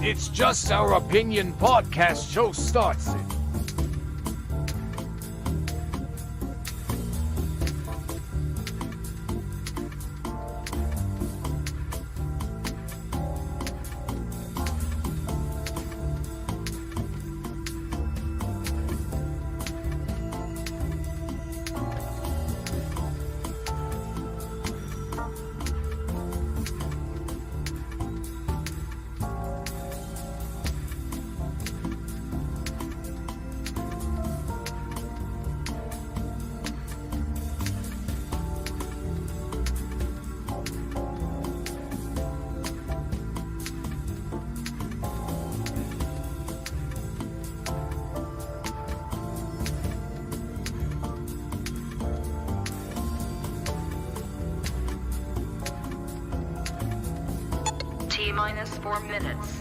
It's Just Our Opinion podcast show starts it. T-minus 4 minutes.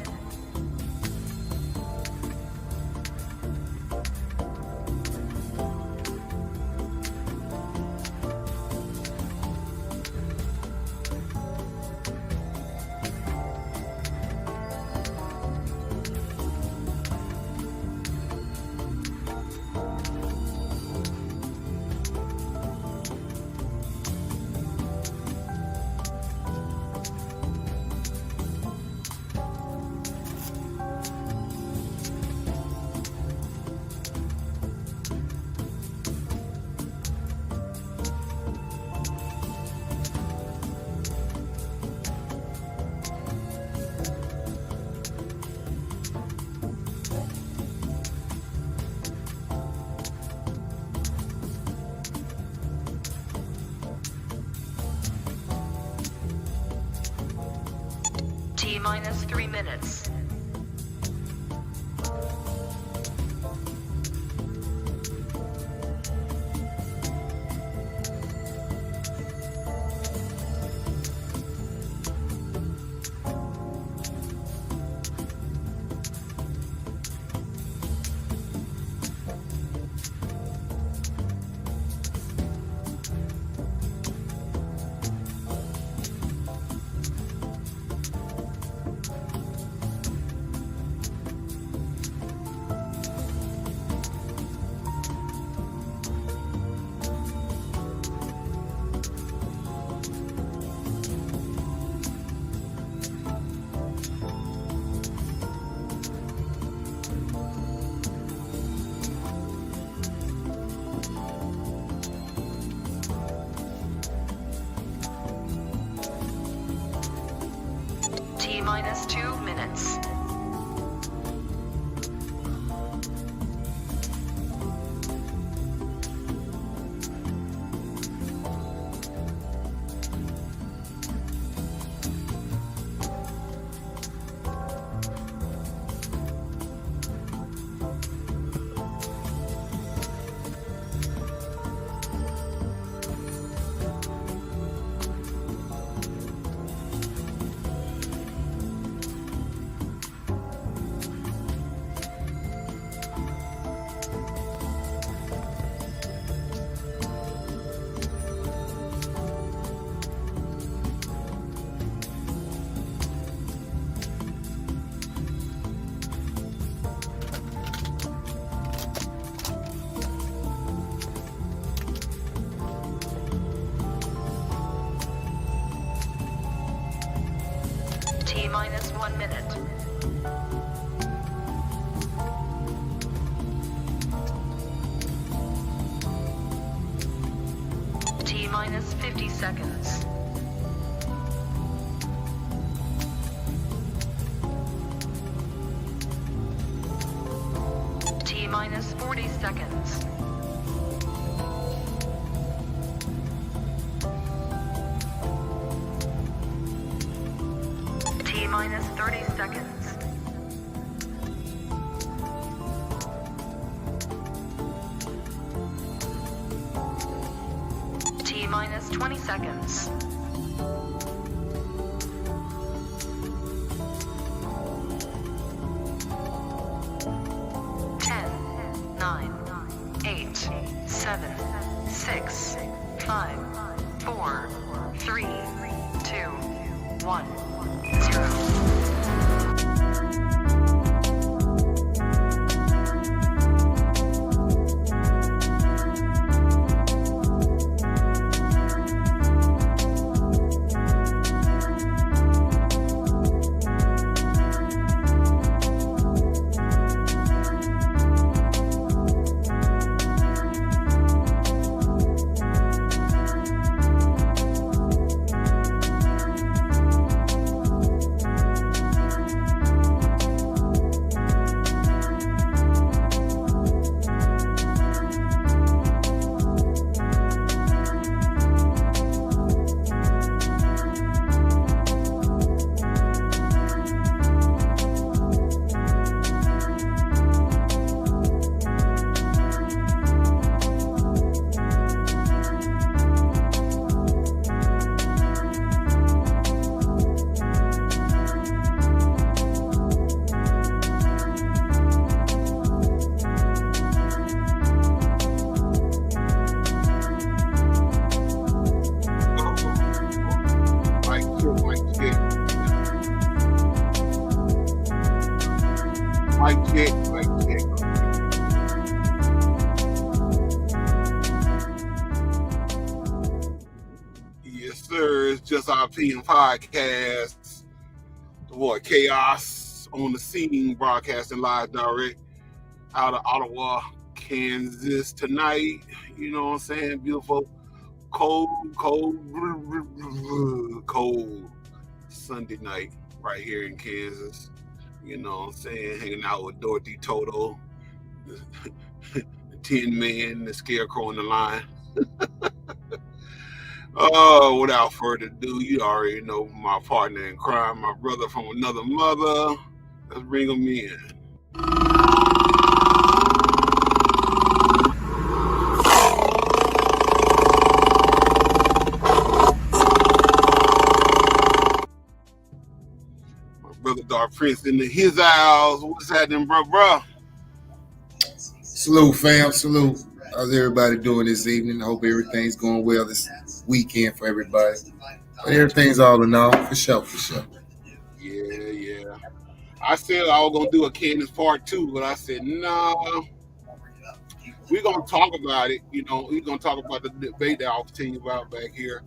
T-minus 3 minutes. T-minus 2 minutes. T-minus 1 minute. T-minus 50 seconds. T-minus 40 seconds. T-minus 30 seconds. T-minus 20 seconds. Ten, 9, 8, 7, 6, 5, 4, 3, 2, 1, 0. Mic check, mic check. Yes, sir. It's Just Our Opinion Podcast. The boy Chaos on the scene, broadcasting live direct out of Ottawa, Kansas tonight. You know what I'm saying? Beautiful, cold Sunday night right here in Kansas. You know what I'm saying? Hanging out with Dorothy Toto, the Tin Man, the Scarecrow on the line. Without further ado, you already know my partner in crime, my brother from another mother. Let's bring him in. Brother Dark Prince in his house. What's happening, bro? Salute, fam. Salute. How's everybody doing this evening? I hope everything's going well this weekend for everybody. But everything's all in all, for sure. Yeah. I said I was going to do a Candace part 2, but I said, nah. We're going to talk about it. You know, we're going to talk about the debate that I was telling you about back here.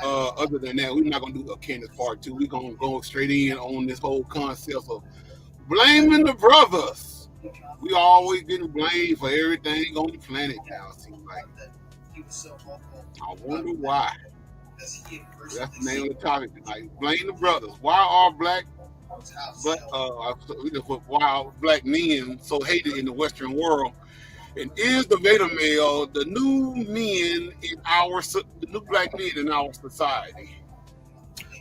Other than that, we're not going to do a Candace part 2. We're going to go straight in on this whole concept of blaming the brothers. We always getting blamed for everything on the planet now, it seems like. I wonder why. That's the name of the topic tonight. Blame the brothers. Why are black men so hated in the Western world? And is the beta male the new black men in our society?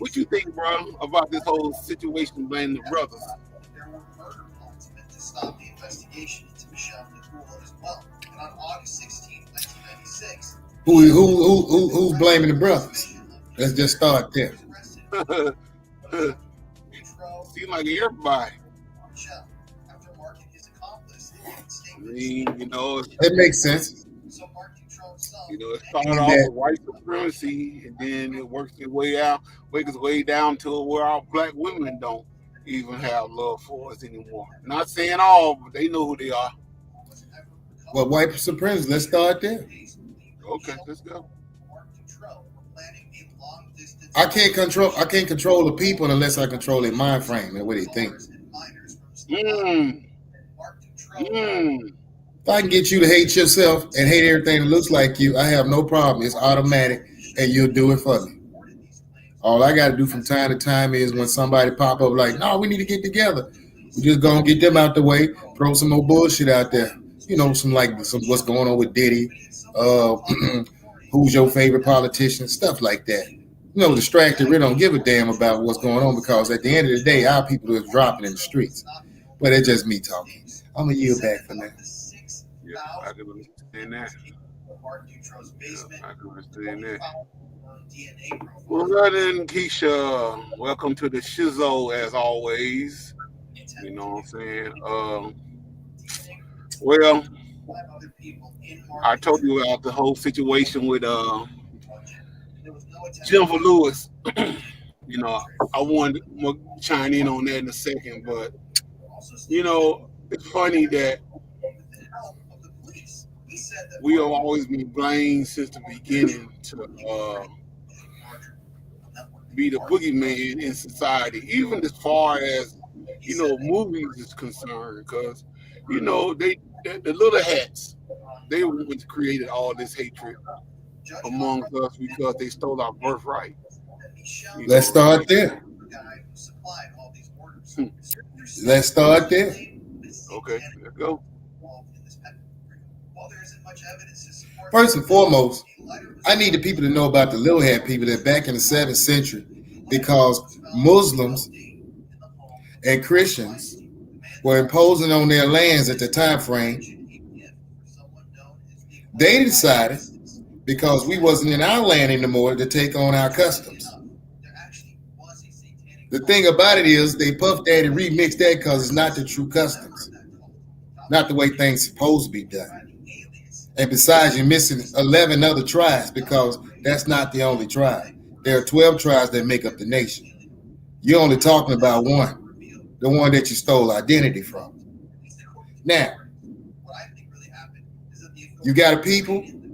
What you think, bro, about this whole situation blaming the brothers? There were murder plots meant to stop the investigation into Michelle McCool as well. And on August 16, 1996, Who's blaming the brothers? Let's just start there. Seems like everybody. Michelle, after marking his accomplice, I mean, you know, That makes sense. so Mark Dutroux himself, it started off with white supremacy, and then it works its way down to where our black women don't even have love for us anymore. Not saying all, but they know who they are. Well, white supremacy, let's start there. Okay, let's go. Mark Dutroux were planning a long-distance. I can't control the people unless I control their mind frame and what they think. If I can get you to hate yourself and hate everything that looks like you, I have no problem. It's automatic, and you'll do it for me. All I got to do from time to time is when somebody pop up like, no, we need to get together. We just go and get them out the way, throw some more bullshit out there. You know, some what's going on with Diddy, who's your favorite politician, stuff like that. You know, distracted, really don't give a damn about what's going on because at the end of the day, our people are dropping in the streets. But it's just me talking. I'm going to yield back for now. Yeah, I can understand that. I can understand that. Well, then, Keisha, welcome to the Shizzo as always. You know what I'm saying? Well, I told you about the whole situation with Jennifer Lewis. You know, I wanted to chime in on that in a second, but you know, it's funny that we have always been blamed since the beginning to be the boogeyman in society, even as far as, you know, movies is concerned, because, you know, the little hats, they were the ones who created all this hatred amongst us because they stole our birthright. Let's start there. Let's start there. Okay, let's go. First and foremost, I need the people to know about the little hat people that back in the 7th century, because Muslims and Christians were imposing on their lands at the time frame. They decided, because we wasn't in our land anymore, to take on our customs. The thing about it is they Puff Daddy remixed that because it's not the true customs, not the way things supposed to be done. And besides, you're missing 11 other tribes because that's not the only tribe. There are 12 tribes that make up the nation. You're only talking about one, the one that you stole identity from. Now, what I think really happened is that the you got a people. and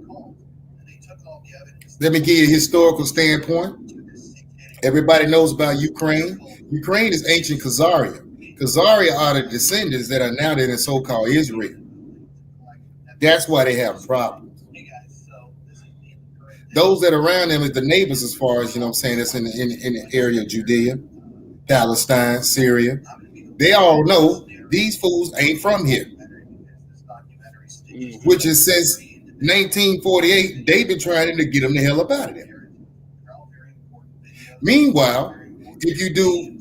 they took all the evidence Let me give you a historical standpoint. to this satanic Everybody knows about Ukraine. Ukraine is ancient Khazaria. Khazaria are the descendants that are now in the so-called Israel. That's why they have problems. Hey guys, so this is the correct Those that are around them is the neighbors, as far as, you know what I'm saying, that's in the area of Judea, Palestine, Syria. They all know these fools ain't from here, which is since 1948, they've been trying to get them the hell up out of there. Meanwhile, if you do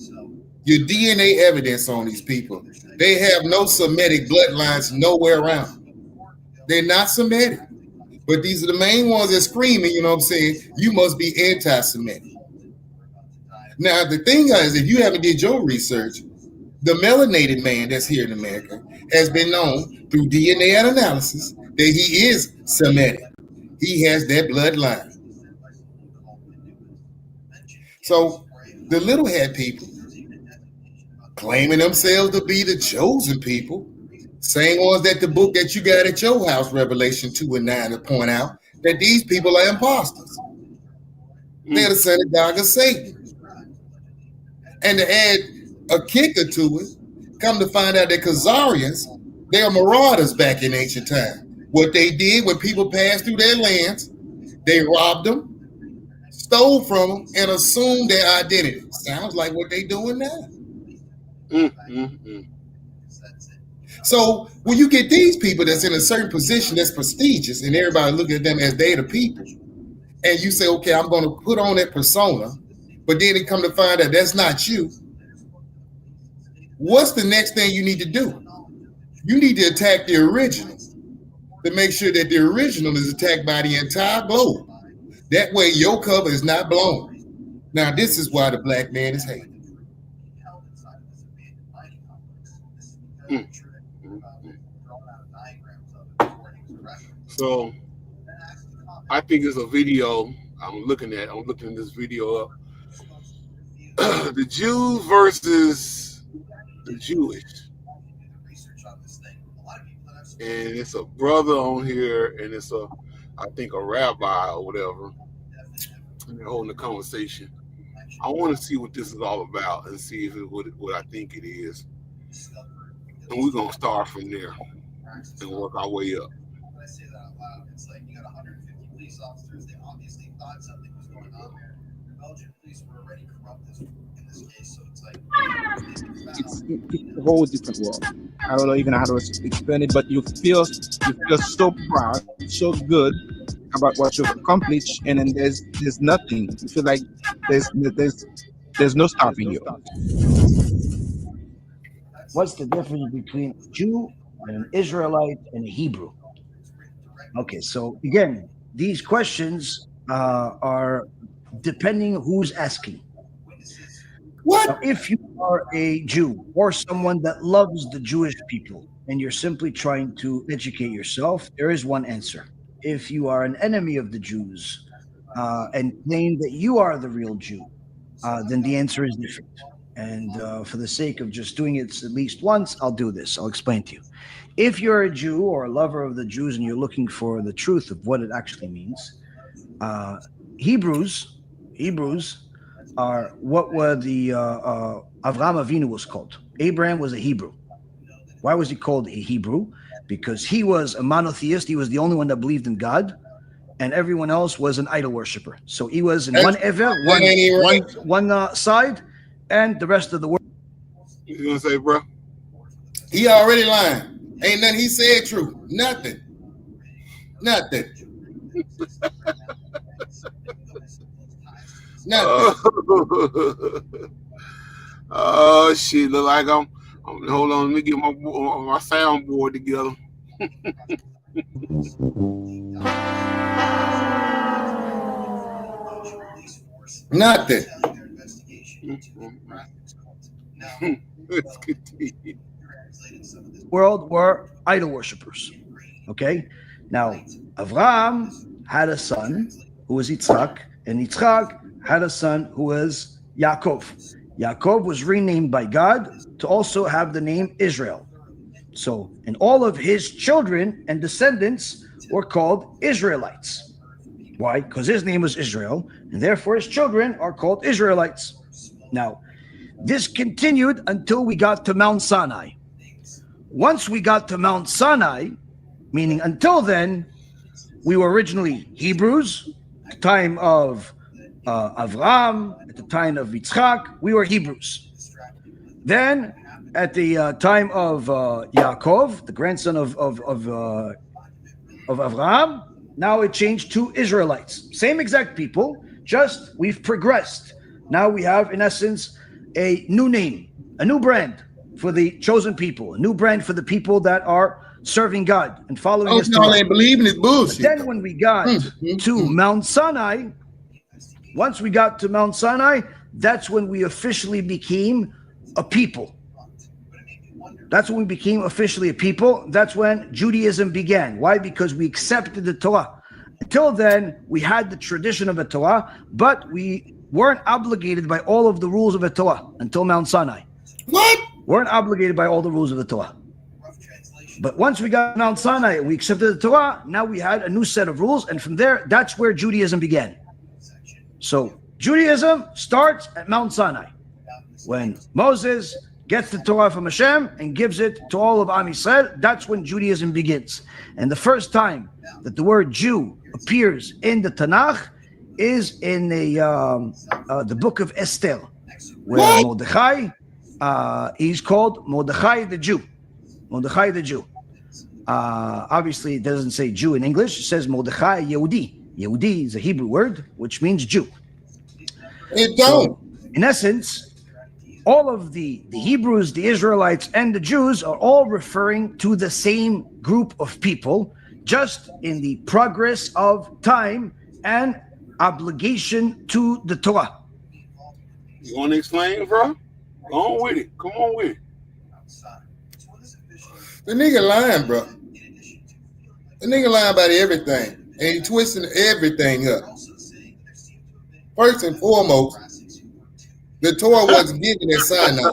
your DNA evidence on these people, they have no Semitic bloodlines nowhere around. They're not Semitic. But these are the main ones that screaming, you know what I'm saying, you must be anti-Semitic. Now, the thing is, if you haven't did your research, the melanated man that's here in America has been known through DNA analysis that he is Semitic. He has that bloodline. So the little hat people claiming themselves to be the chosen people, same ones that the book that you got at your house, Revelation 2 and 9, to point out that these people are imposters. They're the synagogue of Satan. And to add a kicker to it, come to find out that Khazarians, they are marauders back in ancient time. What they did when people passed through their lands, they robbed them, stole from them, and assumed their identity. Sounds like what they doing now. So when you get these people that's in a certain position that's prestigious and everybody look at them as they the people, and you say, okay, I'm going to put on that persona, but then it come to find out that's not you, what's the next thing you need to do? You need to attack the original to make sure that the original is attacked by the entire globe. That way your cover is not blown. Now, this is why the black man is hated. So I think it's a video I'm looking this video up. The Jews versus the Jewish. And it's a brother on here, and it's I think a rabbi or whatever. And they're holding a conversation. I want to see what this is all about and see if it's what I think it is. And we're gonna start from there and work our way up. When I say that out loud, it's like you got 150 police officers. They obviously thought something was going on there. The Belgian police were already corrupt in this case, so it's like it's a whole different world. I don't know even how to explain it, but you feel so proud, so good about what you've accomplished, and then there's nothing. You feel like there's no stopping you. What's the difference between a Jew and an Israelite and a Hebrew? Okay, so again, these questions are depending who's asking. What? Now, if you are a Jew or someone that loves the Jewish people and you're simply trying to educate yourself, there is one answer. If you are an enemy of the Jews and claim that you are the real Jew, then the answer is different. And for the sake of just doing it at least once, I'll do this. I'll explain to you. If you're a Jew or a lover of the Jews and you're looking for the truth of what it actually means, Hebrews are what were the Avraham Avinu was called. Abraham was a Hebrew. Why was he called a Hebrew? Because he was a monotheist. He was the only one that believed in God, and everyone else was an idol worshiper. So he was in one side, and the rest of the world. You gonna say, bro? He already lying. Ain't nothing he said true. Nothing. Nothing. Oh shit! Look like I'm. Hold on, let me get my soundboard together. Nothing. Let's continue. World were idol worshippers. Okay. Now, Avraham had a son who was Yitzchak, and Yitzchak had a son who was Yaakov. Yaakov was renamed by God to also have the name Israel. So, and all of his children and descendants were called Israelites. Why? Because his name was Israel, and therefore his children are called Israelites. Now, this continued until we got to Mount Sinai. Once we got to Mount Sinai, meaning until then, we were originally Hebrews. At the time of Avraham, at the time of Yitzchak, we were Hebrews. Then, at the time of Yaakov, the grandson of Avraham, now it changed to Israelites. Same exact people, just we've progressed. Now we have, in essence, a new name, a new brand for the chosen people, a new brand for the people that are serving God and following His y'all Torah. ain't believing this bullshit. Then when we got to Mount Sinai, once we got to Mount Sinai, that's when we officially became a people. That's when we became officially a people. That's when Judaism began. Why? Because we accepted the Torah. Until then, we had the tradition of the Torah, but we weren't obligated by all of the rules of the Torah until Mount Sinai. What? Weren't obligated by all the rules of the Torah. But once we got Mount Sinai and we accepted the Torah, now we had a new set of rules, and from there, that's where Judaism began. So Judaism starts at Mount Sinai, when Moses gets the Torah from Hashem and gives it to all of Am Yisrael. That's when Judaism begins. And the first time that the word Jew appears in the Tanakh is in the book of Esther, where Mordechai, he's called Mordechai the Jew. Mordechai the Jew. Obviously, it doesn't say Jew in English. It says Mordechai Yehudi. Yehudi is a Hebrew word, which means Jew. It don't. So, in essence, all of the Hebrews, the Israelites, and the Jews are all referring to the same group of people, just in the progress of time and obligation to the Torah. You want to explain, bro? Go on with it. Come on with it. The nigga lying, bro. The nigga lying about everything. And he twisting everything up. First and foremost, the Torah wasn't given at Sinai.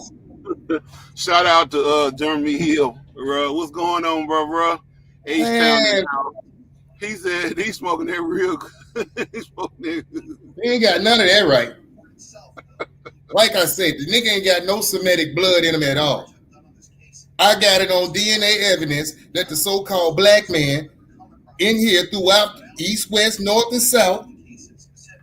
Shout out to Jeremy Hill, bro. What's going on, bro? H Man. Town. He said he's smoking that real good. He's smoking that good. He ain't got none of that right. Like I said, the nigga ain't got no Semitic blood in him at all. I got it on DNA evidence that the so-called black man in here throughout East, West, North, and South,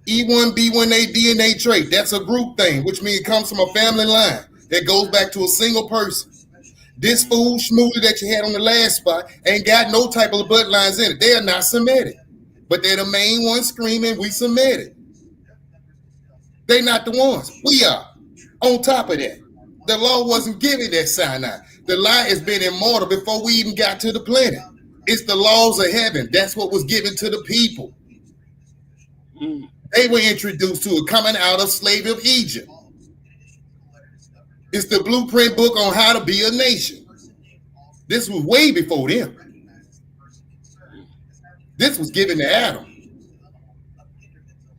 E1B1A DNA trait. That's a group thing, which means it comes from a family line that goes back to a single person. This fool Shmooly that you had on the last spot ain't got no type of bloodlines in it. They are not Semitic, but they're the main ones screaming, we Semitic. They not the ones. We are. On top of that, the law wasn't given at Sinai. The law has been immortal before we even got to the planet. It's the laws of heaven. That's what was given to the people. They were introduced to it coming out of slavery of Egypt. It's the blueprint book on how to be a nation. This was way before them. This was given to Adam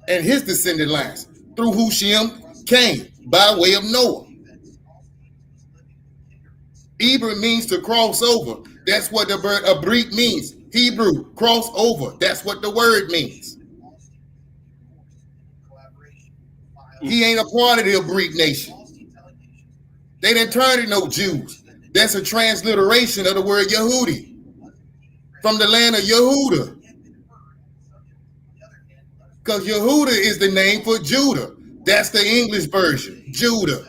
and his descendant lines through who Shem came by way of Noah. Hebrew means to cross over. That's what the word abrit means. Hebrew, cross over. That's what the word means. He ain't a part of the abrit nation. They didn't turn to no Jews. That's a transliteration of the word Yehudi from the land of Yehuda. Because Yehuda is the name for Judah. That's the English version, Judah.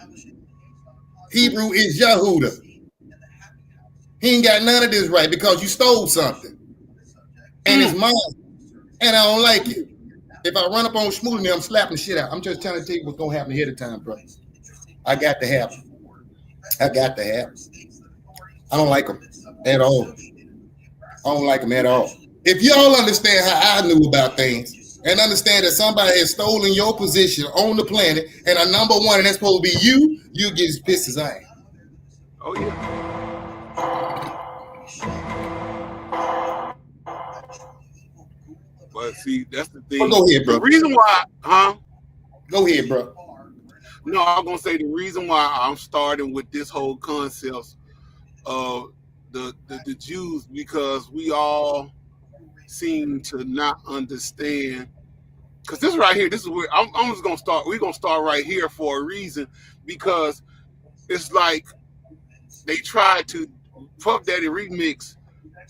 Hebrew is Yehuda. He ain't got none of this right because you stole something. And it's mine. And I don't like it. If I run up on Shmooly, I'm slapping the shit out. I'm just trying to tell you what's going to happen ahead of time, bro. I got to have them. I got to have them. I don't like them at all. I don't like them at all. If y'all understand how I knew about things and understand that somebody has stolen your position on the planet and a number one, and that's supposed to be you, you get as pissed as I am. Oh, yeah. But see, that's the thing. Oh, go ahead, bro. The reason why, Go ahead, bro. No, I'm gonna say the reason why I'm starting with this whole concept of the Jews because we all seem to not understand. Because this right here, this is where I'm just gonna start. We're gonna start right here for a reason, because it's like they tried to Puff Daddy remix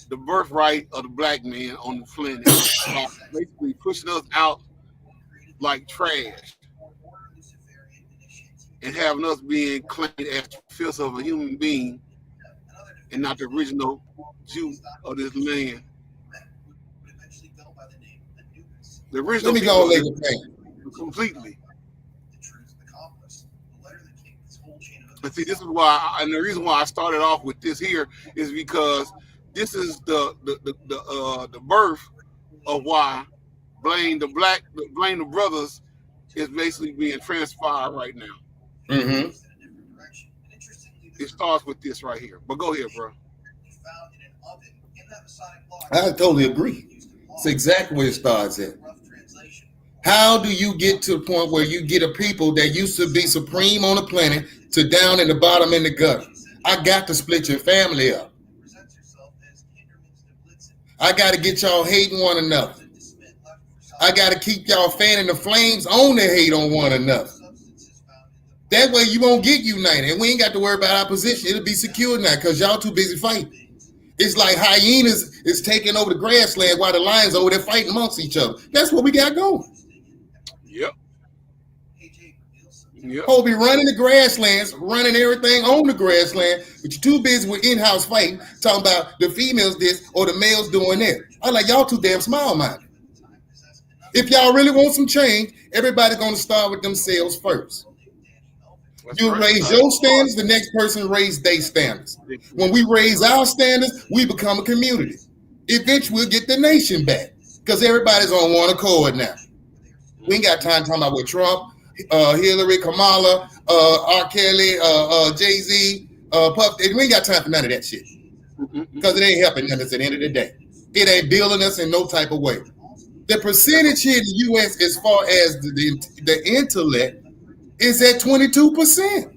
the birthright of the black man on the planet, by basically pushing us out like trash and having us being claimed as the fifth of a human being and not the original Jew of this land. The original Let me go and lay the thing. completely. And see, this is why, and the reason why I started off with this here is because this is the birth of why blame the brothers is basically being transpired right now. Mm-hmm. It starts with this right here. But go ahead, bro. I totally agree. It's exactly where it starts at. How do you get to the point where you get a people that used to be supreme on the planet to down in the bottom in the gutter? I got to split your family up. I got to get y'all hating one another. I got to keep y'all fanning the flames on the hate on one another. That way you won't get united. And we ain't got to worry about our position. It'll be secure now because y'all too busy fighting. It's like hyenas is taking over the grassland while the lions over there fighting amongst each other. That's what we got going. Yep. Yep. Supposed to be running the grasslands, running everything on the grassland, but you're too busy with in-house fighting, talking about the females this or the males doing that. I like y'all too damn small-minded. If y'all really want some change, everybody's going to start with themselves first. You raise your standards, the next person raise their standards. When we raise our standards, we become a community. Eventually, we'll get the nation back because everybody's on one accord now. We ain't got time talking about what Trump, Hillary, Kamala, R. Kelly, Jay-Z, Puff. We ain't got time for none of that shit because it ain't helping us at the end of the day. It ain't building us in no type of way. The percentage here in the U.S. as far as the intellect is at 22%.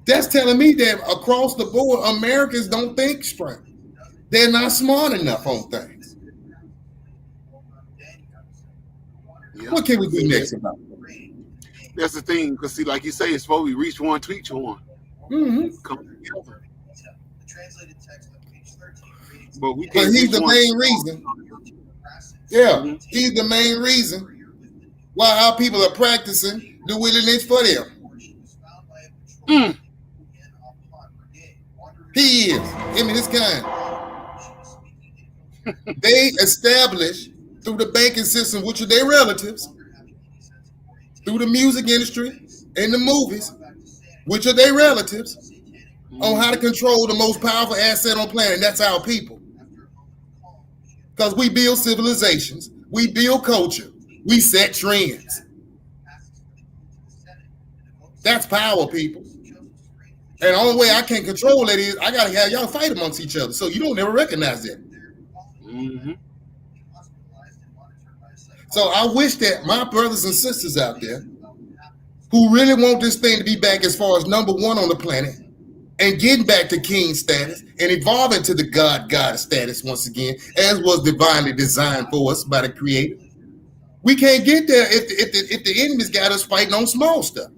That's telling me that across the board, Americans don't think straight. They're not smart enough on things. Yeah. What can we do next about it? That's the thing, because see, like you say, it's supposed to be reach one, teach one. Mm-hmm. Come together. But But we But can't he's reach the one. main reason. Yeah, he's the main reason why our people are practicing the Willie Lynch for them. He is. Him and his kind. They established through the banking system, which are their relatives, through the music industry and the movies, which are their relatives, on how to control the most powerful asset on planet. And that's our people. Because we build civilizations, we build culture, we set trends. That's power, people. And the only way I can control that is I got to have y'all fight amongst each other. So you don't ever recognize that. Mm-hmm. So I wish that my brothers and sisters out there who really want this thing to be back as far as number one on the planet and getting back to king status and evolving to the God status once again, as was divinely designed for us by the Creator. We can't get there if the enemy's got us fighting on small stuff.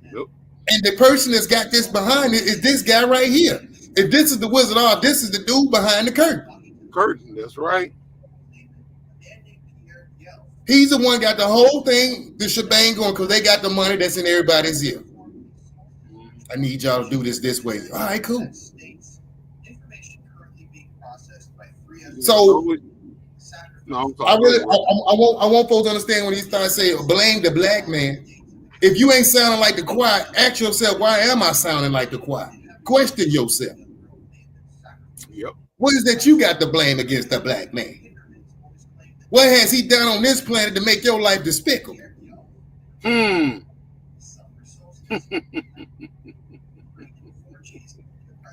Yep. And the person that's got this behind it is this guy right here. If this is the Wizard of Oz, this is the dude behind the curtain. Curtain, that's right. He's the one got the whole thing, the shebang going, because they got the money that's in everybody's ear. I need y'all to do this way. All right, cool. So No, I'm I sorry. want folks to understand when he starts saying blame the black man. If you ain't sounding like the choir, ask yourself, why am I sounding like the choir? Question yourself. Yep. What is that you got to blame against the black man? What has he done on this planet to make your life despicable? Hmm.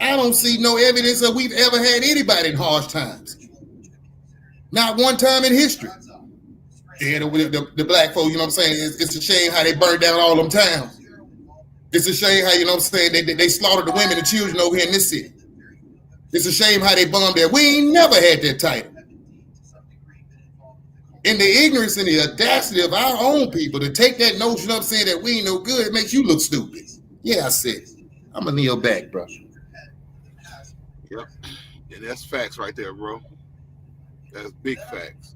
I don't see no evidence that we've ever had anybody in harsh times. Not one time in history. Yeah, the black folk, you know what I'm saying? It's a shame how they burned down all them towns. It's a shame how, you know what I'm saying, they slaughtered the women and children over here in this city. It's a shame how they bummed that. We ain't never had that title. In the ignorance and the audacity of our own people to take that notion up saying that we ain't no good, it makes you look stupid. Yeah, I said it. I'm going to kneel back, bro. Yep. And that's facts right there, bro. That's big facts.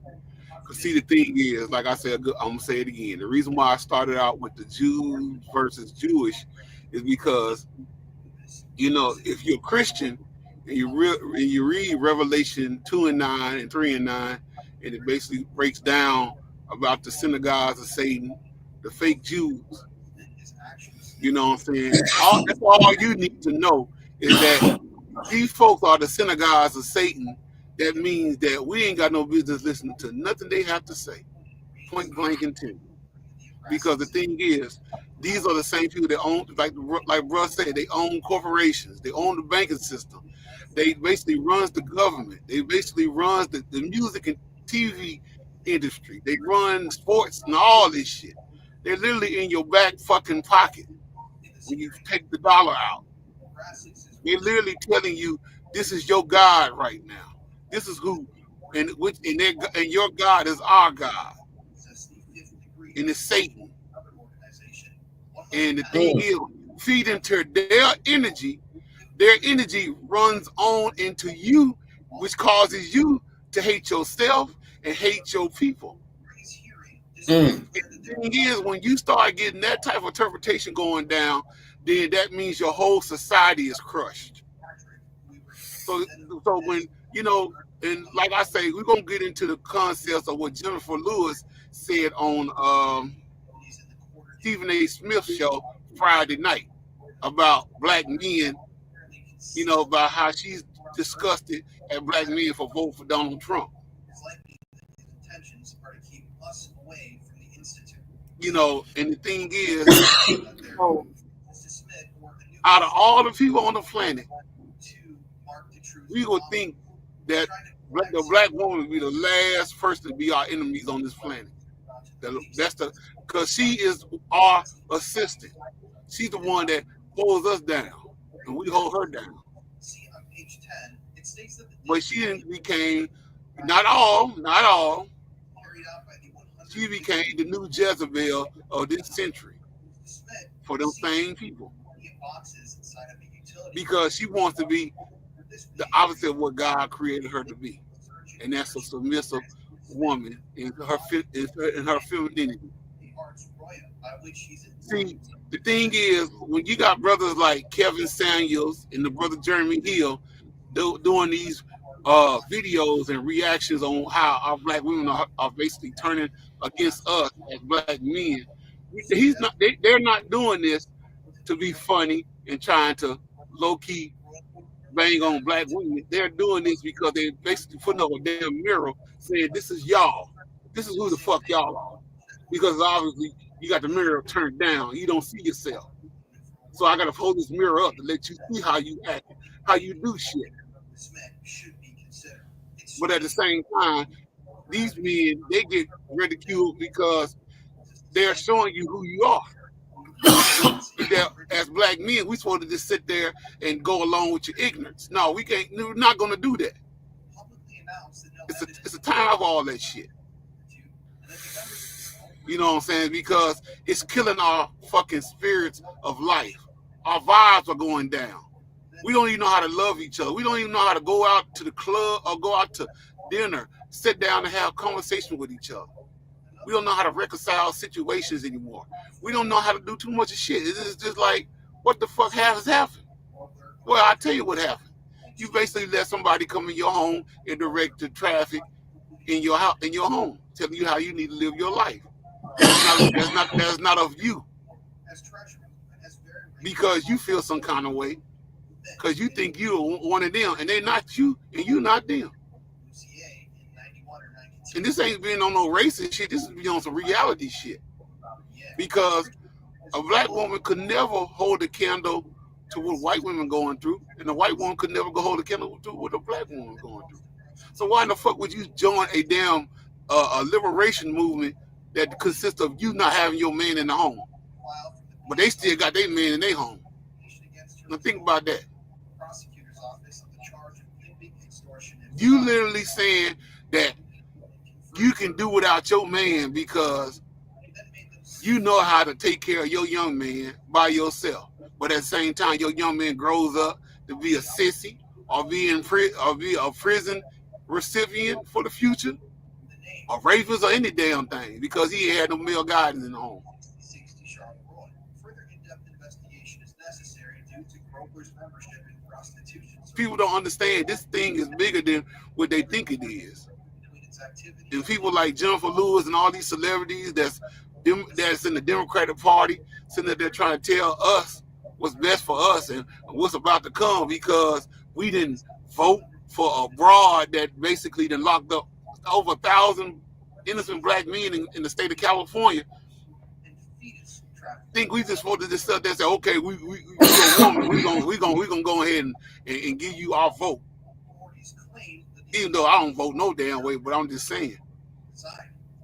Because see, the thing is, like I said, I'm going to say it again. The reason why I started out with the Jews versus Jewish is because, you know, if you're a Christian and you read Revelation 2:9 and 3:9, and it basically breaks down about the synagogues of Satan, the fake Jews. You know what I'm saying? That's all you need to know is that these folks are the synagogues of Satan. That means that we ain't got no business listening to nothing they have to say. Point blank and ten. Because the thing is, these are the same people that own, like Russ said, they own corporations. They own the banking system. They basically runs the government. They basically runs the music and TV industry. They run sports and all this shit. They're literally in your back fucking pocket when you take the dollar out. They're literally telling you this is your God right now. This is who, and your God is our God, and it's Satan. And the thing is, feed into their energy. Their energy runs on into you, which causes you to hate yourself and hate your people. And the thing is, when you start getting that type of interpretation going down, then that means your whole society is crushed. So when, you know, and like I say, we're going to get into the concepts of what Jennifer Lewis said on Stephen A. Smith show Friday night about black men, you know, about how she's disgusted at black men for voting for Donald Trump. You know, and the thing is, out of all the people on the planet, we would think that the black woman would be the last person to be our enemies on this planet. Because she is our assistant. She's the one that holds us down, and we hold her down. But she became, not all. She became the new Jezebel of this century for those same people. Because she wants to be the opposite of what God created her to be. And that's a submissive woman in her femininity. See, the thing is, when you got brothers like Kevin Samuels and the brother Jeremy Hill doing these videos and reactions on how our black women are basically turning against us as black men, they're not doing this to be funny and trying to low-key bang on black women. They're doing this because they're basically putting up a damn mirror saying, this is y'all. This is who the fuck y'all are. Because obviously you got the mirror turned down. You don't see yourself. So I got to hold this mirror up to let you see how you act, how you do shit. But at the same time, these men, they get ridiculed because they're showing you who you are. As black men, we're supposed to just sit there and go along with your ignorance. No, we can't. We're not going to do that. It's a time of all that shit. You know what I'm saying? Because it's killing our fucking spirits of life. Our vibes are going down. We don't even know how to love each other. We don't even know how to go out to the club or go out to dinner, sit down and have conversation with each other. We don't know how to reconcile situations anymore. We don't know how to do too much of shit. It's just like, what the fuck has happened? Well, I'll tell you what happened. You basically let somebody come in your home and direct the traffic in your house, in your home, telling you how you need to live your life. That's not of you. Because you feel some kind of way. Because you think you're one of them, and they're not you, and you're not them. And this ain't being on no racist shit. This is being on some reality shit. Because a black woman could never hold a candle to what white women going through, and a white woman could never go hold a candle to what a black woman going through. So why in the fuck would you join a damn a liberation movement that consists of you not having your man in the home? but they still got their man in their home. Now think about that. Prosecutor's office on the charge of limping extortion and You literally saying that you can do without your man because you know how to take care of your young man by yourself. But at the same time, your young man grows up to be a sissy or be a prison recipient for the future, or rapist or any damn thing because he had no male guidance in the home. 60 Charlotte Roy. Further in-depth investigation is necessary due to Grover's membership in prostitution. People don't understand this thing is bigger than what they think it is. Between its activities, And people like Jennifer Lewis and all these celebrities that's in the Democratic Party sitting there trying to tell us what's best for us and what's about to come because we didn't vote for a broad that basically then locked up over 1,000 innocent black men in the state of California. and fetus trafficking. Think we just supposed to just sit there and say, okay, we a woman, we gonna go ahead and give you our vote. Authorities claim that the Even though I don't vote no damn way, but I'm just saying. design,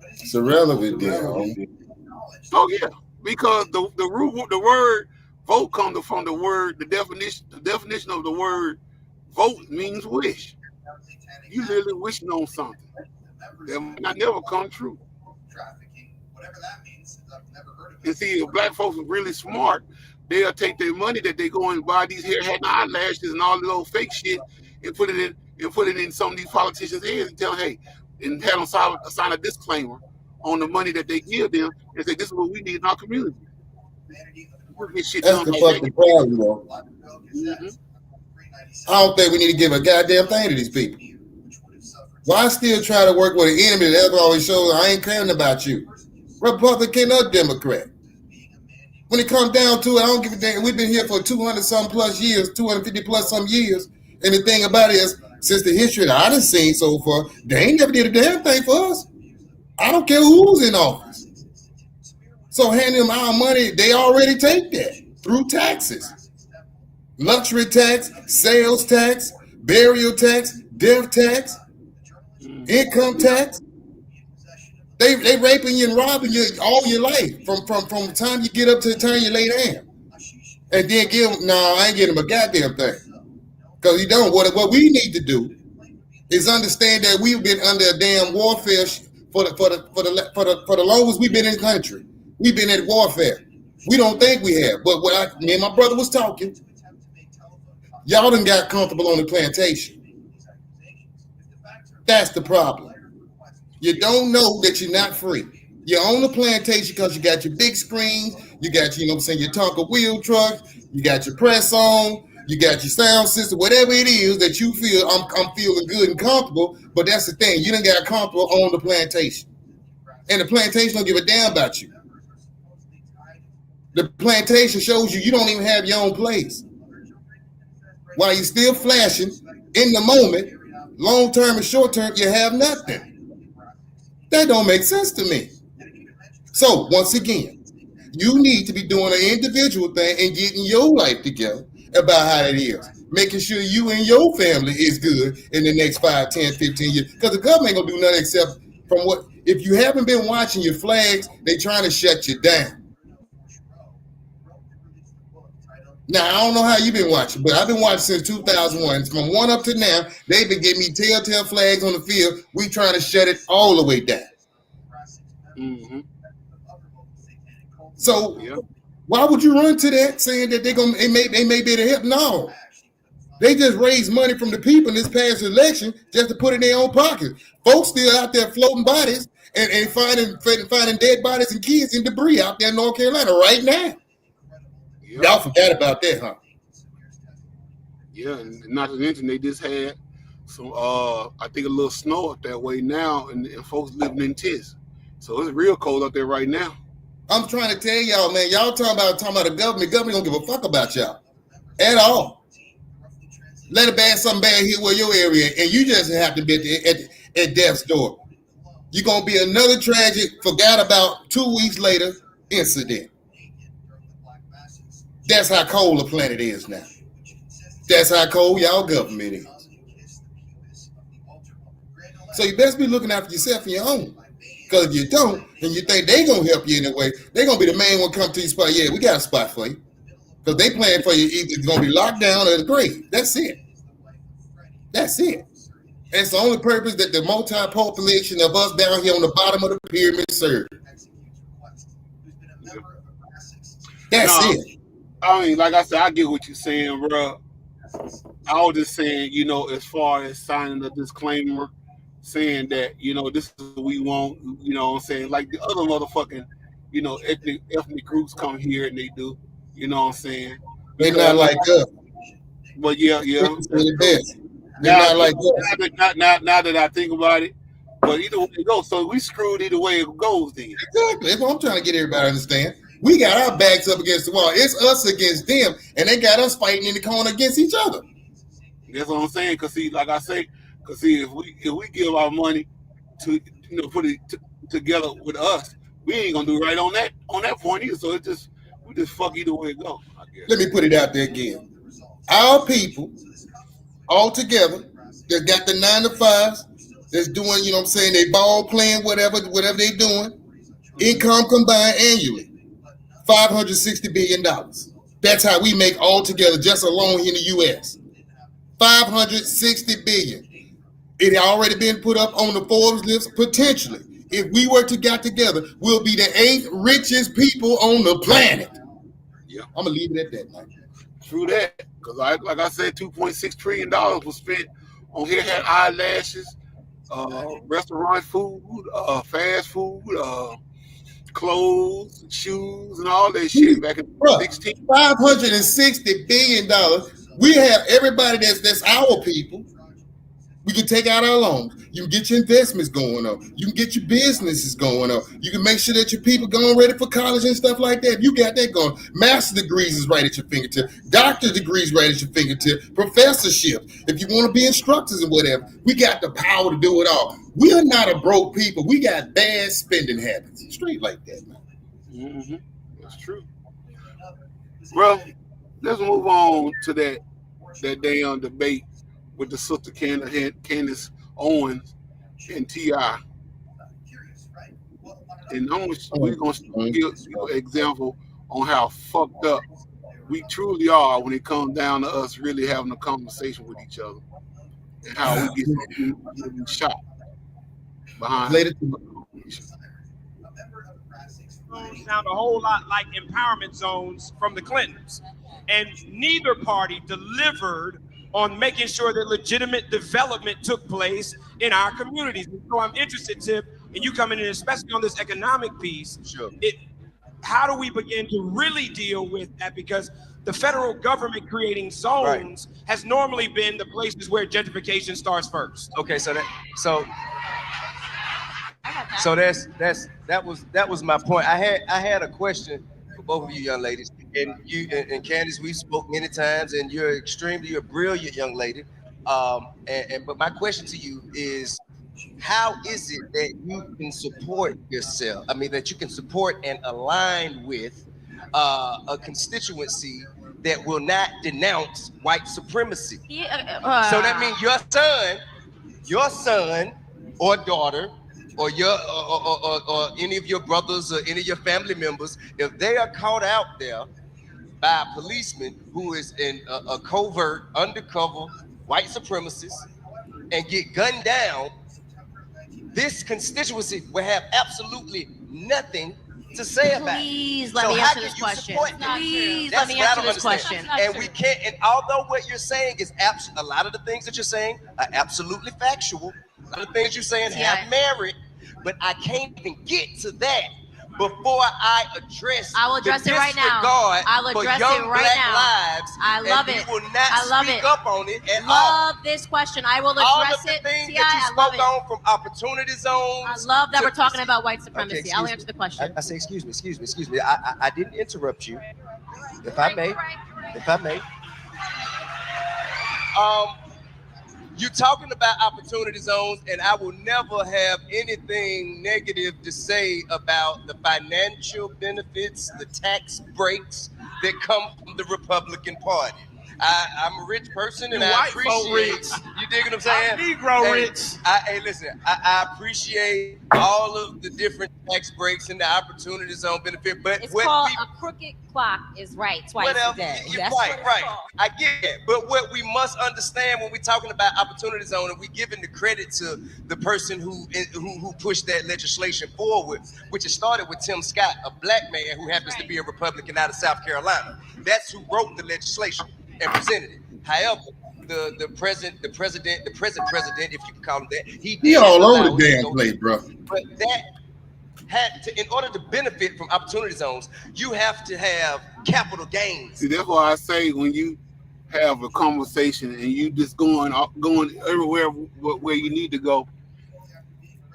but It's irrelevant, deal. acknowledged Oh yeah, because the word vote comes from the definition of the word vote means wish. You literally wishing on something that might not never come true. trafficking, whatever that means. I've never heard of it. And see, if black folks are really smart, they'll take their money that they go and buy these hair hat and eyelashes and all this old fake shit and put it in some of these politicians' heads and tell them, hey, and have them sign a disclaimer on the money that they give them and say, this is what we need in our community. Humanity of the We'll get shit That's done the like fucking that. problem, though. Black Belt Gazette, Mhm. 397, I don't think we need to give a goddamn thing to these people. which would have suffered Why still try to work with an enemy that always shows I ain't caring about you? Republican or Democrat. being a man When it comes down to it, I don't give a damn. We've been here for 200 some plus years, 250 plus some years. And the thing about it is, since the history that I done seen so far, they ain't never did a damn thing for us. I don't care who's in office. So hand them our money, they already take that through taxes. Luxury tax, sales tax, burial tax, death tax, income tax. They raping you and robbing you all your life from the time you get up to the time you lay down. And then give them, no, I ain't getting them a goddamn thing. Because you don't. What we need to do is understand that we've been under a damn warfare for the longest we've been in the country. We've been at warfare. We don't think we have. But me and my brother was talking, y'all done got comfortable on the plantation. That's the problem. You don't know that you're not free. You're on the plantation because you got your big screens, you got, you know what I'm saying, your Tonka wheel truck, you got your press on, you got your sound system, whatever it is that you feel, I'm feeling good and comfortable. But that's the thing, you done got comfortable on the plantation. And the plantation don't give a damn about you. The plantation shows you don't even have your own place. While you're still flashing in the moment, long term and short term, you have nothing. That don't make sense to me. So once again, you need to be doing an individual thing and getting your life together about how it is. Making sure you and your family is good in the next 5, 10, 15 years. Because the government ain't gonna do nothing except from what, if you haven't been watching your flags, they trying to shut you down. Now, I don't know how you've been watching, but I've been watching since 2001. From 1 up to now, they've been giving me telltale flags on the field. We trying to shut it all the way down. Mm-hmm. So Yeah. why would you run to that saying that they may be able to help? No. They just raised money from the people in this past election just to put in their own pocket. Folks still out there floating bodies and finding dead bodies and kids in debris out there in North Carolina right now. Yeah. Y'all forgot about that, huh? Yeah, and not to mention they just had some I think a little snow up that way now and folks living in tents. So it's real cold up there right now. I'm trying to tell y'all, man, y'all talking about the government. Government don't give a fuck about y'all at all. Let it bad something bad here where your area, and you just have to be at death's door. You're gonna be another tragic, forgot about 2 weeks later incident. That's how cold the planet is now. That's how cold y'all government is. So you best be looking after yourself and your own. Because if you don't, and you think they gonna help you in a way, they gonna be the main one come to your spot. Yeah, we got a spot for you. Because they plan for you either it's gonna be locked down or the grave. That's it. That's it. And it's the only purpose that the multi-population of us down here on the bottom of the pyramid serve. That's No, it. I mean, like I said, I get what you're saying, bro. I was just saying, as far as signing a disclaimer, saying that, this is what we want, what I'm saying? Like the other motherfucking, ethnic groups come here and they do, you know what I'm saying? They're not like us. But yeah. They're best. They're not like us. Now that I think about it, but either way it goes, so we screwed either way it goes then. Exactly. That's what I'm trying to get everybody to understand. We got our backs up against the wall. It's us against them, and they got us fighting in the corner against each other. That's what I'm saying. Cause see, like I say, if we give our money to put it together with us, we ain't gonna do right on that point either. So we just fuck either way it goes, I guess. Let me put it out there again. Our people all together that got the 9 to 5s, that's doing, they ball playing, whatever they doing, income combined annually, $560 billion. That's how we make all together just alone in the U.S. $560 billion. It had already been put up on the Forbes list potentially. If we were to get together, we'll be the 8th richest people on the planet. Yeah. I'm going to leave it at that, man. True that. Because like I said, $2.6 trillion was spent on haircut, eyelashes, restaurant food, fast food, clothes, shoes, and all that shit back in 2016. $560 billion. We have everybody that's our people. We can take out our loans. You can get your investments going up. You can get your businesses going up. You can make sure that your people going ready for college and stuff like that. You got that going. Master degrees is right at your fingertip. Doctor degrees right at your fingertip. Professorship. If you want to be instructors and whatever, we got the power to do it all. We are not a broke people. We got bad spending habits. Straight like that, man. Mm-hmm. That's true. Well, let's move on to that damn debate with the sister Candace Owens and T.I. And we're going to give you an example on how fucked up we truly are when it comes down to us really having a conversation with each other and how we get shot behind. Sound a whole lot like empowerment zones from the Clintons. And neither party delivered on making sure that legitimate development took place in our communities. And so I'm interested, Tip, in you coming in, especially on this economic piece. Sure. How do we begin to really deal with that? Because the federal government creating zones has normally been the places where gentrification starts first. Okay, that was my point. I had a question for both of you young ladies, and you and Candace, we spoke many times, and you're a brilliant young lady. But my question to you is, how is it that you can support yourself? I mean, that you can support and align with a constituency that will not denounce white supremacy? So that means your son or daughter, or or any of your brothers or any of your family members, if they are caught out there by a policeman who is in a covert, undercover white supremacist and get gunned down, this constituency will have absolutely nothing to say about it. Please let me answer this question. Please let me answer this question. And we can't, and although what you're saying is a lot of the things that you're saying are absolutely factual, a lot of things you're saying have merit, but I can't even get to that before I address. I will address it right now. I'll address it right now. Lives, I love it. You will not I love speak it. up on it at love this question. I will address it. it. Things that you spoke on, from opportunity zones. I love that we're talking about white supremacy. Okay, I'll answer the question. I say, excuse me. I didn't interrupt you. If I may. You're talking about opportunity zones, and I will never have anything negative to say about the financial benefits, the tax breaks that come from the Republican Party. I'm a rich person, and I appreciate you dig what I'm saying? Negro Hey, rich. Hey, listen, I appreciate all of the different tax breaks and the opportunity zone benefit, but It's what called we a crooked clock is right twice whatever, a day. you're That's what right, it's right. called. I get it. But what we must understand when we're talking about opportunity zone, and we're giving the credit to the person who pushed that legislation forward, which it started with Tim Scott, a black man who happens to be a Republican out of South Carolina. That's who wrote the legislation and presented it. However, the present president, if you can call him that, He all over the damn place, bro. But that had to, in order to benefit from opportunity zones, you have to have capital gains. See, that's why I say when you have a conversation and you just going everywhere where you need to go,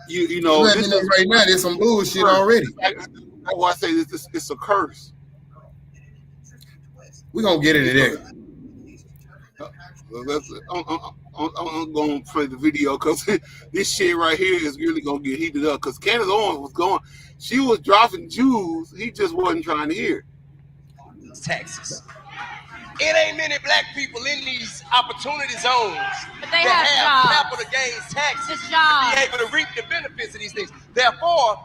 you know. Let me know right now. There's some bullshit already. That's why I say it's a curse. We're gonna get into that. I'm going to play the video because this shit right here is really going to get heated up because Candace Owens was going. She was dropping jewels. He just wasn't trying to hear. Taxes. It ain't many black people in these opportunity zones But they that have have jobs. capital gains taxes It's to jobs. be able to reap the benefits of these things. Therefore,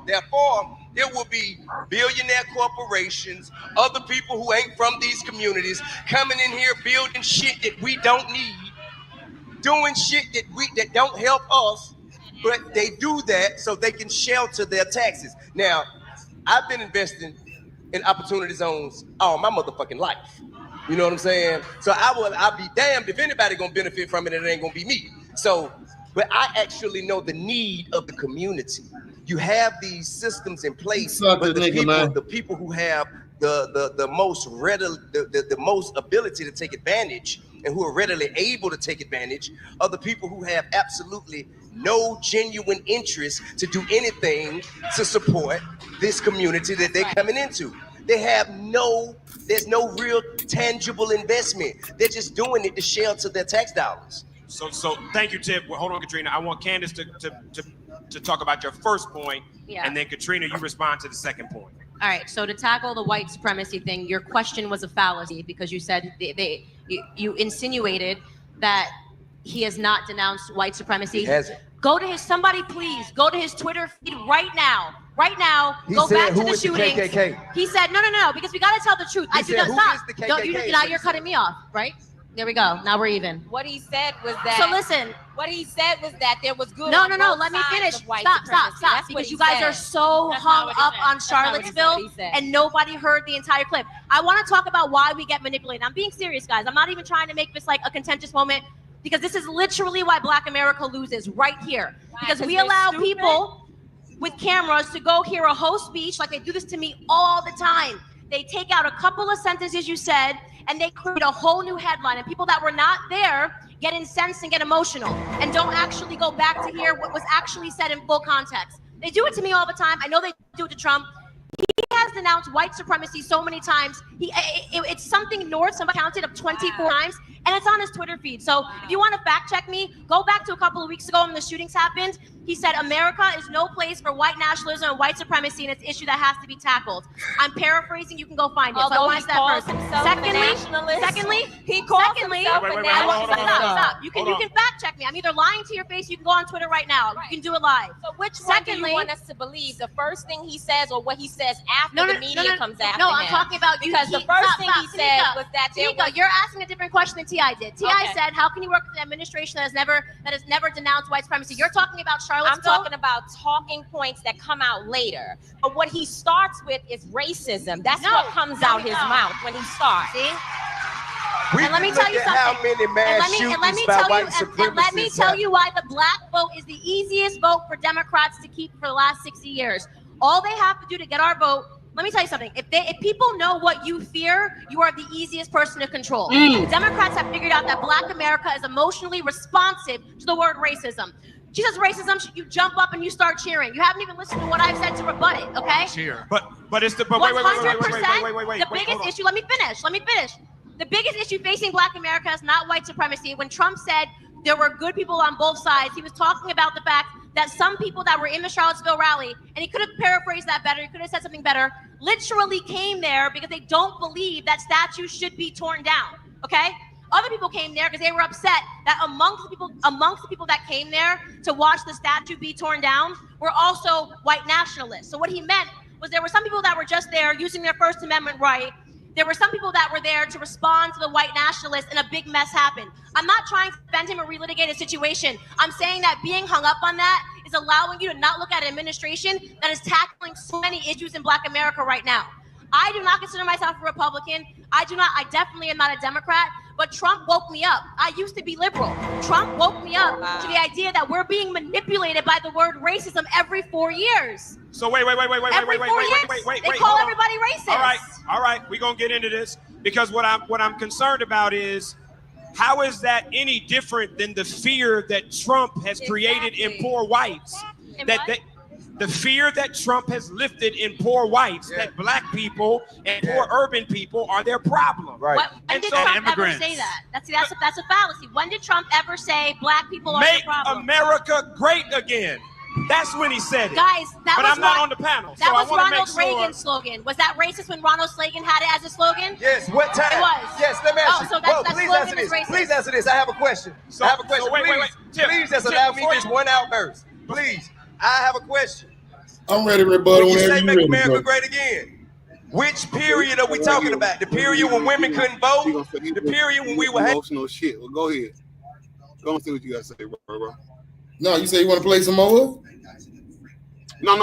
there will be billionaire corporations, other people who ain't from these communities coming in here building shit that we don't need, doing shit that don't help us, but they do that so they can shelter their taxes. Now, I've been investing in opportunity zones all my motherfucking life. You know what I'm saying? So I'll be damned if anybody gonna benefit from it, and it ain't gonna be me. So, but I actually know the need of the community. You have these systems in place, but the people who have the most readily the most ability to take advantage and who are readily able to take advantage are the people who have absolutely no genuine interest to do anything to support this community that they're coming into. There's no real tangible investment. They're just doing it to shelter their tax dollars. So thank you, Tip. Well, hold on, Katrina. I want Candace to talk about your first point, Yeah. and then Katrina, you respond to the second point. All right, so to tackle the white supremacy thing, your question was a fallacy because you said you insinuated that he has not denounced white supremacy. He hasn't. Somebody please go to his Twitter feed right now. Right now, He go said, back to "Who the is the shootings." KKK? He said, no, because we got to tell the truth. I do said, not "Who stop. is the Don't- KKK?" now you're cutting me off, right? There we go. Now we're even. What he said was that. So listen. What he said was that there was good. No. on both Let me sides finish. of white Stop. supremacy. That's what Because he you guys said. are so That's not hung what he up said. on That's not what Charlottesville, he said. and nobody heard the entire clip. I want to talk about why we get manipulated. I'm being serious, guys. I'm not even trying to make this like a contentious moment, because this is literally why Black America loses right here. Because we 'Cause allow they're stupid? people with cameras to go hear a whole speech, like they do this to me all the time. They take out a couple of sentences you said, and they create a whole new headline, and people that were not there get incensed and get emotional and don't actually go back to hear what was actually said in full context. They do it to me all the time. I know they do it to Trump. He has denounced white supremacy so many times. It's something north, somebody counted of 24 times, and it's on his Twitter feed. So if you want to fact check me, go back to a couple of weeks ago when the shootings happened. He said, America is no place for white nationalism and white supremacy, and it's an issue that has to be tackled. I'm paraphrasing. You can go find it. So I Although want he to that calls first. himself a nationalist, he calls himself Wait, a hold on, nationalist. Stop. You can fact check me. I'm either lying to your face. You can go on Twitter right now. You can do it live. So which one do Secondly- you want us to believe? The first thing he says, or what he says after the media comes after No, him? I'm talking about you. Because the first thing he said was that there Tamika, was. you're asking a different question than T.I. did. T.I. Okay. said, how can you work with an administration that has never denounced white supremacy? You're talking about I'm Charlottesville. talking about talking points that come out later. But what he starts with is racism. That's what comes out his mouth when he starts. See? We And let me can tell look you at something. how many mass shootings by white And let me supremacists tell happen. you why the black vote is the easiest vote for Democrats to keep for the last 60 years. All they have to do to get our vote. Let me tell you something. If people know what you fear, you are the easiest person to control. Democrats have figured out that Black America is emotionally responsive to the word racism. She says racism, you jump up and you start cheering. You haven't even listened to what I've said to rebut it, okay? Cheer. But it's the 100%. The biggest issue, let me finish. The biggest issue facing Black America is not white supremacy. When Trump said there were good people on both sides, he was talking about the fact that some people that were in the Charlottesville rally, and he could have paraphrased that better, he could have said something better, literally came there because they don't believe that statues should be torn down, okay? Other people came there because they were upset that amongst the people that came there to watch the statue be torn down were also white nationalists. So what he meant was there were some people that were just there using their First Amendment right. There were some people that were there to respond to the white nationalists, and a big mess happened. I'm not trying to defend him or relitigate a situation. I'm saying that being hung up on that is allowing you to not look at an administration that is tackling so many issues in Black America right now. I do not consider myself a Republican. I definitely am not a Democrat, but Trump woke me up. I used to be liberal. Trump woke me up to the idea that we're being manipulated by the word racism every 4 years. So wait. They call everybody racist. All right. We're gonna get into this because what I'm concerned about is how is that any different than the fear that Trump has created in poor whites? The fear that Trump has lifted in poor whites, that Black people and poor urban people are their problem. Right. When did Trump ever say that? That's a fallacy. When did Trump ever say Black people are the problem? Make America great again. That's when he said it. Guys, I'm not on the panel. That was Ronald Reagan's slogan. Was that racist when Ronald Reagan had it as a slogan? Yes. What time? It was. Yes. Let me ask you. So that please slogan answer this. is racist. Please answer this. I have a question. Wait. Please just allow me just one outburst. Please. I have a question. I'm ready to rebuttal When you whenever say you're make ready, America bro. great again, which period are we talking about? The period when women couldn't vote? The period when we were emotional shit. Well, go ahead. Go and see what you got to say, bro. No, you say you want to play some more? No.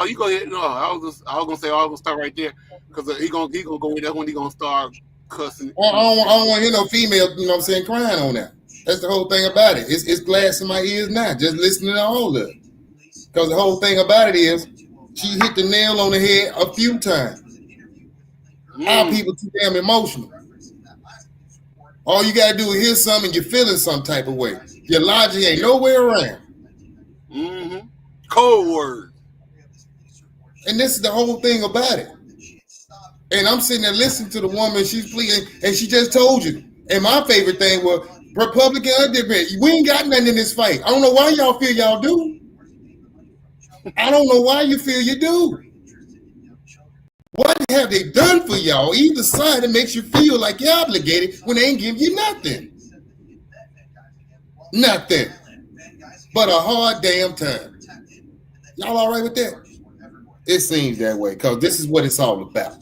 You go ahead. No, I was gonna say I was gonna start right there because he gonna go in. That's when he gonna start cussing. I don't want to hear no female, you know what I'm saying, crying on that. That's the whole thing about it. It's glass in my ears now, just listening to all of it. Because the whole thing about it is, she hit the nail on the head a few times. How people too damn emotional. All you gotta do is hear something and you're feeling some type of way. Your logic ain't nowhere around. Mm-hmm. Cold word. And this is the whole thing about it. And I'm sitting there listening to the woman, she's pleading, and she just told you. And my favorite thing was Republican or Democrat. We ain't got nothing in this fight. I don't know why y'all feel y'all do. I don't know why you feel you do. What have they done for y'all? Either side that makes you feel like you're obligated when they ain't giving you nothing. Nothing. But a hard damn time. Y'all all right with that? It seems that way because this is what it's all about.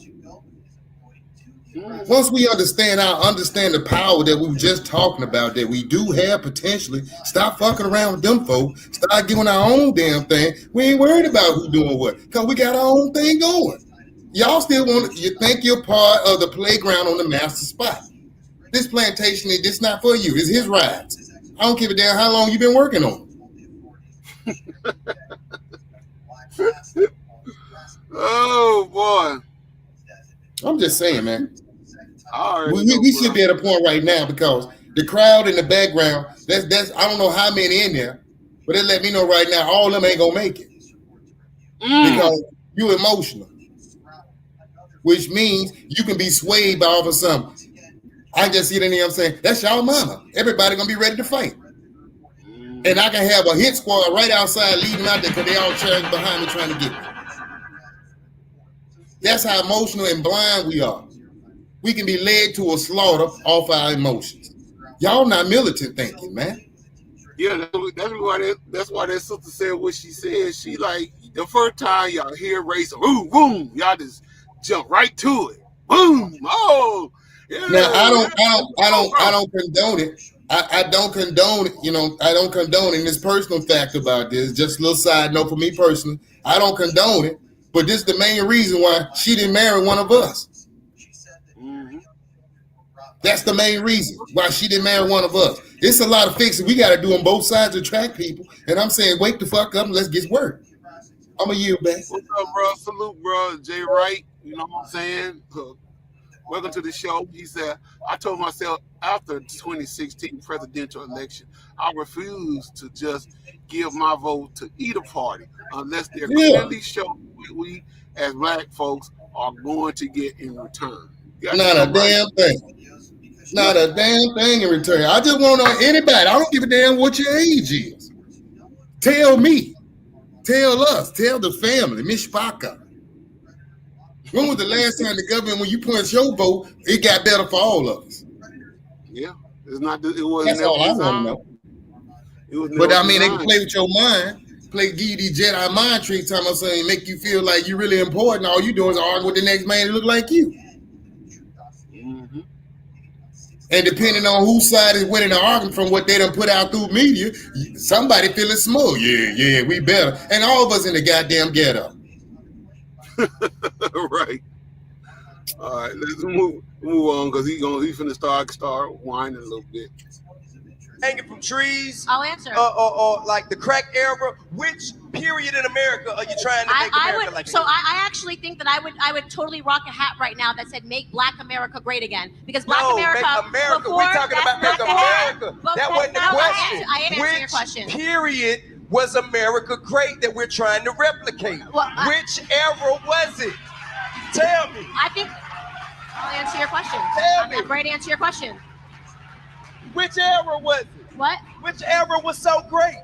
Once we understand the power that we were just talking about, that we do have potentially, stop fucking around with them folks, start doing our own damn thing. We ain't worried about who doing what because we got our own thing going. Y'all still you think you're part of the playground on the master spot. This plantation is just not for you. It's his rides. I don't give a damn how long you've been working on it. Oh boy. I'm just saying, man. We should be at a point right now because the crowd in the background, that's I don't know how many in there, but they let me know right now all of them ain't gonna make it. Because you emotional. Which means you can be swayed by all of something. I just see it in there, I'm saying, that's y'all mama. Everybody gonna be ready to fight. And I can have a hit squad right outside leading out there because they all charging behind me trying to get me. That's how emotional and blind we are. We can be led to a slaughter off our emotions. Y'all not militant thinking, man. Yeah, that's why that sister said what she said. She like the first time y'all hear race, boom, boom, y'all just jump right to it. Boom. Oh, yeah. Now I don't condone it. I don't condone it, you know, I don't condone it. And this personal fact about this, just a little side note for me personally, I don't condone it, but this is the main reason why she didn't marry one of us. That's the main reason why she didn't marry one of us. It's a lot of fixing we got to do on both sides to attract people. And I'm saying, wake the fuck up and let's get work. I'm going to yield back. What's up, bro? Salute, bro. Jay Wright. You know what I'm saying? Welcome to the show. He said, I told myself after the 2016 presidential election, I refuse to just give my vote to either party unless they're clearly show what we as black folks are going to get in return. Not a damn thing. Not a damn thing in return. I just want to know anybody. I don't give a damn what your age is. Tell me. Tell us. Tell the family. Mishpaka. When was the last time the government, when you punch your vote, it got better for all of us? Yeah, it's not. It wasn't. That's all I want to designed. know. It was But never I mean, they can designed. play with your mind, give you these Jedi mind tricks, time or something, make you feel like you're really important. All you doing is arguing with the next man that look like you. Mhm. And depending on whose side is winning the argument from what they done put out through media, somebody feeling small. Yeah, we better. And all of us in the goddamn ghetto. Right. All right, let's move on because he's finna start whining a little bit. Hanging from trees. I'll answer. Or like the crack era. Which period in America are you trying to make America like? I actually think that I would totally rock a hat right now that said "Make Black America Great Again" because Black America. Make America. Before, We're talking about make America. That wasn't the question. I am answering your Which question. period was America great that we're trying to replicate? Which era was it? Tell me. I think I'll answer your question. I'm ready to answer your question. Which era was it? What? Which era was so great?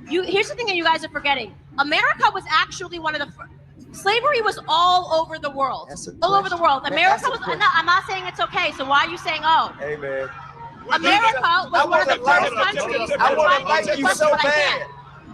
Here's the thing that you guys are forgetting. America was actually one of the slavery was all over the world. All over the world. America was. I'm not saying it's okay. So why are you saying oh? Hey man. America was one of the first countries. I want to like you so bad.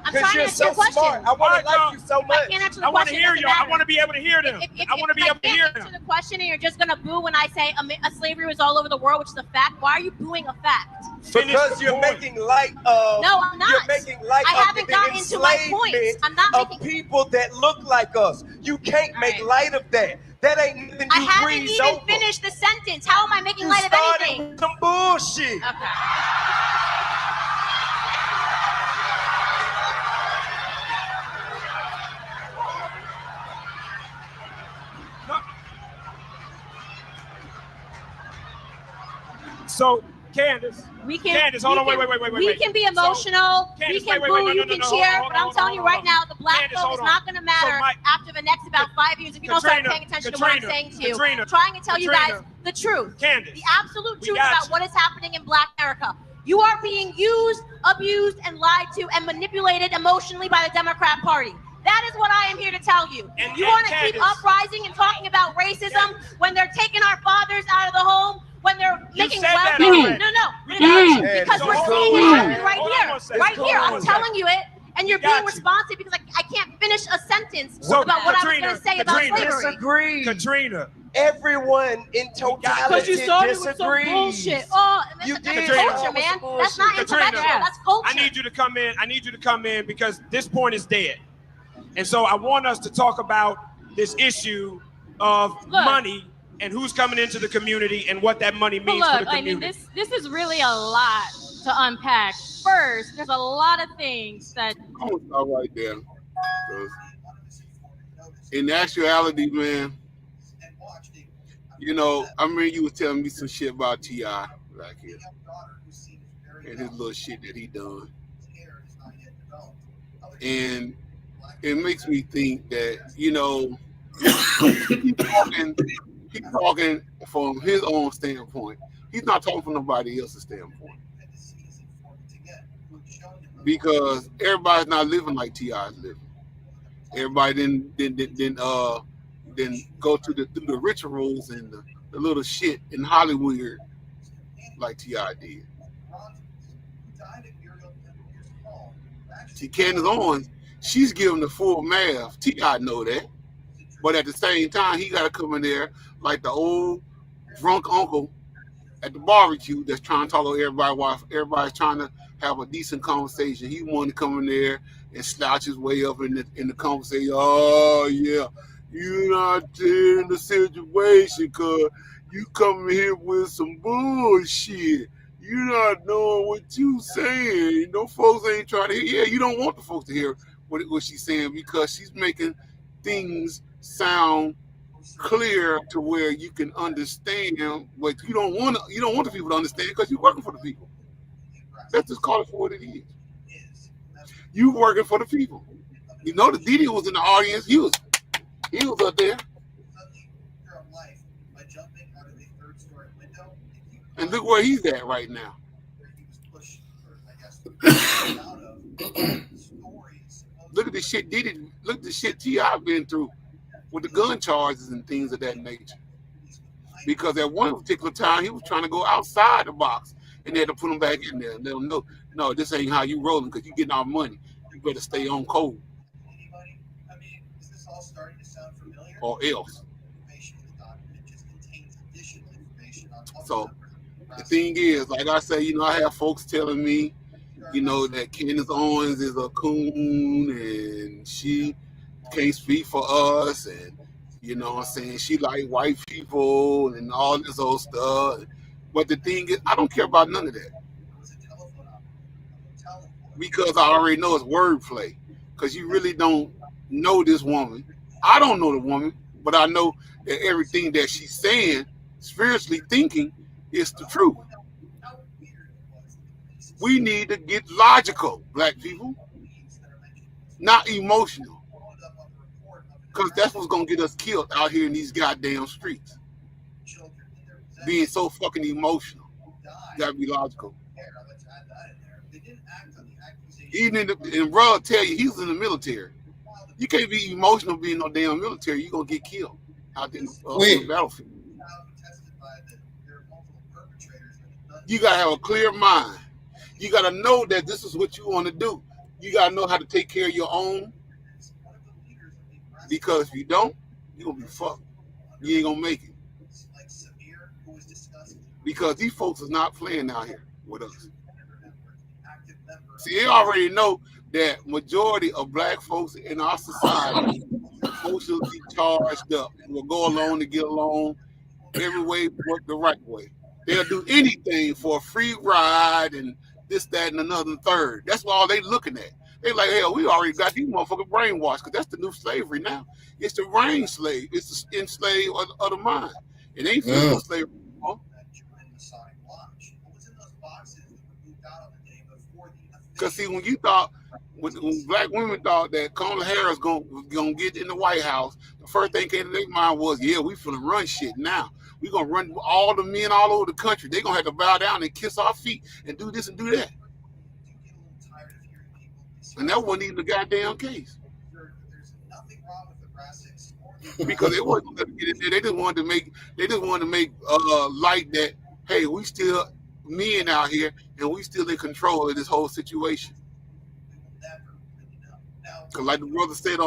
I'm trying to answer your question. Smart. I want to like you so much. I can't answer the I want to question. hear you. I want to be able to hear them. I want to be able to hear them. Answer the question, and you're just gonna boo when I say slavery was all over the world, which is a fact. Why are you booing a fact? Because you're making light of. No, I'm not. You're making light I of haven't the gotten into my points. enslavement I'm not of making people that look like us. You can't make light of that. That ain't nothing I you haven't breeze even over. finished the sentence. How am I making You light of started anything? with some bullshit. Okay. So, Candace, hold on, wait. We can be emotional. So, we Candace, can wait, boo. no, You no, can no, cheer. hold But I'm on, telling you hold right on. now, the black Candace, vote hold is on. not going to matter So, Mike- after the next about 5 years if you don't start Katrina, paying attention to what I'm saying to you. Katrina, I'm trying to tell you guys Katrina, the truth. Candace, The absolute we truth got about you. what is happening in Black America. You are being used, abused, and lied to and manipulated emotionally by the Democrat Party. That is what I am here to tell you. And- You and want to keep Candace- uprising and talking about racism when they're taking our fathers out of the home, when they're making said that welfare. already. No. Candace, Because so we're hold seeing it on. happen right Hold on here. one second. Right Hold here. on I'm one telling you it. And you're got being you. responsive because I can't finish a sentence So, about what I was Katrina, going to say about Katrina, slavery. Disagree. Katrina, Everyone in totality Because you started with some disagrees. bullshit. Oh, You that's did culture, start with man. some That's not bullshit. intellectual. Katrina, That's culture. I need you to come in because this point is dead. And so I want us to talk about this issue of money and who's coming into the community and what that money But means for the look, I mean, community. this is really a lot to unpack. First, there's a lot of things that I'm gonna stop right there. 'Cause in actuality, man, you know, I remember you was telling me some shit about T.I. back here and his little shit that he done, and it makes me think that, you know, he's talking from his own standpoint. He's not talking from nobody else's standpoint. Because everybody's not living like T.I. is living. Everybody didn't go through the rituals and the little shit in Hollywood like T.I. did. See, Candace Owens, she's giving the full math. T.I. know that. But at the same time, he got to come in there like the old drunk uncle at the barbecue that's trying to talk to everybody while everybody's trying to have a decent conversation. He wanted to come in there and slouch his way up in the conversation. Oh, yeah, you're not in the situation because you come here with some bullshit. You're not knowing what you saying. You know, folks ain't trying to hear. Yeah, you don't want the folks to hear what she's saying because she's making things sound clear to where you can understand, but you don't want the people to understand because you're working for the people. Let's just call it for what it is. You working for the people. You know, the Didi was in the audience. He was up there. And look where he's at right now. Look at the shit Didi. Look at the shit T.I. been through with the gun charges and things of that nature. Because at one particular time he was trying to go outside the box, and they had to put him back in there and let him know, no, this ain't how you rolling because you getting our money. You better stay on code. Anybody? I mean, is this all starting to sound familiar? Or else. Information in the document just contains additional information on other So members. the thing is, like I say, I have folks telling me, that Candace Owens is a coon and she can't speak for us, and what I'm saying, she like white people and all this old stuff. But the thing is, I don't care about none of that because I already know it's wordplay. Because you really don't know this woman. I don't know the woman, but I know that everything that she's saying, spiritually thinking, is the truth. We need to get logical, black people, not emotional. Because that's what's going to get us killed out here in these goddamn streets. Being so fucking emotional. You got to be logical. Even and Rod tell you, he was in the military. You can't be emotional being no damn military. You're going to get killed out there on the battlefield. You got to have a clear mind. You got to know that this is what you want to do. You got to know how to take care of your own. Because if you don't, you're going to be fucked. You ain't going to make it. Because these folks is not playing out here with us. See, they already know that majority of black folks in our society emotionally charged up and will go along to get along every way, work the right way. They'll do anything for a free ride and this, that, and another and third. That's all they looking at. They like, hell, we already got these motherfuckers brainwashed because that's the new slavery now. It's the brain slave. It's the enslaved of the mind. It ain't physical slavery anymore. Because see, when you thought, when black women thought that Kamala Harris gonna get in the White House, the first thing came to their mind was, yeah, we finna run shit now. We gonna run all the men all over the country. They gonna have to bow down and kiss our feet and do this and do that. And that wasn't even the goddamn case. Because they wasn't gonna get in there. They just wanted to make light that, hey, we still men out here and we still in control of this whole situation. Because like the brother said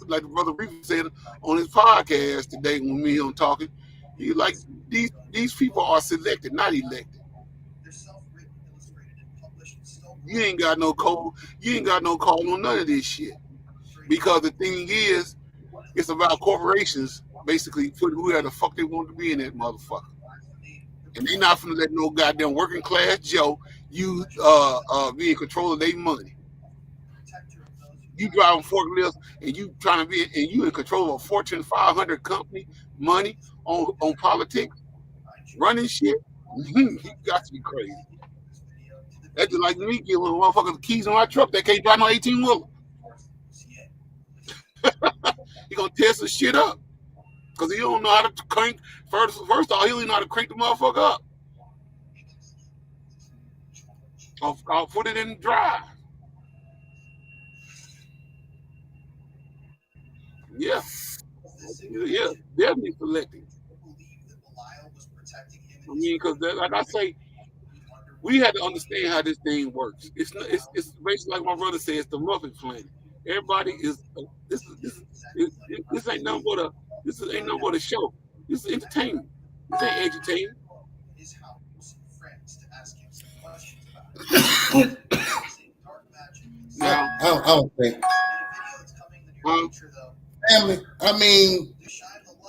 like the brother Reef said on his podcast today when me and him talking, he like these people are selected, not elected. You ain't got no call. You ain't got no call on none of this shit. Because the thing is, it's about corporations basically putting whoever the fuck they want to be in that motherfucker. And they not finna let no goddamn working class Joe you be in control of their money. You driving forklifts and you trying to be, and you in control of a Fortune 500 company, money on politics, running shit. You got to be crazy. That's just like me giving motherfuckers the keys on my truck that can't drive no 18-wheeler. He gonna tear some shit up because he don't know how to crank. First off, he don't know how to crank the motherfucker up. I'll put it in drive. Yeah, definitely selecting. I mean, because like I say, we had to understand how this thing works. It's basically like my brother said, it's the Muppet Planet. Everybody is this ain't nothing but a show. This is entertainment. This ain't entertainment. Now, I don't think. Family, I mean,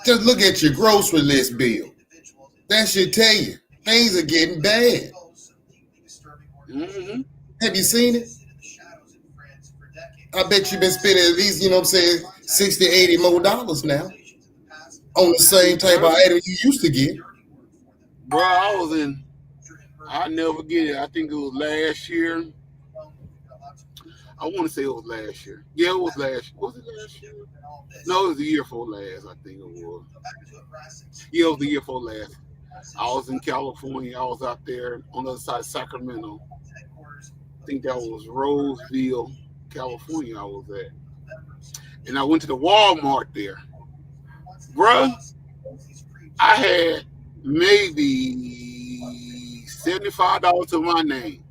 just look at your grocery list bill. That should tell you things are getting bad. Mm-hmm. Have you seen it? I bet you've been spending at least, $60, $80 more now on the same type of item you used to get. Bro, I'll never forget it. I think it was last year. I want to say it was last year. Yeah, it was last year. Was it last year? No, it was the year before last, I think it was. Yeah, it was the year before last. I was in California. I was out there on the other side of Sacramento. I think that was Roseville, California I was at. And I went to the Walmart there. Bruh, I had maybe $75 to my name.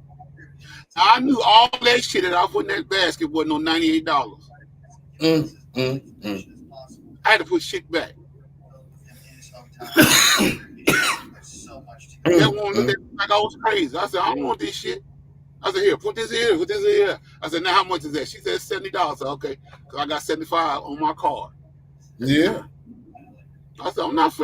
Now, I knew all that shit that I put in that basket wasn't on $98. I had to put shit back. That one looked at me like I was crazy. I said, I don't want this shit. I said, here, put this here, put this here. I said, now how much is that? She said $70. I said, okay, because I got 75 on my card. Yeah. I said, I'm not.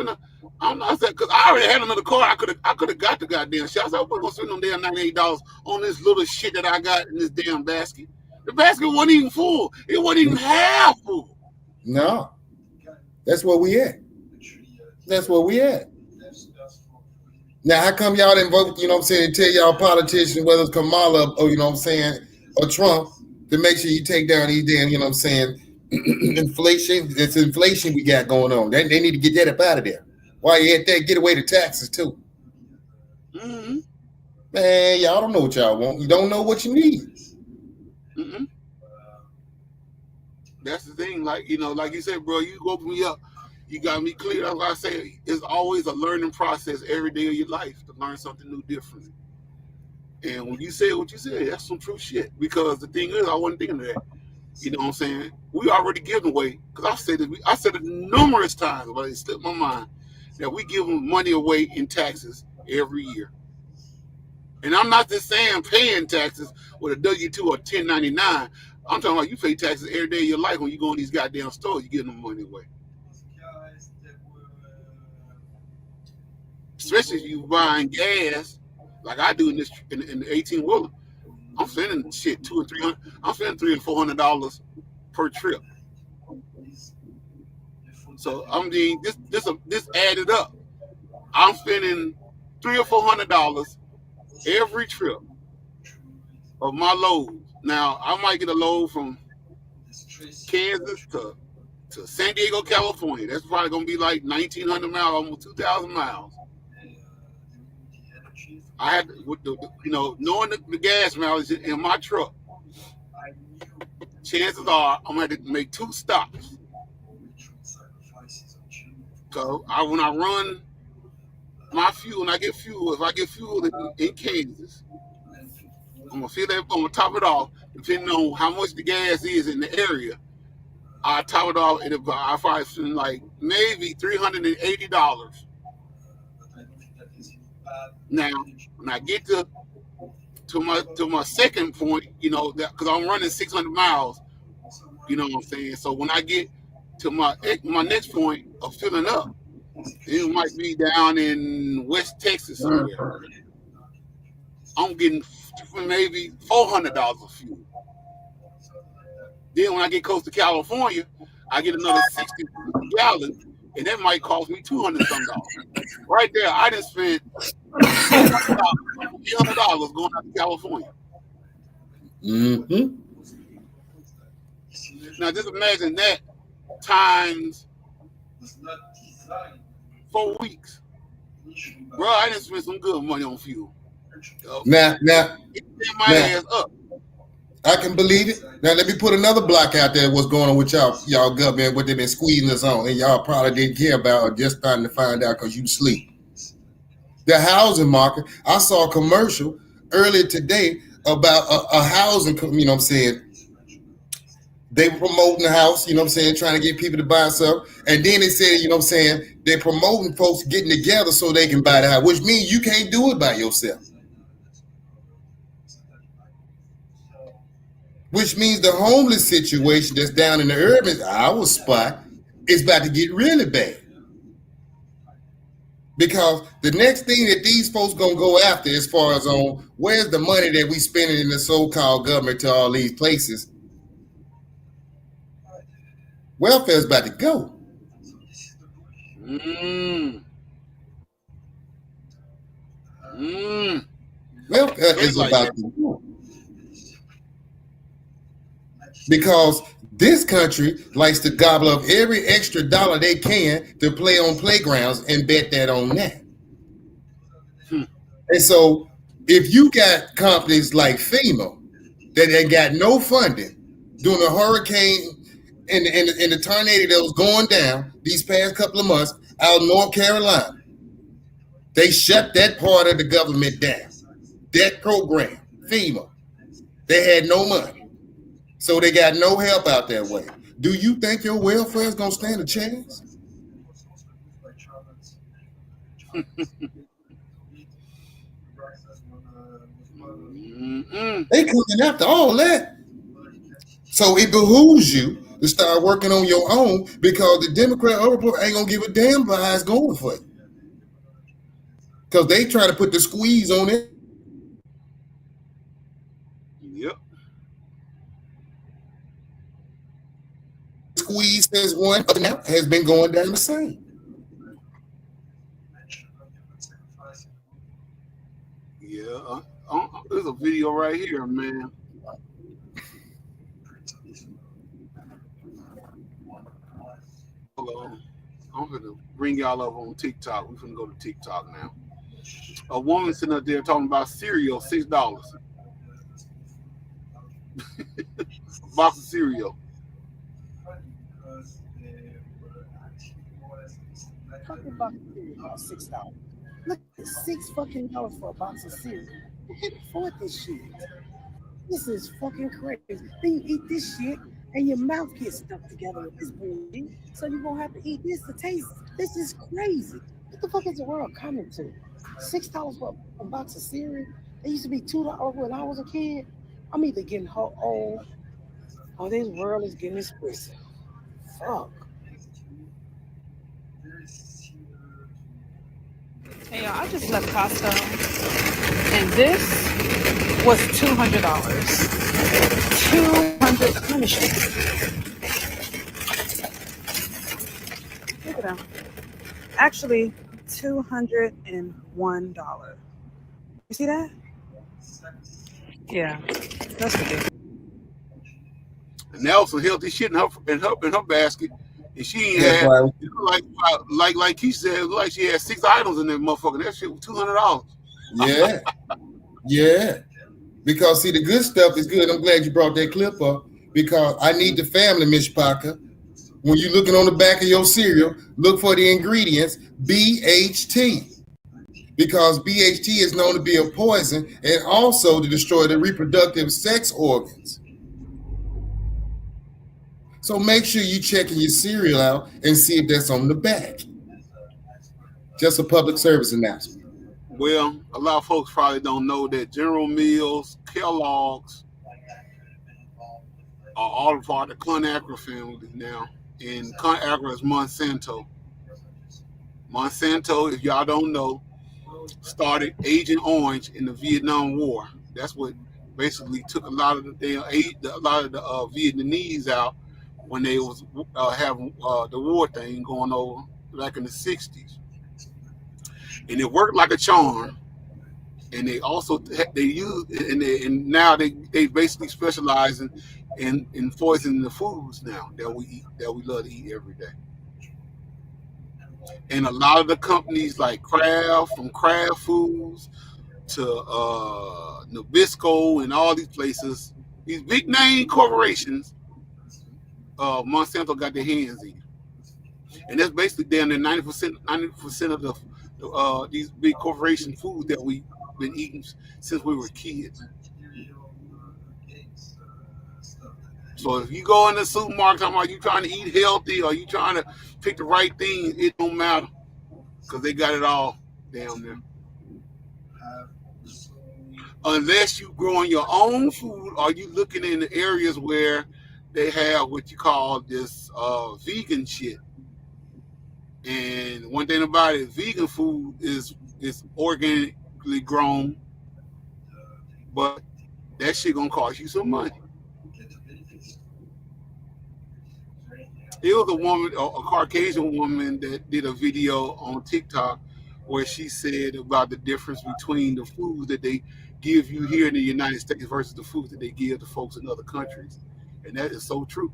I said, because I already had another card. I could have got the goddamn shit. I said, I'm not gonna spend them damn $98 on this little shit that I got in this damn basket. The basket wasn't even full. It wasn't even half full. No. That's where we at. That's where we at. Now, how come y'all didn't vote, you know what I'm saying, tell y'all politicians, whether it's Kamala or, you know what I'm saying, or Trump, to make sure you take down these damn, you know what I'm saying, inflation. It's inflation we got going on. They need to get that up out of there. While you at that, get away the taxes too. Mm-hmm. Man, y'all don't know what y'all want. You don't know what you need. Mm-hmm. That's the thing. Like, you know, like you said, bro, you woke me up. You got me clear. That's why I say it's always a learning process every day of your life to learn something new, different. And when you say what you said, that's some true shit. Because the thing is, I wasn't thinking of that. You know what I'm saying? We already given away. Because I said it numerous times, but it slipped my mind, that we give them money away in taxes every year. And I'm not just saying paying taxes with a W-2 or 1099. I'm talking about you pay taxes every day of your life when you go in these goddamn stores, you give them money away. Especially if you buying gas, like I do in the 18-wheeler. I'm spending shit $200 or $300. I'm spending $300 or $400 per trip. So I mean, this added up. I'm spending $300 or $400 every trip of my load. Now I might get a load from Kansas to San Diego, California. That's probably gonna be like 1,900 miles, almost 2,000 miles. I had, with the, you know, knowing the gas mileage in my truck, chances are I'm gonna have to make 2 stops. So when I run my fuel, and I get fuel, if I get fuel in Kansas, I'm gonna fill that. I'm gonna top it off, depending on how much the gas is in the area. I top it off, and I probably spend like maybe $380. Now, when I get to my second point, you know, because I'm running 600 miles, you know what I'm saying. So when I get to my next point of filling up, it might be down in West Texas somewhere. I'm getting maybe $400 of fuel. Then when I get close to California, I get another 60 gallons, and that might cost me $200 some. Right there, I done spent $800 going out to California. Mm-hmm. Now just imagine that times 4 weeks. Bro, I done spent some good money on fuel. Now, Get my ass up. I can believe it. Now let me put another block out there. What's going on with y'all government? What they've been squeezing us on, and y'all probably didn't care about, or just starting to find out because you sleep. The housing market. I saw a commercial earlier today about a housing. You know what I'm saying? They were promoting the house. You know what I'm saying? Trying to get people to buy stuff, and then they said, you know what I'm saying? They're promoting folks getting together so they can buy the house, which means you can't do it by yourself. Which means the homeless situation that's down in the urban, our spot, is about to get really bad. Because the next thing that these folks gonna go after, as far as on where's the money that we spending in the so-called government to all these places, welfare's about to go. Welfare is about to go. Because this country likes to gobble up every extra dollar they can to play on playgrounds and bet that on that. And so if you got companies like FEMA that ain't got no funding during the hurricane and the tornado that was going down these past couple of months, out of North Carolina. They shut that part of the government down. That program, FEMA, they had no money. So they got no help out that way. Do you think your welfare is going to stand a chance? They coming after all that. So it behooves you to start working on your own because the Democrat or Republican ain't going to give a damn about how it's going for you. Because they try to put the squeeze on it. Yep. Squeeze has one up now has been going down the same. Yeah. There's a video right here, man. Hold on. I'm going to bring y'all up on TikTok. We're going to go to TikTok now. A woman sitting up there talking about cereal, $6. A box of cereal. Fucking box of cereal costs $6. Look, $6 fucking for a box of cereal. Who can afford this shit? This is fucking crazy. Then you eat this shit and your mouth gets stuck together with this bullshit. So you're gonna have to eat this to taste. This is crazy. What the fuck is the world coming to? $6 for a box of cereal? It used to be $2 when I was a kid. I'm either getting old or this world is getting expensive. Fuck. Hey y'all, I just left Costco and this was $200. $200. Let me show you. Look at them. Actually, $201. You see that? Yeah, that's ridiculous. And that was some healthy shit in her basket. And she ain't had, like he said, like she had 6 items in that motherfucker. That shit was $200. Yeah. Yeah. Because, see, the good stuff is good. I'm glad you brought that clip up because I need the family, Miss Parker. When you're looking on the back of your cereal, look for the ingredients, BHT. Because BHT is known to be a poison and also to destroy the reproductive sex organs. So make sure you're checking your cereal out and see if that's on the back. Just a public service announcement. Well, a lot of folks probably don't know that General Mills, Kellogg's are all a part of the ConAgra family now. And ConAgra is Monsanto. Monsanto, if y'all don't know, started Agent Orange in the Vietnam War. That's what basically took a lot of the Vietnamese out when they was having the war thing going over back in the 60s. And it worked like a charm. And they also and now they basically specialize in poisoning the foods now that we eat, that we love to eat every day. And a lot of the companies like Kraft, from Kraft Foods to Nabisco and all these places, these big name corporations, Monsanto got their hands in. And that's basically down there 90% of the these big corporation foods that we've been eating since we were kids. So if you go in the supermarket talking about you trying to eat healthy or you trying to pick the right thing, it don't matter because they got it all down there. Unless you growing your own food or you looking in the areas where they have what you call this vegan shit. And one thing about it, vegan food is organically grown, but that shit gonna cost you some money. It was a woman, a Caucasian woman, that did a video on TikTok where she said about the difference between the foods that they give you here in the United States versus the foods that they give to folks in other countries. And that is so true.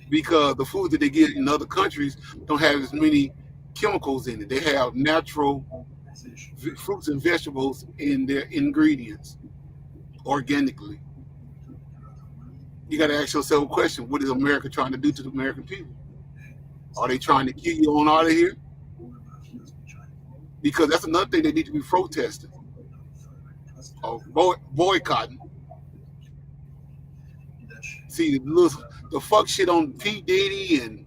Because the food that they get in other countries don't have as many chemicals in it. They have natural fruits and vegetables in their ingredients organically. You got to ask yourself a question: what is America trying to do to the American people? Are they trying to kill you on out of here? Because that's another thing they need to be protesting or boycotting. See, the fuck shit on P. Diddy and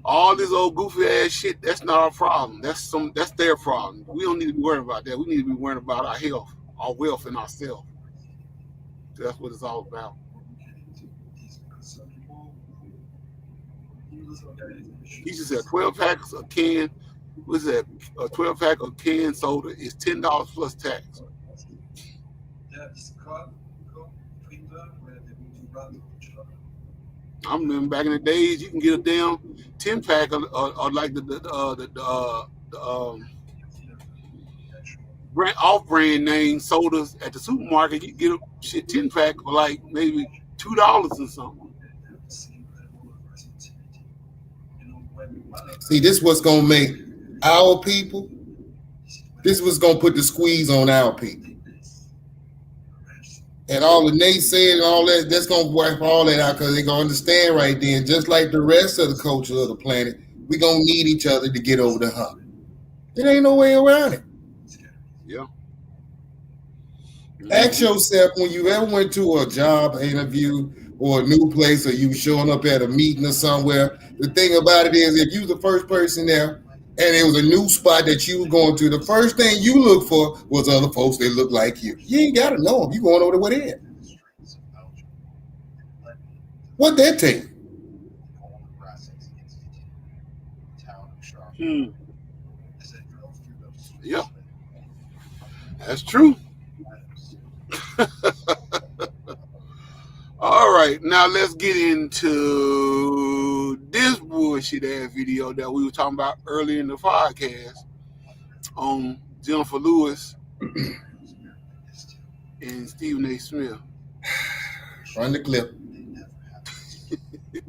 all this old goofy ass shit, that's not our problem. That's their problem. We don't need to be worried about that. We need to be worried about our health, our wealth, and ourselves. So that's what it's all about. He just said 12 packs of canned, what's that? A 12 pack of canned soda is $10 plus tax. I remember back in the days, you can get a damn 10 pack of like the off-brand name sodas at the supermarket. You get a shit 10 pack for like maybe $2 or something. See, this what's gonna make our people. This was gonna put the squeeze on our people. And all the naysaying and all that, that's gonna wipe all that out because they're gonna understand right then, just like the rest of the culture of the planet, we're gonna need each other to get over the hump. There ain't no way around it. Yeah. Ask yourself when you ever went to a job interview or a new place, or you showing up at a meeting or somewhere. The thing about it is, if you the first person there and it was a new spot that you were going to, the first thing you look for was other folks that look like you. You ain't got to know them. You going over there with them. What that take? Yeah, that's true. All right, now let's get into this bullshit ass video that we were talking about earlier in the podcast on Jennifer Lewis and Stephen A. Smith. Run the clip.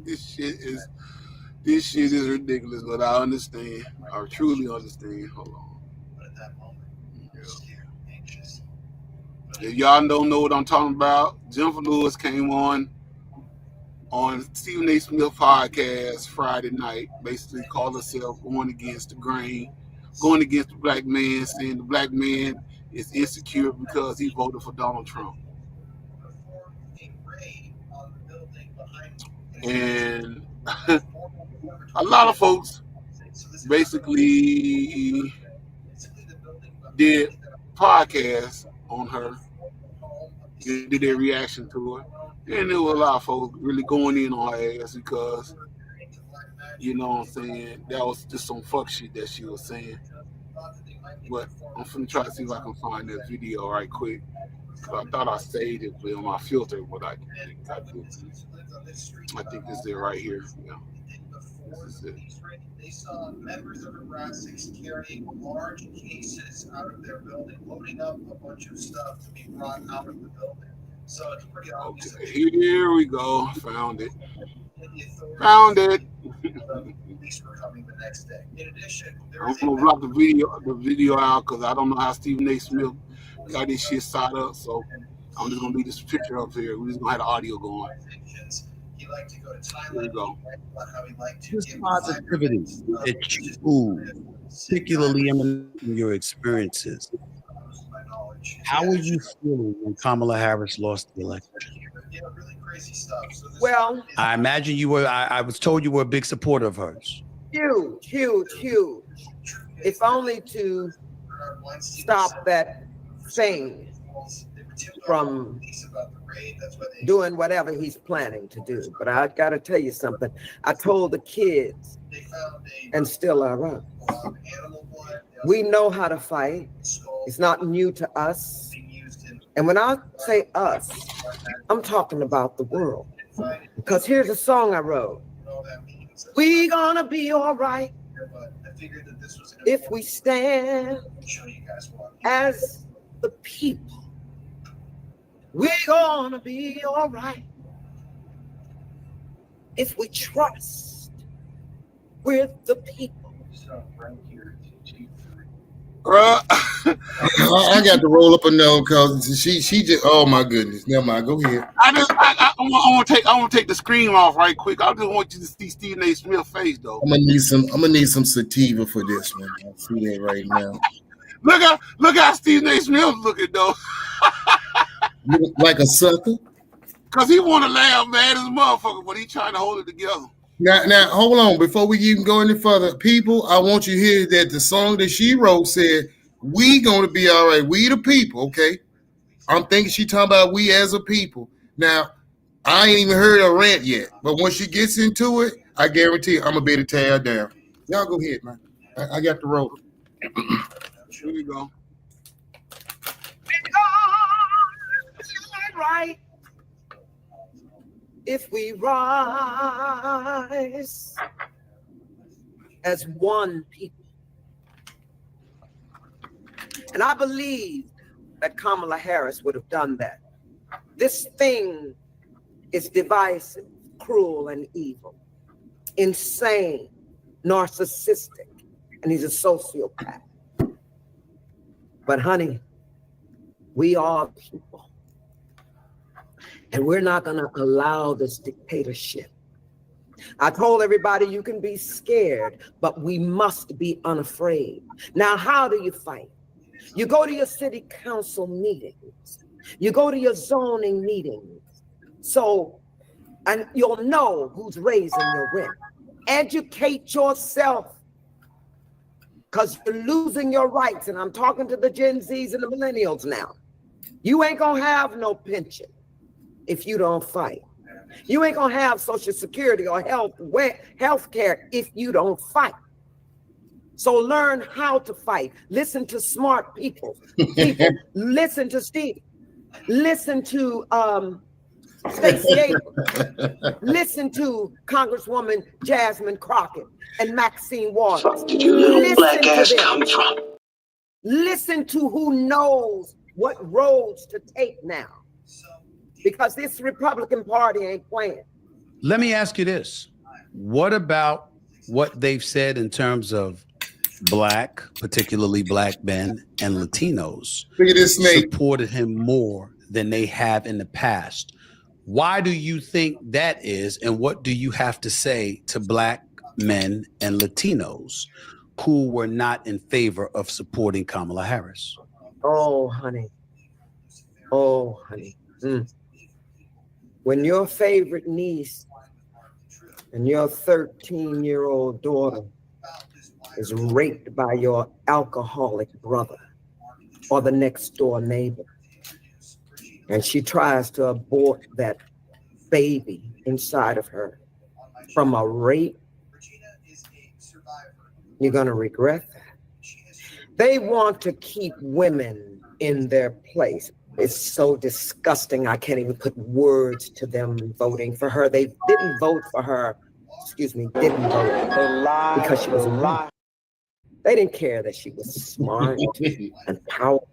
This shit is ridiculous, but I understand. I truly understand. Hold on. If y'all don't know what I'm talking about, Jennifer Lewis came on Stephen A. Smith podcast Friday night, basically called herself going against the grain, going against the black man, saying the black man is insecure because he voted for Donald Trump. And a lot of folks basically did podcasts on her, did their reaction to her, and there were a lot of folks really going in on her ass because, you know what I'm saying, that was just some fuck shit that she was saying. But I'm finna try to see if I can find that video right quick. I thought I saved it on my filter, but I didn't. I think it's there right here. Yeah. This is it. They saw members of the Brassics carrying large cases out of their building, loading up a bunch of stuff to be brought out of the building. So it's pretty obvious. Okay, here we go. Found it. Found it. Police were coming the next day. In addition, I'm gonna block the video out because I don't know how Stephen A. Smith got this shit set up. So I'm just gonna leave this picture up here. We're just gonna have the audio going. he liked to go to Thailand. Here we go. How he liked to This give positivity that you particularly emanating from your experiences. How were you feeling when Kamala Harris lost the election? really crazy stuff. So this Well, I imagine you were. I was told you were a big supporter of hers. huge, huge, huge. If only to stop that thing from doing whatever he's planning to do. But I got to tell you something. I told the kids, and still I run. We know how to fight. It's not new to us. And when I say us, I'm talking about the world. Because here's a song I wrote. We gonna be all right if we stand as the people. We're gonna be all right if we trust with the people. I got to roll up a note because she just, oh my goodness. Never mind. Go ahead. I want to take the screen off right quick. I just want you to see Stephen A. Smith's face though. I'm gonna need some sativa for this one. I see that right now. Look how Stephen A. Smith looking though. You look like a sucker. Cause he want to laugh mad as a motherfucker, but he trying to hold it together. Now, hold on. Before we even go any further, people, I want you to hear that the song that she wrote said, "We gonna be all right. We the people." Okay. I'm thinking she talking about we as a people. Now, I ain't even heard her rant yet, but when she gets into it, I guarantee I'm gonna be able to tear her down. Y'all go ahead, man. I got the roll. Here we go. Right. If we rise as one people. And I believe that Kamala Harris would have done that. This thing is divisive, cruel, and evil, insane, narcissistic, and he's a sociopath. But honey, we are people. And we're not going to allow this dictatorship. I told everybody you can be scared, but we must be unafraid. Now, how do you fight? You go to your city council meetings. You go to your zoning meetings. And you'll know who's raising your rent. Educate yourself, because you're losing your rights. And I'm talking to the Gen Zs and the millennials now. You ain't going to have no pension if you don't fight. You ain't gonna have Social Security or health care if you don't fight. So learn how to fight. Listen to smart people. Listen to Steve. Listen to Stacey Abrams. Listen to Congresswoman Jasmine Crockett and Maxine Waters. Did you little black ass come from? Listen to who knows what roads to take now. Because this Republican Party ain't playing. Let me ask you this. What about what they've said in terms of black, particularly black men and Latinos, look at this snake, supported him more than they have in the past? Why do you think that is? And what do you have to say to black men and Latinos who were not in favor of supporting Kamala Harris? Oh, honey. Oh, honey. When your favorite niece and your 13-year-old daughter is raped by your alcoholic brother or the next door neighbor, and she tries to abort that baby inside of her from a rape, you're going to regret that. They want to keep women in their place. It's so disgusting. I can't even put words to them voting for her. They didn't vote for her. Didn't vote because she was a woman. They didn't care that she was smart and powerful,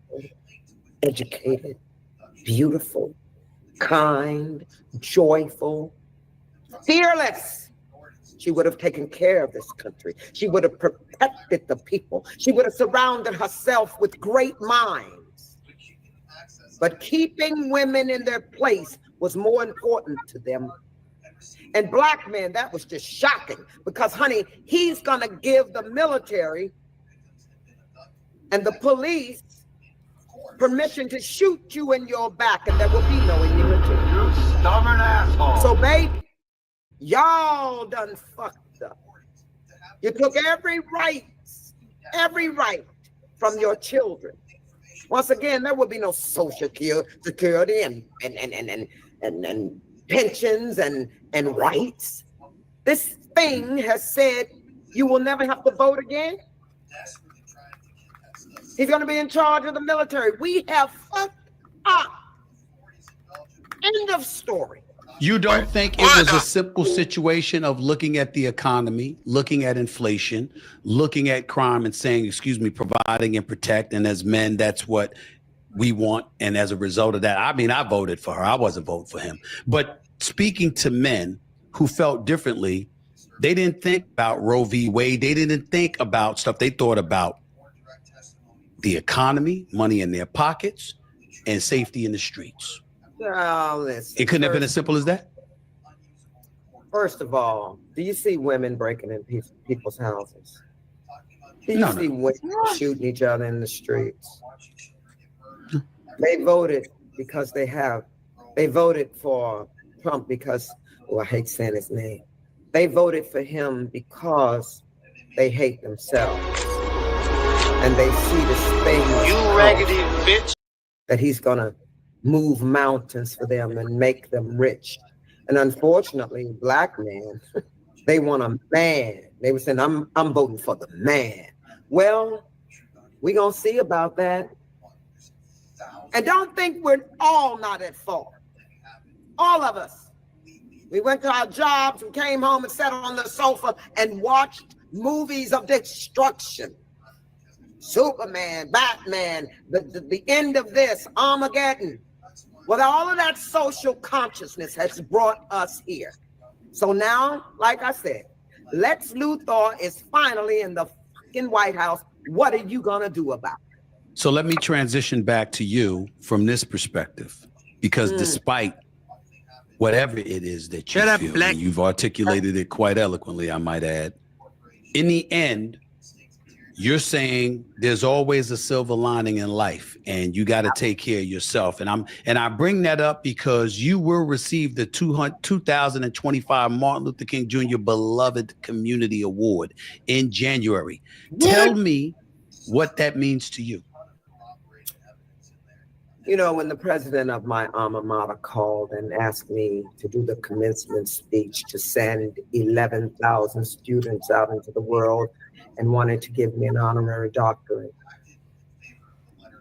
educated, beautiful, kind, joyful, fearless. She would have taken care of this country. She would have protected the people. She would have surrounded herself with great minds. But keeping women in their place was more important to them. And black men, that was just shocking because, honey, he's going to give the military and the police permission to shoot you in your back, and there will be no immunity. You stubborn asshole. So, baby, y'all done fucked up. You took every right from your children. Once again, there will be no social security and pensions and rights. This thing has said you will never have to vote again. He's going to be in charge of the military. We have fucked up. End of story. You don't think it was a simple situation of looking at the economy, looking at inflation, looking at crime and saying, excuse me, providing and protect. And as men, that's what we want. And as a result of that, I mean, I voted for her. I wasn't voting for him. But speaking to men who felt differently, they didn't think about Roe v. Wade. They didn't think about stuff. They thought about the economy, money in their pockets, and safety in the streets. Listen, It couldn't have been as simple as that? First of all, do you see women breaking in people's houses? Do you No, see no. women shooting each other in the streets? They voted because they voted for Trump because, I hate saying his name. They voted for him because they hate themselves. And they see this thing. You raggedy bitch. That he's gonna move mountains for them and make them rich. And unfortunately, black men, they want a man. They were saying, I'm voting for the man. Well, we're gonna see about that. And don't think we're all not at fault. All of us. We went to our jobs, we came home and sat on the sofa and watched movies of destruction. Superman, Batman, the end of this, Armageddon. Well, all of that social consciousness has brought us here. So now, like I said, Lex Luthor is finally in the fucking White House. What are you gonna do about it? So let me transition back to you from this perspective, because despite whatever it is that you feel, and you've articulated it quite eloquently, I might add, in the end, you're saying there's always a silver lining in life and you got to take care of yourself. And I bring that up because you will receive the 2025 Martin Luther King Jr. Beloved Community Award in January. Tell me what that means to you. You know, when the president of my alma mater called and asked me to do the commencement speech to send 11,000 students out into the world and wanted to give me an honorary doctorate.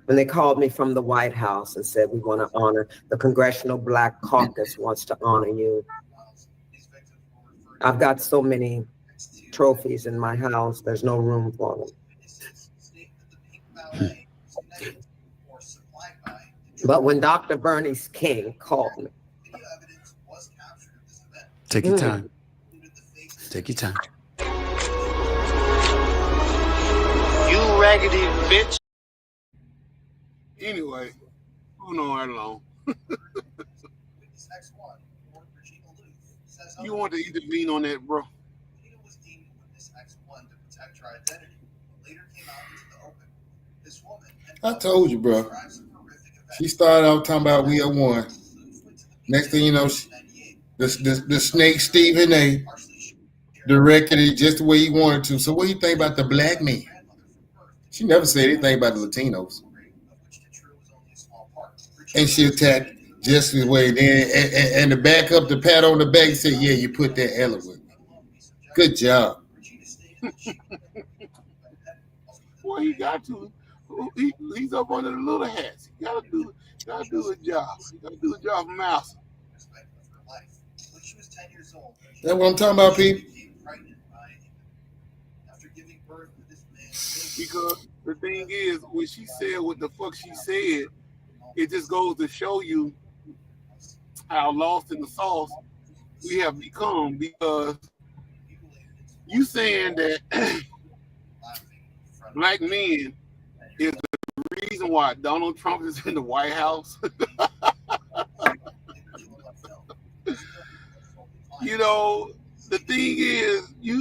When they called me from the White House and said, we want to honor, the Congressional Black Caucus wants to honor you. I've got so many trophies in my house, there's no room for them. But when Dr. Bernie King called me. Take your time. Take your time. You raggedy bitch. Anyway, moving on right along. You want to intervene on that, bro? I told you, bro. She started out talking about we are one. Next thing you know, the snake Stephen A. directed it just the way he wanted to. So what do you think about the black men? She never said anything about the Latinos. And she attacked just the way. And to back up, the pat on the back, said, yeah, you put that eloquent. Good job. Well, he got to. He's up under the little hats. He gotta do a job. He gotta do a job for Mouse. That's what I'm talking about, people. Because the thing is, when she said what the fuck she said, it just goes to show you how lost in the sauce we have become. Because you saying that black men is the reason why Donald Trump is in the White House. You know, the thing is, you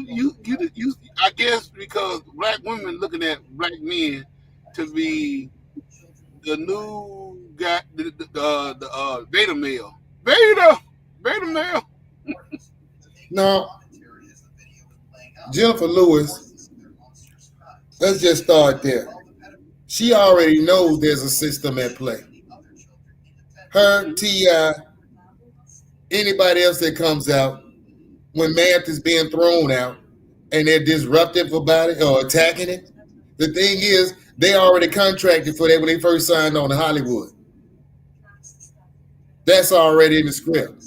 I guess because black women looking at black men to be the new guy, the beta male. Beta male. No. Jennifer Lewis, let's just start there. She already knows there's a system at play. Her, T.I., anybody else that comes out, when math is being thrown out and they're disruptive about it or attacking it, the thing is, they already contracted for that when they first signed on to Hollywood. That's already in the script.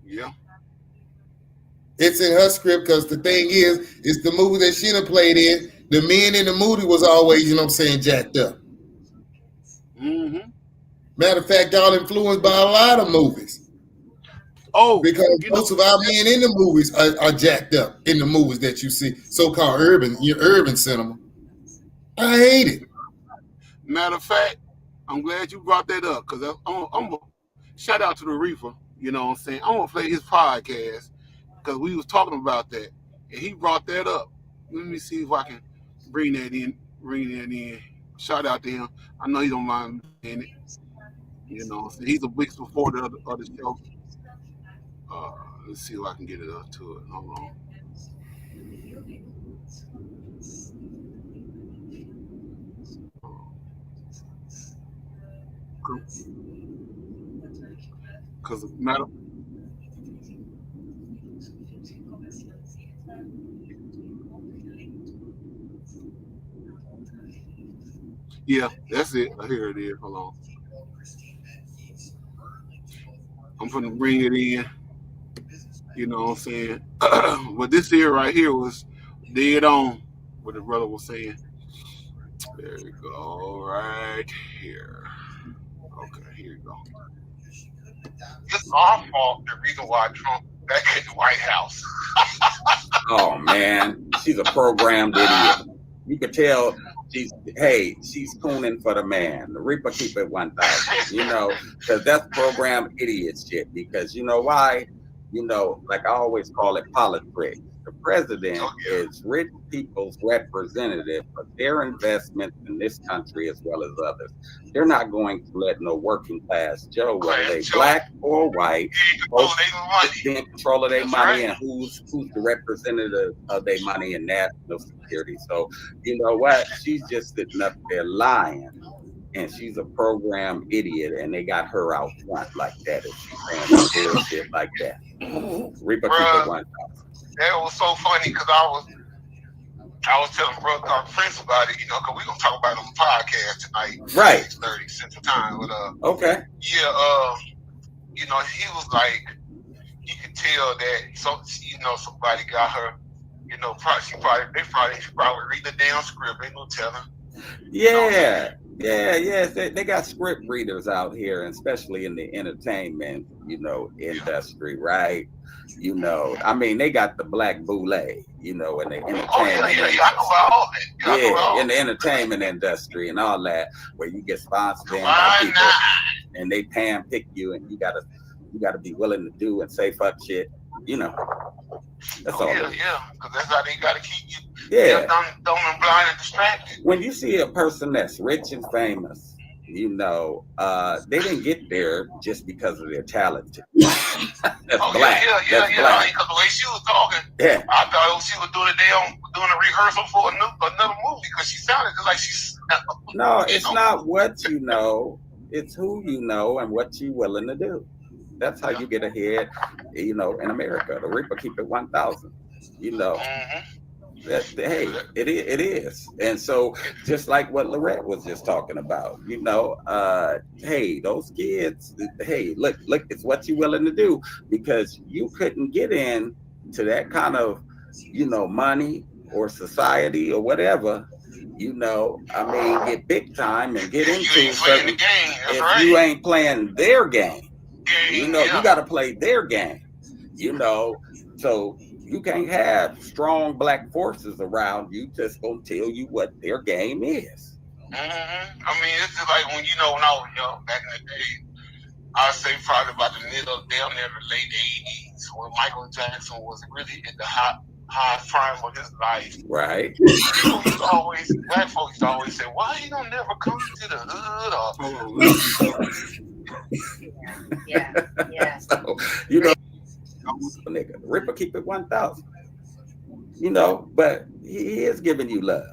Yeah. It's in her script because the thing is, it's the movie that she done played in. The men in the movie was always, you know what I'm saying, jacked up. Mm-hmm. Matter of fact, y'all influenced by a lot of movies. Oh, because most of our men in the movies are jacked up in the movies that you see, so-called urban cinema. I hate it. Matter of fact, I'm glad you brought that up because shout out to the Reaper. You know what I'm saying? I'm gonna play his podcast because we was talking about that, and he brought that up. Let me see if I can bring that in. Shout out to him. I know he don't mind in it. You know what I'm saying? He's a big supporter of the show. Let's see if I can get it up to it. Hold on. Because matter. Yeah, that's it. Here it is. Hold on. I'm gonna bring it in. You know what I'm saying? But this here right here was dead on what the brother was saying. There you go, right here. Okay, here you go. It's our fault. The reason why Trump back in the White House. Oh man, she's a programmed idiot. You could tell she's cooning for the man. The Reaper keep it 1,000. You know, because that's programmed idiot shit. Because you know why? You know, like I always call it politics. The president is rich people's representative for their investments in this country as well as others. They're not going to let no working class Joe, whether they black or white, be in control of their money and who's the representative of their money in national security. So you know what? She's just sitting up there lying. And she's a program idiot, and they got her out front like that. And she's saying bullshit like that. Reaper keep it 1,000. That was so funny because I was telling brother Prince about it, you know, because we're gonna talk about it on the podcast tonight, right? 6:30 Central Time. But okay, yeah, you know, he was like, you could tell that somebody got her, you know, she probably read the damn script. Ain't no telling. Yeah. They got script readers out here, especially in the entertainment, you know, industry, right? You know, I mean, they got the black boule, you know, in the entertainment in the entertainment industry and all that, where you get sponsored in by people and they pick you, and you gotta be willing to do and say fuck shit, you know. That's all. Yeah, because that's how they gotta keep you. Yeah, dumb and blind and distracted. When you see a person that's rich and famous, you know, they didn't get there just because of their talent. That's black. Yeah. Because the way she was talking, I thought she was doing a rehearsal for another movie because she sounded just like she's. No, it's not what you know; it's who you know and what you're willing to do. That's how you get ahead, you know, in America. The Reaper keep it 1,000. You know. Hey, it is. And so just like what Lorette was just talking about, you know, hey, those kids, hey, look, it's what you're willing to do, because you couldn't get in to that kind of, you know, money or society or whatever, you know, I mean, get big time and get into certain game. If you ain't playing their game, you know, you got to play their game, you know, so you can't have strong black forces around you just gonna tell you what their game is. Mm-hmm. I mean, it's just like when I was young back in the day. I'd say probably about the middle, down there the late '80s, when Michael Jackson was really in the high prime of his life. Right. Black folks used to always say, "Why he don't never come to the hood?" Yeah. So, you know. Nigga, Ripper keep it 1,000. You know, but he is giving you love.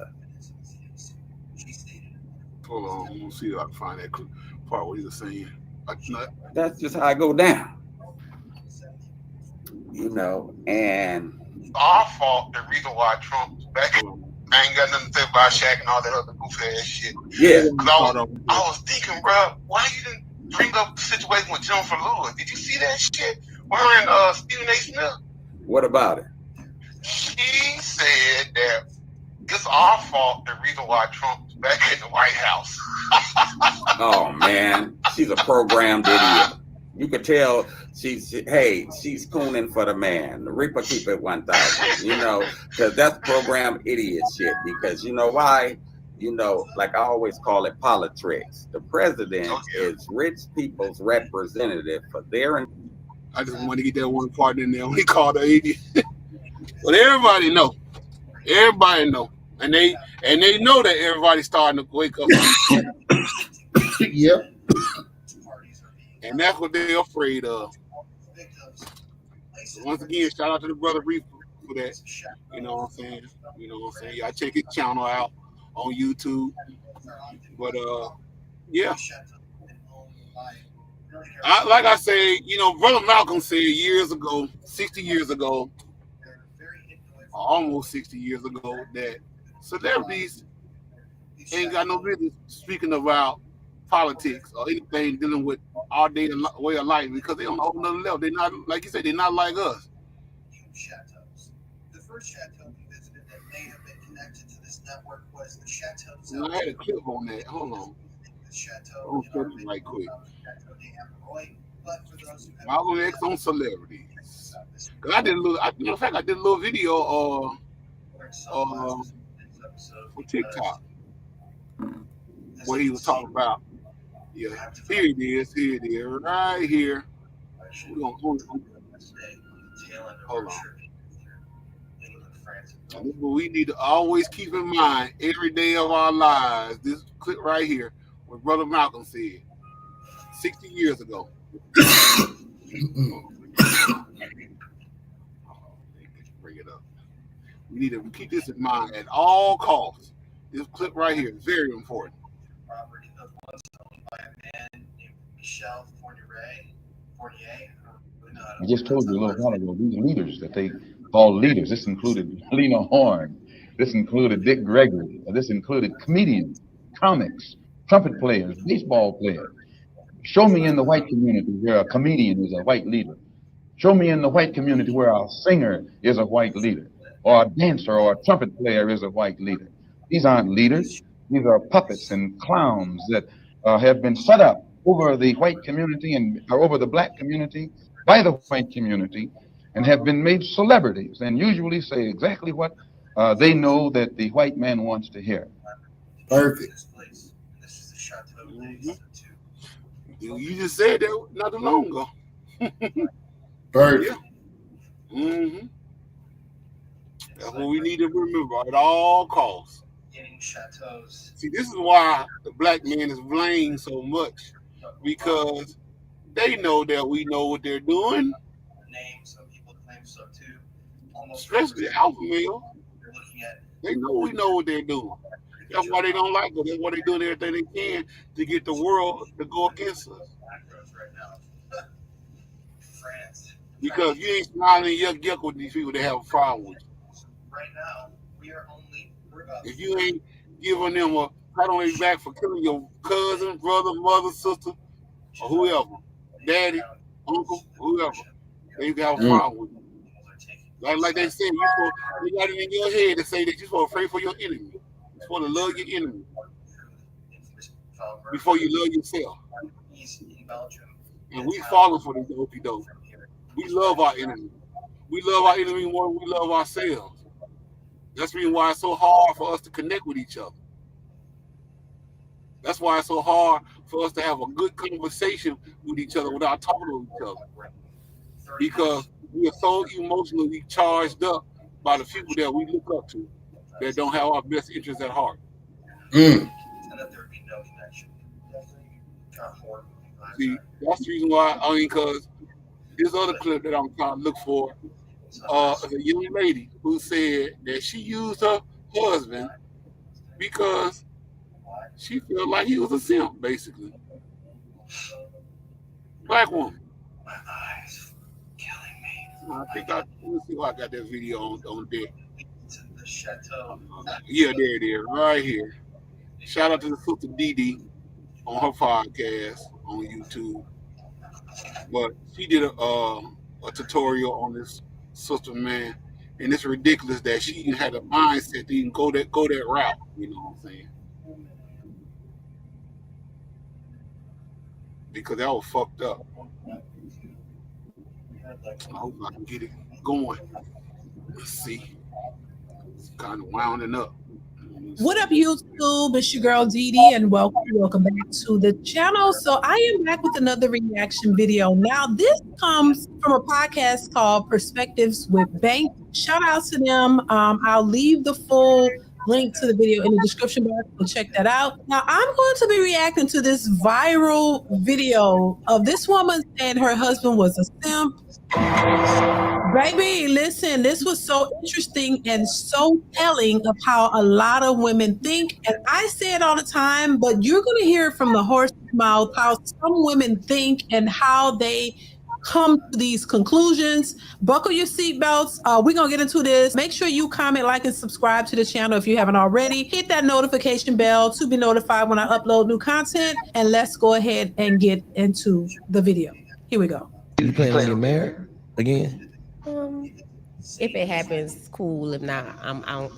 Hold on, we'll see if I can find that part what he was saying. That's just how I go down. You know, and our fault. The reason why Trump's back. I ain't got nothing to say about Shaq and all that other goofy ass shit. Yeah. I was thinking, bro, why you didn't bring up the situation with Jennifer Lewis? Did you see that shit? Wearing Stephen A. Smith. What about it? She said that it's our fault. The reason why Trump's back in the White House. Oh man, she's a programmed idiot. You could tell she's cooning for the man. The Reaper keep it 1,000. You know, because that's programmed idiot shit. Because you know why? You know, like I always call it politics. The president is rich people's representative for their. I just want to get that one part in there when he called her 80. But everybody know. Everybody know. And they know that everybody's starting to wake up. Yep. And that's what they're afraid of. So once again, shout out to the brother Reef for that. You know what I'm saying? You know what I'm saying? Y'all check his channel out on YouTube. But yeah. Like I say, you know, Brother Malcolm said years ago, 60 years ago, almost 60 years ago, that celebrities ain't got no business speaking about politics or anything dealing with our day and way of life because they on a whole nother level. They're not, like you said, they're not like us. The first chateau we visited that may have been connected to this network was the Chateau. I had a clip on that. Hold on. The Chateau. I'll show you right quick. But for those who have Malcolm X on celebrities. Cause I did a little. Matter of fact, I did a little video on TikTok where he was talking about. Yeah, here it is. Here it is. Right here. We're gonna hold on. And this is what we need to always keep in mind every day of our lives. This clip right here, what Brother Malcolm said 60 years ago. Bring it up. We need to keep this in mind at all costs. This clip right here is very important. property of was owned by a man named Michel Fournier. I just told you a little while ago, these leaders that they call leaders, this included Lena Horne, this included Dick Gregory, this included comedians, comics, trumpet players, baseball players. Show me in the white community where a comedian is a white leader. Show me in the white community where a singer is a white leader, or a dancer or a trumpet player is a white leader. These aren't leaders. These are puppets and clowns that have been set up over the white community and over the black community by the white community and have been made celebrities and usually say exactly what they know that the white man wants to hear. Perfect. Mm-hmm. You just said that not too long ago. Perfect. Yeah. Mm-hmm. That's what we need to remember at all costs. Chateaus. See, this is why the black man is blamed so much, because they know that we know what they're doing. Some people claim so too. Especially the alpha male. They know we know what they're doing. That's why they don't like us. That's why they're doing everything they can to get the world to go against us. Because you ain't smiling yuck with these people that have a problem with you. Right now, we are only. If you ain't giving them a pat on their back for killing your cousin, brother, mother, sister, or whoever, daddy, uncle, whoever, they have a problem with you. Like they said, you got it in your head to say that you're supposed to pray for your enemy. You're supposed to love your enemy before you love yourself. And we falling for this dopey dope. We love our enemy. We love our enemy more than we love ourselves. That's the reason why it's so hard for us to connect with each other. That's why it's so hard for us to have a good conversation with each other without talking to each other. Because we are so emotionally charged up by the people that we look up to that don't have our best interests at heart. Mm. See, that's the reason why, because this other clip that I'm trying to look for, a young lady who said that she used her husband because she felt like he was a simp, basically. Black woman. My eyes killing me. I think let me see if I got that video on there. The chateau. Yeah, there it is, right here. Shout out to the sister Dee on her podcast on YouTube. But she did a tutorial on this sister, man, and it's ridiculous that she even had a mindset to even go that route. You know what I'm saying? Because that was fucked up. I hope I can get it going. Let's see. It's kind of winding up. What up, YouTube? It's your girl Dee Dee, and welcome back to the channel. So I am back with another reaction video. Now, this comes from a podcast called Perspectives with Bank. Shout out to them. I'll leave the full link to the video in the description box, so check that out. Now, I'm going to be reacting to this viral video of this woman saying her husband was a simp. Baby, listen, this was so interesting and so telling of how a lot of women think. And I say it all the time, but you're going to hear from the horse's mouth how some women think and how they come to these conclusions. Buckle your seatbelts. We're going to get into this. Make sure you comment, like, and subscribe to the channel if you haven't already. Hit that notification bell to be notified when I upload new content. And let's go ahead and get into the video. Here we go. You planning on getting married again? If it happens, cool. If not,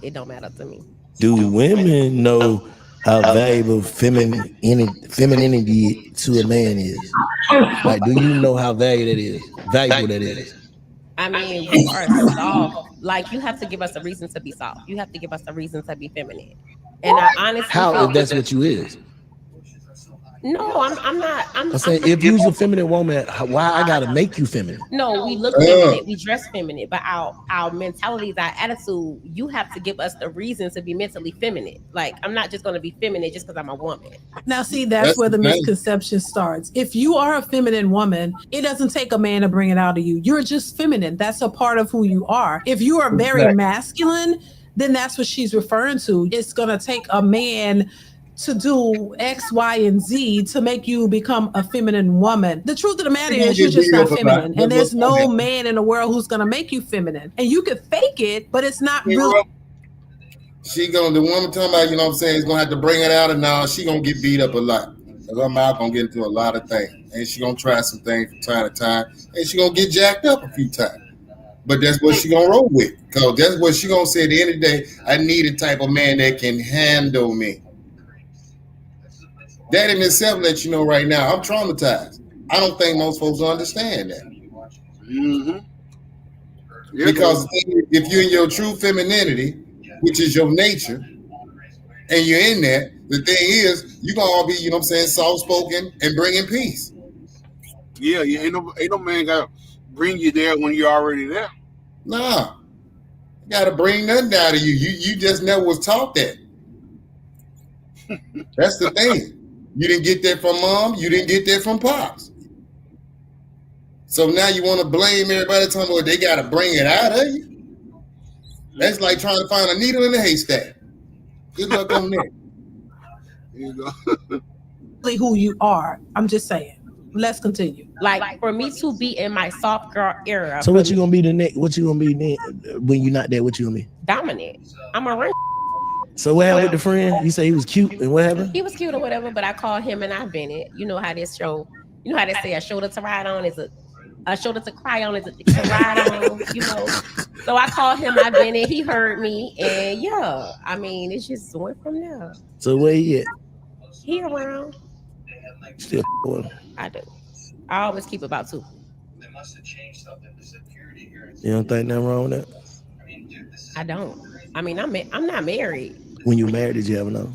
it don't matter to me. Do women know how valuable femininity to a man is? Like, do you know how valuable that is? I mean, we are soft. Like, you have to give us a reason to be soft. You have to give us a reason to be feminine. And I honestly How if that's what you is? No, I'm not. I'm saying, if you's a feminine woman, why I gotta make you feminine? No, we look feminine, we dress feminine, but our mentalities, our attitude, you have to give us the reason to be mentally feminine. Like, I'm not just gonna be feminine just because I'm a woman. Now, see, that's where the misconception starts. If you are a feminine woman, it doesn't take a man to bring it out of you. You're just feminine. That's a part of who you are. If you are very masculine, then that's what she's referring to. It's gonna take a man to do X, Y, and Z to make you become a feminine woman. The truth of the matter is you're just not feminine. And there's no man in the world who's gonna make you feminine. And you could fake it, but it's not real. The woman talking about, you know what I'm saying, is gonna have to bring it out, and now she gonna get beat up a lot. Because her mouth gonna get into a lot of things. And she gonna try some things from time to time. And she gonna get jacked up a few times. But that's what she gonna roll with. Because that's what she gonna say at the end of the day, I need a type of man that can handle me. That in itself lets you know right now, I'm traumatized. I don't think most folks understand that. Mm-hmm. Because if you're in your true femininity, which is your nature, and you're in that, the thing is, you're going to all be, you know what I'm saying, soft-spoken and bringing peace. Yeah, ain't no man got to bring you there when you're already there. Nah. You got to bring nothing out of you. You just never was taught that. That's the thing. You didn't get that from mom. You didn't get that from pops. So now you want to blame everybody, telling them they got to bring it out of you. That's like trying to find a needle in a haystack. Good luck on that. There you go. Who you are. I'm just saying. Let's continue. Like, for me to be in my soft girl era. So what you gonna be the next? What you gonna be then when you're not there? What you gonna be? Dominant. I'm a ring. So what happened with the friend? You say he was cute, and what happened? He was cute or whatever, but I called him and I vented. You know how this show, you know how they say a shoulder to ride on is a shoulder to cry on is a to ride on, you know. So I called him, I vented, he heard me, and yeah, I mean, it just went from there. So where he at? He around. Still I do. I always keep about 2. You don't think nothing wrong with that? I don't. I mean, I'm not married. When you married, did you ever know?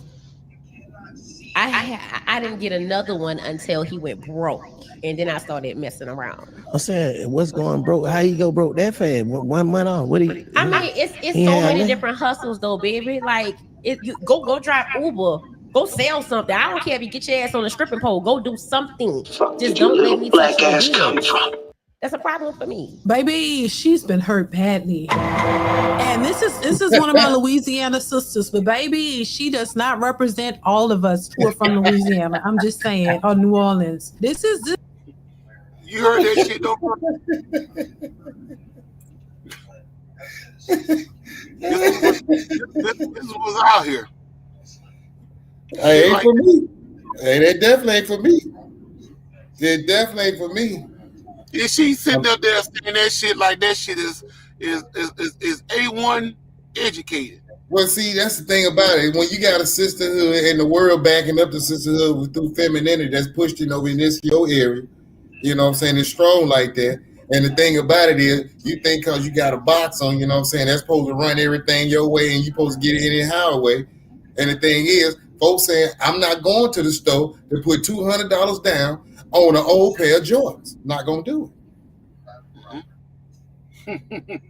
I didn't get another one until he went broke, and then I started messing around. I'm saying, what's going broke? How you go broke that fast? 1 month off? What do you? I mean, it's so many different hustles though, baby. Like, you go drive Uber, go sell something. I don't care if you get your ass on a stripping pole. Go do something. Just don't let me touch your head. That's a problem for me. Baby, she's been hurt badly. And this is one of my Louisiana sisters, but baby, she does not represent all of us who are from Louisiana. I'm just saying, or New Orleans. This. You heard that shit, though? This was out here. Hey, ain't for me. Hey, that definitely ain't for me. It definitely ain't for me. Yeah, she sitting up there saying that shit like that shit is A1 educated. Well, see, that's the thing about it. When you got a sisterhood and the world backing up the sisterhood through femininity that's pushed over in your area, you know what I'm saying, it's strong like that. And the thing about it is, you think because you got a box on, you know what I'm saying, that's supposed to run everything your way and you supposed to get it anyhow way. And the thing is, folks saying, I'm not going to the store to put $200 down on an old pair of Jordans. Not going to do it.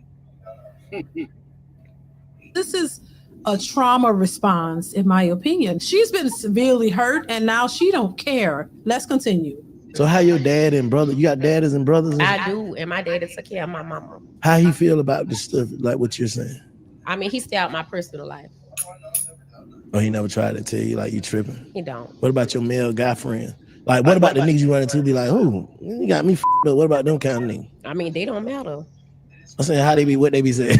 This is a trauma response, in my opinion. She's been severely hurt, and now she don't care. Let's continue. So how your dad and brother? You got daddies and brothers? I do, and my daddy took care of my mama. How he feel about this stuff? Like what you're saying? I mean, he stay out my personal life. Oh, he never tried to tell you like you tripping? He don't. What about your male guy friend? Like, what about the niggas you run into? Be like, oh, you got me f***ed up. What about them kind of niggas? I mean, they don't matter. I'm saying, how they be, what they be saying?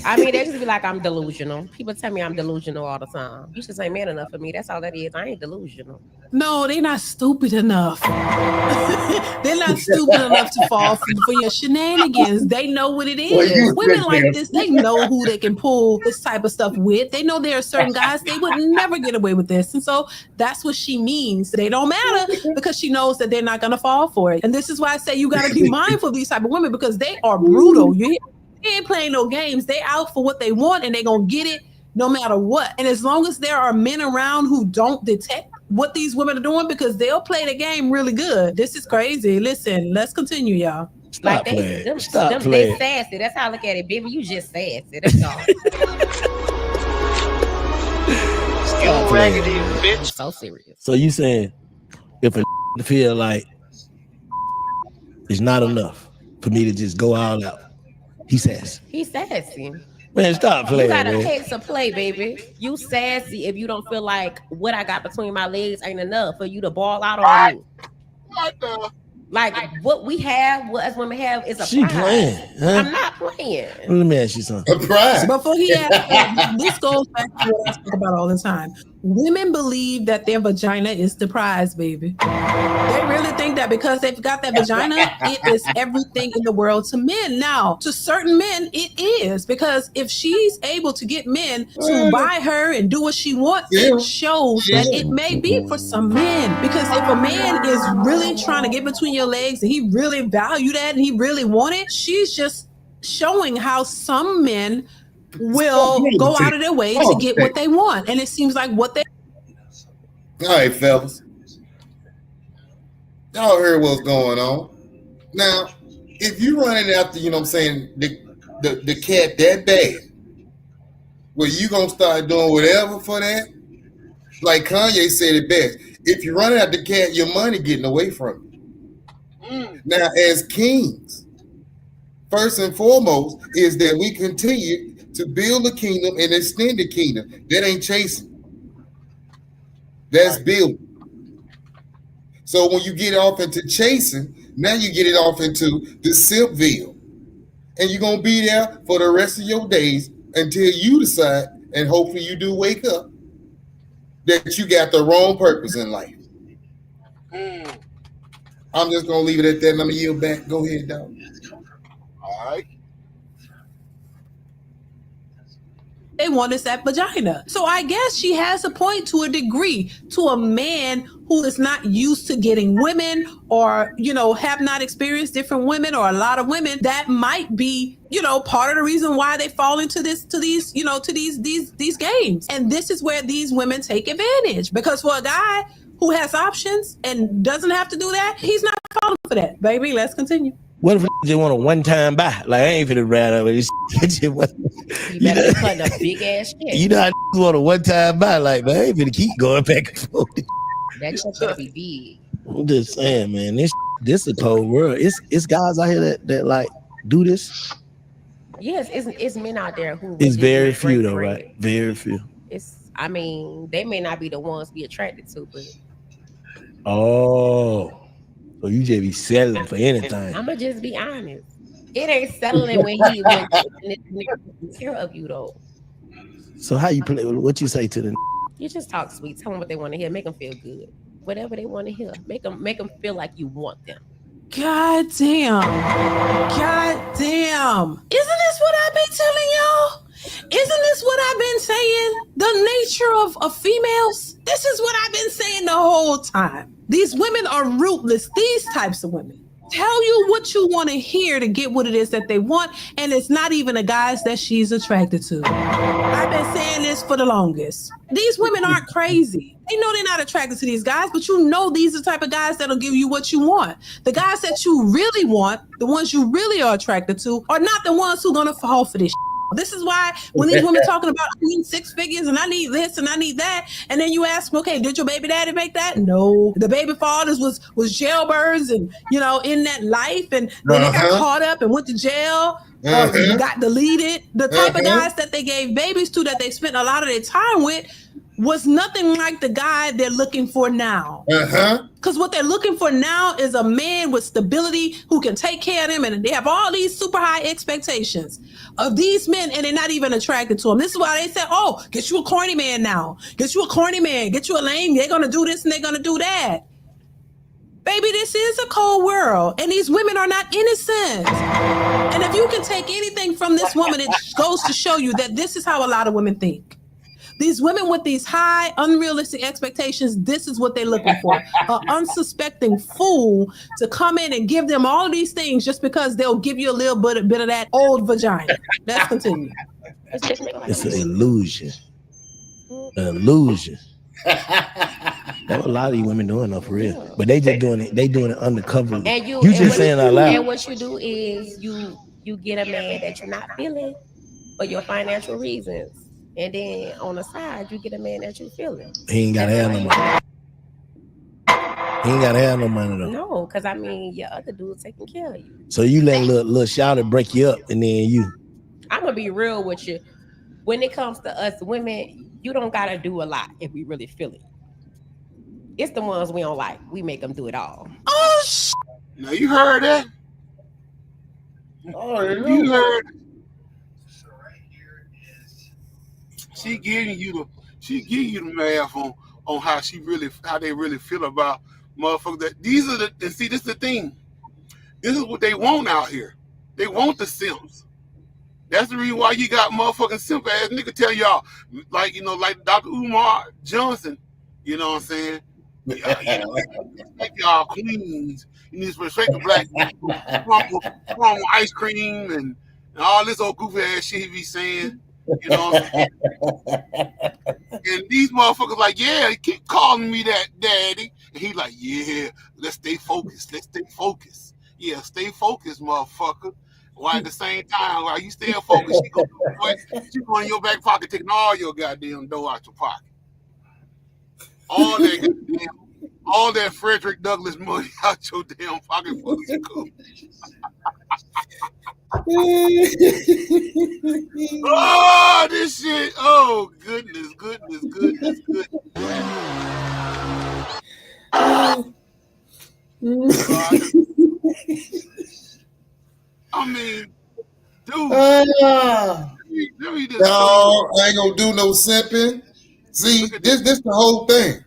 I mean, they just be like, I'm delusional. People tell me I'm delusional all the time. You just ain't man enough for me. That's all that is. I ain't delusional. No, they're not stupid enough. They're not stupid enough to fall for your shenanigans. They know what it is. Well, Women like this, they know who they can pull this type of stuff with. They know there are certain guys they would never get away with this. And so that's what she means. They don't matter because she knows that they're not going to fall for it. And this is why I say you got to be mindful of these type of women because they are brutal. They ain't playing no games. They out for what they want and they going to get it no matter what. And as long as there are men around who don't detect what these women are doing because they'll play the game really good. This is crazy. Listen, let's continue, y'all. Stop Like playing. them, Stop them, playing. they sassy. That's how I look at it, baby. You just sassy. That's all. Stop playing. I'm so serious. So you saying if a feel like it's not enough for me to just go all out, he says, He's sassy. man, stop playing, You gotta man. pay to play, baby. You sassy if you don't feel like what I got between my legs ain't enough for you to ball out on me. What the? Like what we have, what us women have is a She prize. playing, huh? I'm not playing. Let me ask you something. A prize. Before he asks, this goes back to what I talk about all the time. Women believe that their vagina is the prize, baby. They really think that because they've got that vagina, it is everything in the world to men. Now, to certain men, it is because if she's able to get men to buy her and do what she wants, it shows that it may be for some men. Because if a man is really trying to get between your legs and he really value that and he really want it, she's just showing how some men will go out of their way to get what they want. And it seems like what they All right, fellas. Y'all heard what's going on. Now, if you running after, you know what I'm saying, the cat that bad, well, you gonna start doing whatever for that? Like Kanye said it best. If you run after the cat, your money getting away from you. Now, as kings, first and foremost is that we continue to build the kingdom and extend the kingdom. That ain't chasing. That's building. So when you get off into chasing, now you get it off into the Simpville. And you're going to be there for the rest of your days until you decide, and hopefully you do wake up, that you got the wrong purpose in life. I'm just going to leave it at that and I'm going to yield back. Go ahead, dog. All right. they want is that vagina. So I guess she has a point to a degree to a man who is not used to getting women or, you know, have not experienced different women or a lot of women. That might be, you know, part of the reason why they fall into these games. And this is where these women take advantage, because for a guy who has options and doesn't have to do that, he's not falling for that. Baby, let's continue. What if just want a one-time buy? Like, I ain't finna ride over this shit. You better be cutting a big ass shit. You know how want a one-time buy? Like, man, I ain't finna keep going back and forth. That shit gotta be big. I'm just saying, man, this a cold world. It's guys out here that like do this. Yes, it's men out there who. It's very few though, right? Very few. I mean, they may not be the ones be attracted to, but. Oh. So you just be settling for anything. I'ma just be honest. It ain't settling when he takes care of you though. So how you play? What you say to them? You just talk sweet. Tell them what they want to hear. Make them feel good. Whatever they want to hear. Make them feel like you want them. God damn. God damn. Isn't this what I've been telling y'all? Isn't this what I've been saying? The nature of females? This is what I've been saying the whole time. These women are rootless. These types of women tell you what you want to hear to get what it is that they want, and it's not even the guys that she's attracted to. I've been saying this for the longest. These women aren't crazy. They know they're not attracted to these guys, but you know these are the type of guys that'll give you what you want. The guys that you really want, the ones you really are attracted to, are not the ones who are gonna fall for this shit. This is why when these women talking about I need 6 figures and I need this and I need that, and then you ask them, okay, did your baby daddy make that? No. The baby fathers was jailbirds and in that life, and then they got caught up and went to jail, got deleted. The type of guys that they gave babies to, that they spent a lot of their time with, was nothing like the guy they're looking for now. Because what they're looking for now is a man with stability who can take care of them, and they have all these super high expectations of these men, and they're not even attracted to them. This is why they say, oh, get you a corny man now. Get you a corny man. Get you a lame. They're going to do this and they're going to do that. Baby, this is a cold world, and these women are not innocent. And if you can take anything from this woman, it goes to show you that this is how a lot of women think. These women with these high, unrealistic expectations, this is what they're looking for. An unsuspecting fool to come in and give them all of these things just because they'll give you a little bit of that old vagina. Let's continue. It's an illusion. An illusion. That's a lot of these women doing though, for real. But they just doing it. They doing it undercover. And you just saying out loud. And what you do is you get a man that you're not feeling for your financial reasons. And then on the side, you get a man that you feeling. He ain't gotta have no money. He ain't gotta have no money though. No, because I mean, your other dude's taking care of you. So you let little shouter break you up, and then you. I'm gonna be real with you. When it comes to us women, you don't gotta do a lot if we really feel it. It's the ones we don't like. We make them do it all. Oh, now you heard that? Oh, you heard. She giving you the math on how they really feel about motherfuckers. That these are and see, this is the thing. This is what they want out here. They want the simps. That's the reason why you got motherfucking simp ass nigga tell y'all, like Dr. Umar Johnson. You know what I'm saying? Like y'all queens. You need to respect the black people. From ice cream and all this old goofy ass shit he be saying. You know what I'm saying? And these motherfuckers like, yeah, he keep calling me that daddy. And he like, yeah, let's stay focused. Yeah, stay focused, motherfucker. While at the same time, while you stay focused, she go in your back pocket taking all your goddamn dough out your pocket. All that Frederick Douglass money out your damn pocket for the school. Oh, this shit. Oh, goodness. I mean, dude. Let me just no, I ain't gonna do no simping. See, this the whole thing.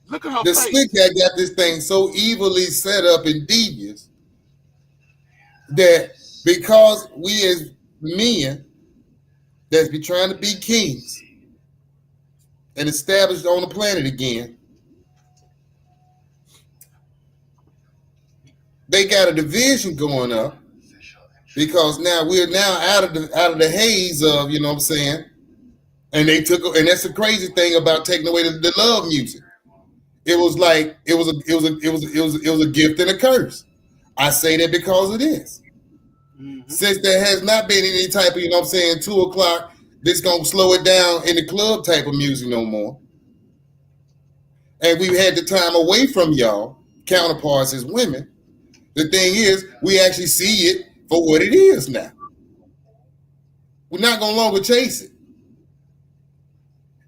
Look at her the face. slick guy got this thing so evilly set up and devious that because we as men that's be trying to be kings and established on the planet again, they got a division going up because now we're now out of the haze of, you know what I'm saying, and that's the crazy thing about taking away the love music. It was like it was a gift and a curse. I say that because it is. Mm-hmm. Since there has not been any type of, you know what I'm saying, 2 o'clock, this gonna slow it down in the club type of music no more. And we've had the time away from y'all, counterparts as women. The thing is, we actually see it for what it is now. We're not gonna longer chase it.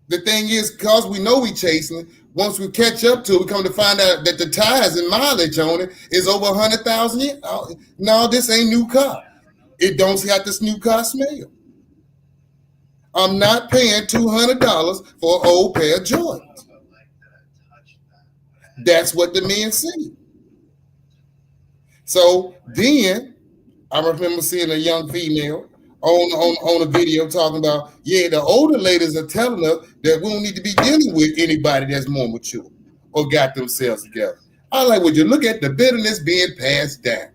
The thing is, because we know we chasing it, once we catch up to it, we come to find out that the tires and mileage on it is over 100,000 years. No, this ain't new car. It don't got this new car smell. I'm not paying $200 for an old pair of Jordans. That's what the men see. So then I remember seeing a young female on a video talking about, yeah, the older ladies are telling us that we don't need to be dealing with anybody that's more mature or got themselves together. I like, would you look at the bitterness being passed down?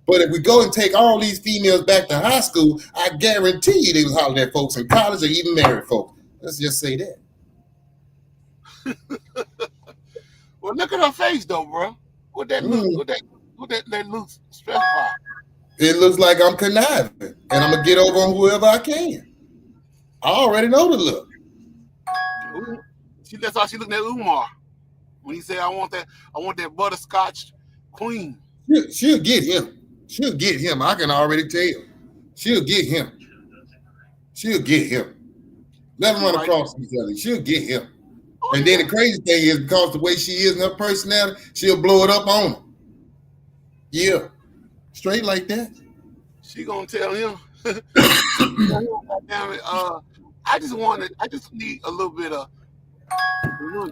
But if we go and take all these females back to high school, I guarantee you they was hollering at folks in college or even married folks. Let's just say that. Well, look at her face though, bro. What that look? What that looks stressed by? It looks like I'm conniving, and I'm gonna get over on whoever I can. I already know the look. Ooh, that's how she looking at Umar when he said, "I want that butterscotch queen." She'll get him. She'll get him. I can already tell. She'll get him. She'll get him. Let them run across each other. She'll get him. And then the crazy thing is, because the way she is in her personality, she'll blow it up on him. Yeah. Straight like that. She gonna tell him. Damn it. I just need a little bit of.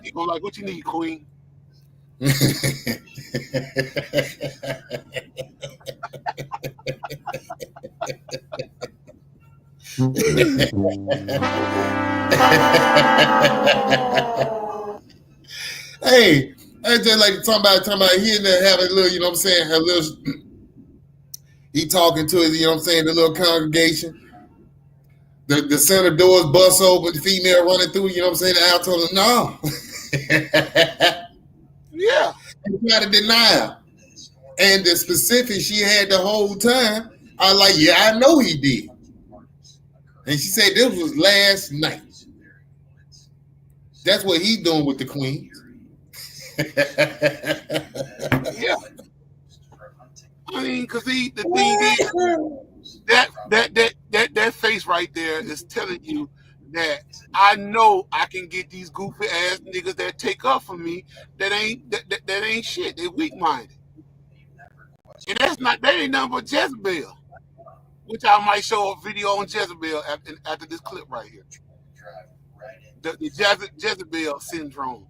He gonna like, what you need, queen? Hey, I just like talking about he in there having a little, you know what I'm saying, a little, he talking to his, you know what I'm saying, the little congregation. The center doors bust open, the female running through, you know what I'm saying, the owl told him, no. Yeah. He tried to deny her. And the specifics she had the whole time, I was like, yeah, I know he did. And she said this was last night. That's what he doing with the queens. Yeah. I mean, because the thing is, that face right there is telling you that I know I can get these goofy ass niggas that take up for me that ain't shit. They weak minded. And that ain't nothing but Jezebel. Which I might show a video on Jezebel after this clip right here. The Jezebel syndrome.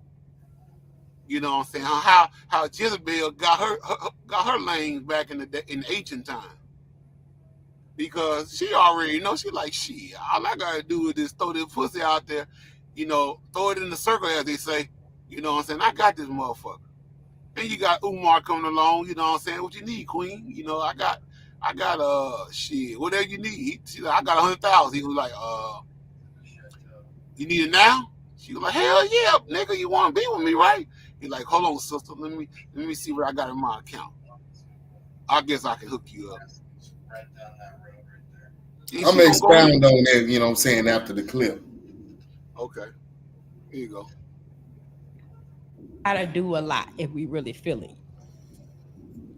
You know what I'm saying? How Jezebel got her lanes back in ancient time. Because she already knows, she like, shit, all I gotta do is just throw this pussy out there, you know, throw it in the circle, as they say. You know what I'm saying? I got this motherfucker. And you got Umar coming along, you know what I'm saying? What you need, queen? You know, I got shit, whatever you need. She like, I got 100,000. He was like, you need it now? She was like, hell yeah, nigga, you want to be with me, right? He's like, hold on, sister, let me see what I got in my account. I guess I can hook you up. I'm gonna expound on that, you know what I'm saying, after the clip. Okay. Here you go. Gotta do a lot if we really feel it.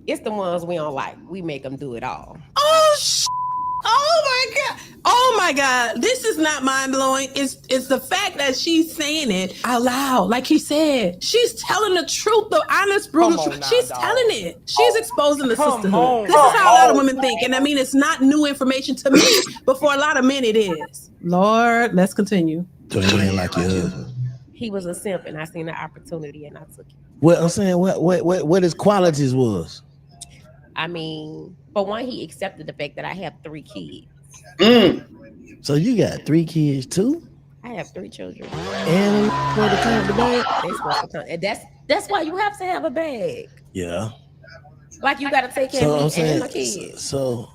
It's the ones we don't like. We make them do it all. Oh, oh my God. Oh my God. This is not mind blowing. It's the fact that she's saying it out loud. Like he said, she's telling the truth, the honest, brutal truth. She's telling it. She's exposing the sisterhood. This is how a lot of women think. And I mean, it's not new information to me, but for a lot of men, it is. Lord, let's continue. So it ain't like your husband. He was a simp, and I seen the opportunity, and I took it. Well, I'm saying, what his qualities was? I mean, for one, he accepted the fact that I have 3 kids. So you got 3 kids too? I have 3 children. And for the kind of the bag? They supposed to come. And that's why you have to have a bag. Yeah. Like you got to take care of me and my kids. So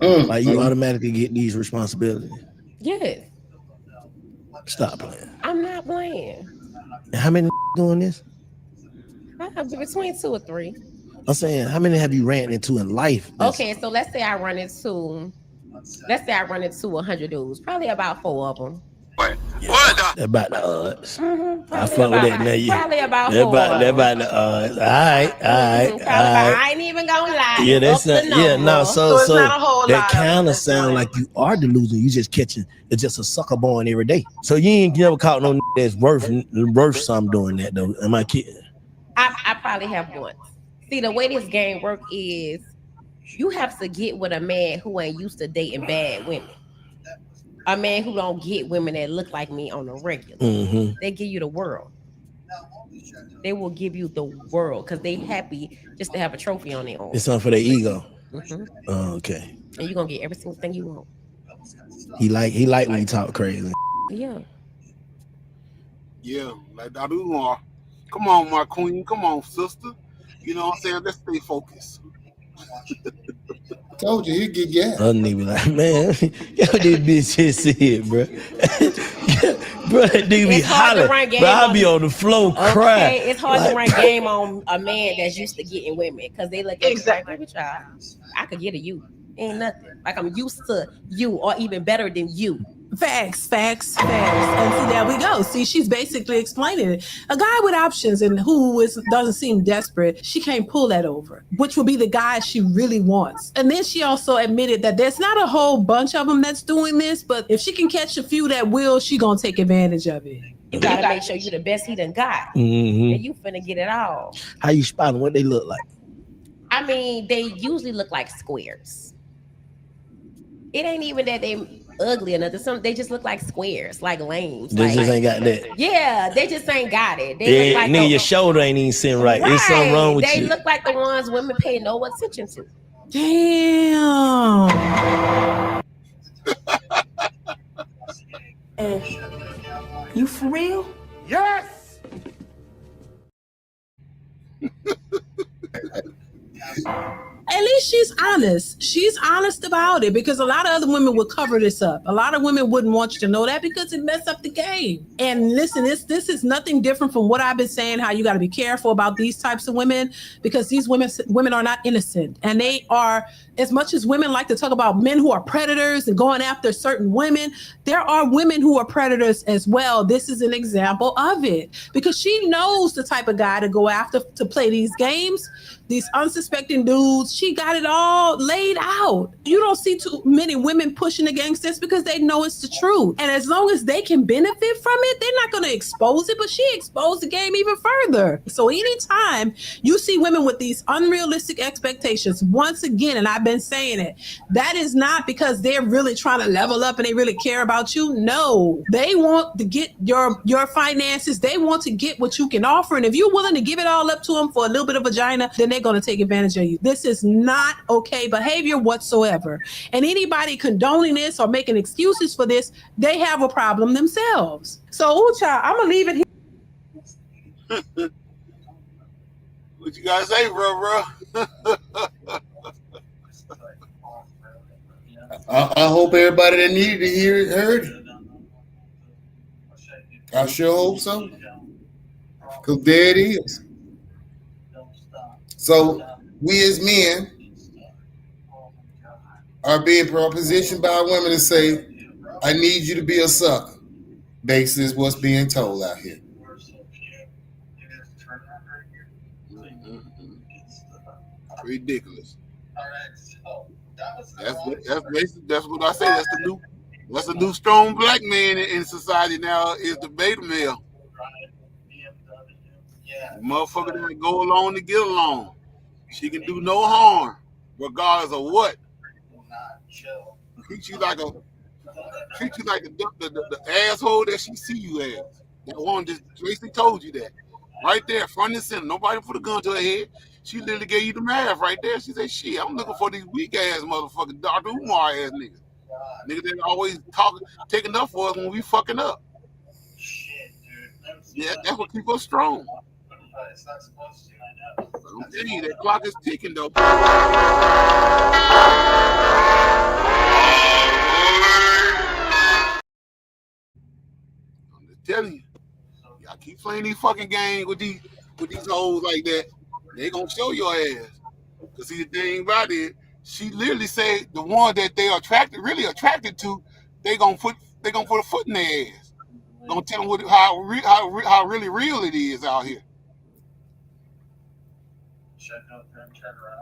like you automatically get these responsibilities. Yes. Stop playing. I'm not playing. How many doing this? I have between 2 or 3. I'm saying, how many have you ran into in life? Okay, so let's say I run into 100 dudes. Probably about 4 of them. What? About the odds. I fuck with that now. Probably about 4. That about the odds. All right. I ain't even gonna lie. Yeah, that's not. Yeah, no. So it's not a whole that lot kind of sound like you are delusional. You just catching. It's just a sucker born every day. So you ain't never caught no that's worth something doing that though. Am I kidding? I probably have once. See, the way this game work is you have to get with a man who ain't used to dating bad women. A man who don't get women that look like me on the regular. They give you the world. They will give you the world because they happy just to have a trophy on their own. It's something for their ego. Oh, okay. And you're gonna get every single thing you want. He like when you talk crazy. Yeah. Yeah, like I do more. Come on, my queen. Come on, sister. You know what I'm saying? Let's stay focused. Told you he'd get gas. Other nigga be like, man, yo, this bitch just said, bro. Bro, that nigga be It's hard to hollering. run game Bro, I on- be on the floor crying. Okay, it's hard to Like, run game on a man that's used to getting women because they look exactly with y'all. I could get a you. Ain't nothing. Like I'm used to you or even better than you. Facts. And see, there we go. See, she's basically explaining it. A guy with options and who doesn't seem desperate, she can't pull that over, which will be the guy she really wants. And then she also admitted that there's not a whole bunch of them that's doing this, but if she can catch a few that will, she gonna take advantage of it. You gotta make sure you the best he done got. Mhm. And you finna get it all. How you spot them? What they look like? I mean, they usually look like squares. It ain't even that they ugly or nothing. They just look like squares, like lames. They like, just ain't got that. Yeah, they just ain't got it. They Yeah, look like nigga, a- your shoulder ain't even sitting right. There's something wrong with they you. look like the ones women pay no attention to. Damn. You for real? Yes. At least she's honest. She's honest about it because a lot of other women would cover this up. A lot of women wouldn't want you to know that because it messed up the game. And listen, this is nothing different from what I've been saying, how you got to be careful about these types of women because these women are not innocent. And they are, as much as women like to talk about men who are predators and going after certain women, there are women who are predators as well. This is an example of it because she knows the type of guy to go after to play these games. These unsuspecting dudes, she got it all laid out. You don't see too many women pushing against this because they know it's the truth. And as long as they can benefit from it, they're not going to expose it, but she exposed the game even further. So anytime you see women with these unrealistic expectations, once again, and I've been saying it, that is not because they're really trying to level up and they really care about you. No, they want to get your finances. They want to get what you can offer. And if you're willing to give it all up to them for a little bit of vagina, then they're going to take advantage of you. This is not okay behavior whatsoever. And anybody condoning this or making excuses for this, they have a problem themselves. So, Ucha, I'm going to leave it here. What you guys say, bro? I hope everybody that needed to hear it heard it. I sure hope so. Because there it is. So we as men are being positioned by women to say, I need you to be a sucker. Basically is what's being told out here. Ridiculous. That's what I say. That's the new strong black man in society now is the beta male. Motherfucker that go along to get along. She can do no harm, regardless of what. Treat you like the asshole that she see you as. That one just basically told you that. Right there, front and center. Nobody put a gun to her head. She literally gave you the math right there. She said, shit, I'm looking for these weak ass motherfucking Dr. Umar ass niggas. Niggas that always taking up for us when we fucking up. Yeah, that's what keeps us strong. I'm telling you, that clock is ticking though. I'm just telling you. Y'all keep playing these fucking games with these hoes like that. They gonna show your ass. Cause see the thing about it, she literally said the one that they are really attracted to, they gonna put a foot in their ass. Gonna tell them how really real it is out here.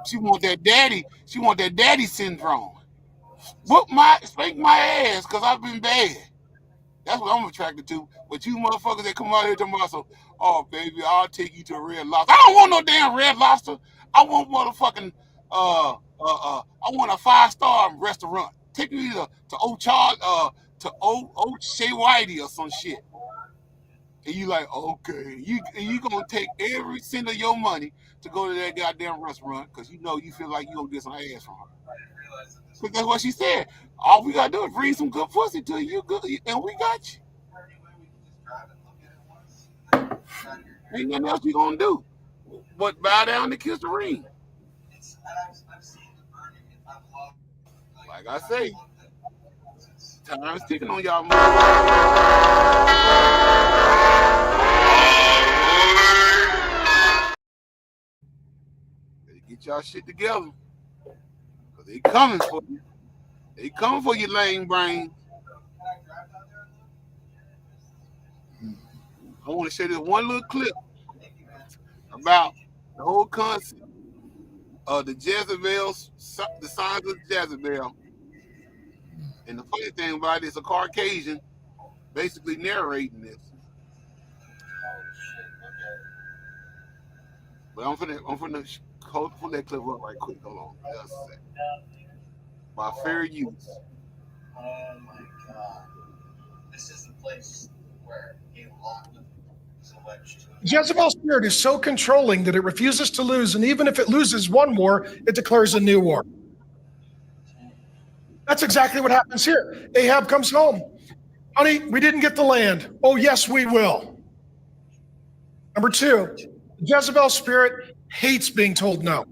She want that daddy syndrome. Spank my ass because I've been bad. That's what I'm attracted to. But you motherfuckers that come out here tomorrow, so, oh baby, I'll take you to a Red Lobster. I don't want no damn Red Lobster. I want motherfucking I want a 5-star restaurant. Take me to Old Shea Whitey or some shit. And you like, okay, you gonna take every cent of your money to go to that goddamn restaurant because you know you feel like you gonna get some ass from her. Because that's what she said. All we gotta do is bring some good pussy to you, good, and we got you. Ain't nothing else you gonna do but bow down and kiss the ring. Like I say, time's ticking on y'all. Get y'all shit together. Cause they coming for you. They coming for you, lame brain. I want to share this one little clip about the whole concept of the Jezebels, the signs of Jezebel. And the funny thing about it is a Caucasian basically narrating this. But I'm finna pull that clip up right quick. Hold on. Just a second. By fair use. Oh my God. This is the place where he locked his election. Jezebel's spirit is so controlling that it refuses to lose, and even if it loses one war, it declares a new war. That's exactly what happens here. Ahab comes home. Honey, we didn't get the land. Oh, yes, we will. Number two, Jezebel spirit hates being told no.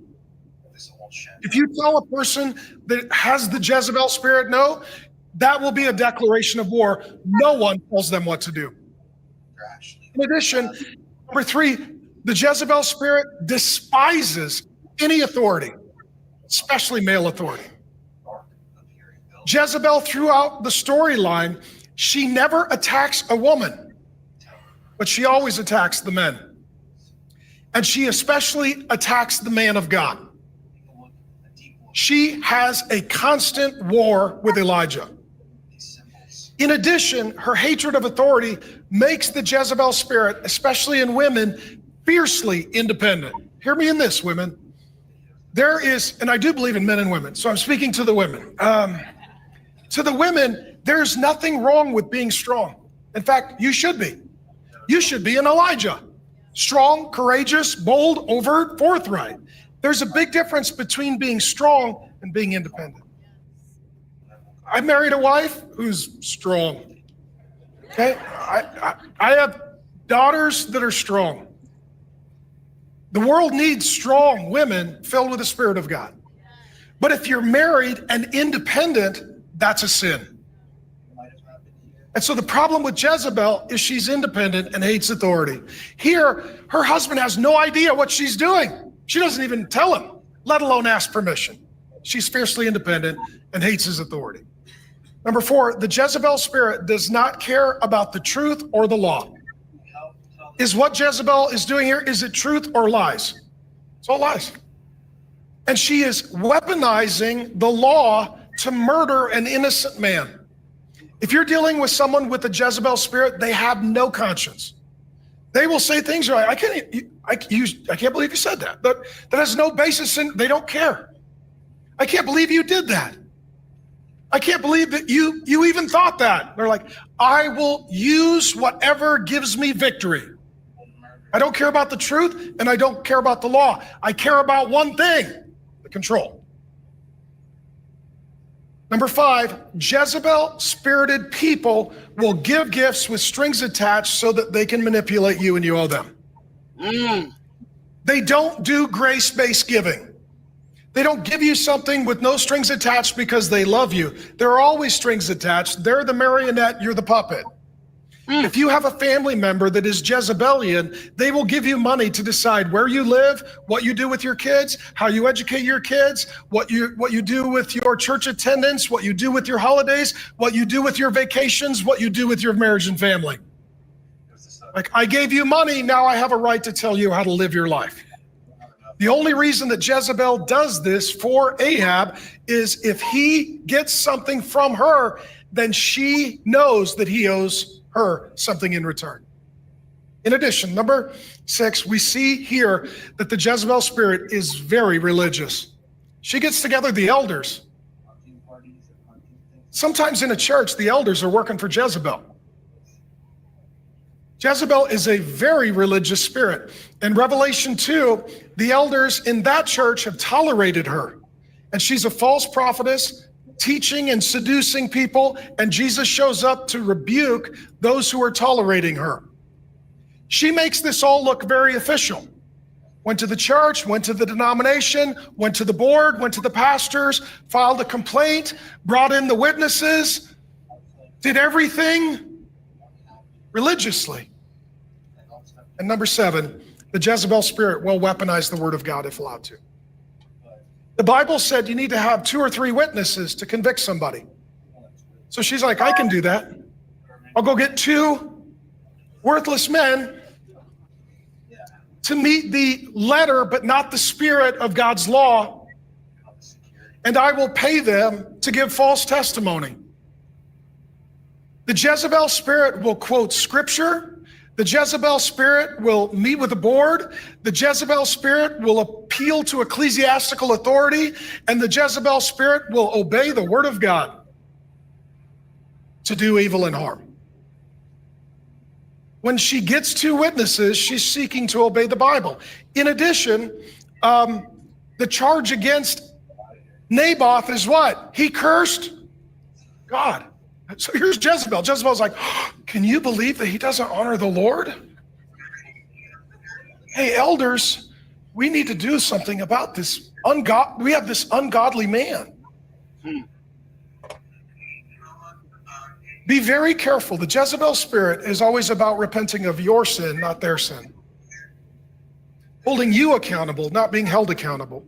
If you tell a person that has the Jezebel spirit no, that will be a declaration of war. No one tells them what to do. In addition, number three, the Jezebel spirit despises any authority, especially male authority. Jezebel, throughout the storyline, she never attacks a woman, but she always attacks the men. And she especially attacks the man of God. She has a constant war with Elijah. In addition, her hatred of authority makes the Jezebel spirit, especially in women, fiercely independent. Hear me in this, women. There is, and I do believe in men and women, so I'm speaking to the women. To the women, there's nothing wrong with being strong. In fact, you should be. You should be an Elijah. Strong, courageous, bold, overt, forthright. There's a big difference between being strong and being independent. I married a wife who's strong. Okay, I have daughters that are strong. The world needs strong women filled with the Spirit of God. But if you're married and independent, that's a sin. And so the problem with Jezebel is she's independent and hates authority. Here, her husband has no idea what she's doing. She doesn't even tell him, let alone ask permission. She's fiercely independent and hates his authority. Number four, the Jezebel spirit does not care about the truth or the law. Is what Jezebel is doing here, is it truth or lies? It's all lies. And she is weaponizing the law to murder an innocent man. If you're dealing with someone with a Jezebel spirit, they have no conscience. They will say things like, I can't believe you said that. That has no basis in, they don't care. I can't believe you did that. I can't believe that you even thought that. They're like, I will use whatever gives me victory. I don't care about the truth and I don't care about the law. I care about one thing, the control. Number five, Jezebel spirited people will give gifts with strings attached so that they can manipulate you and you owe them. They don't do grace-based giving. They don't give you something with no strings attached because they love you. There are always strings attached. They're the marionette, you're the puppet. If you have a family member that is Jezebelian, they will give you money to decide where you live, what you do with your kids, how you educate your kids, what you do with your church attendance, what you do with your holidays, what you do with your vacations, what you do with your marriage and family. Like, I gave you money, now I have a right to tell you how to live your life. The only reason that Jezebel does this for Ahab is if he gets something from her, then she knows that he owes her something in return. In addition, number six, we see here that the Jezebel spirit is very religious. She gets together the elders. Sometimes in a church, the elders are working for Jezebel. Jezebel is a very religious spirit. In Revelation 2, the elders in that church have tolerated her. And she's a false prophetess, teaching and seducing people, and Jesus shows up to rebuke those who are tolerating her. She makes this all look very official. Went to the church, went to the denomination, went to the board, went to the pastors, filed a complaint, brought in the witnesses, did everything religiously. And number 7, the Jezebel spirit will weaponize the word of God if allowed to. The Bible said you need to have 2 or 3 witnesses to convict somebody. So she's like, I can do that. I'll go get 2 worthless men to meet the letter, but not the spirit of God's law. And I will pay them to give false testimony. The Jezebel spirit will quote scripture. The Jezebel spirit will meet with the board. The Jezebel spirit will appeal to ecclesiastical authority. And the Jezebel spirit will obey the word of God to do evil and harm. When she gets 2 witnesses, she's seeking to obey the Bible. In addition, the charge against Naboth is what? He cursed God. So here's Jezebel. Jezebel's like, can you believe that he doesn't honor the Lord? Hey, elders, we need to do something about this. We have this ungodly man. Be very careful. The Jezebel spirit is always about repenting of your sin, not their sin. Holding you accountable, not being held accountable.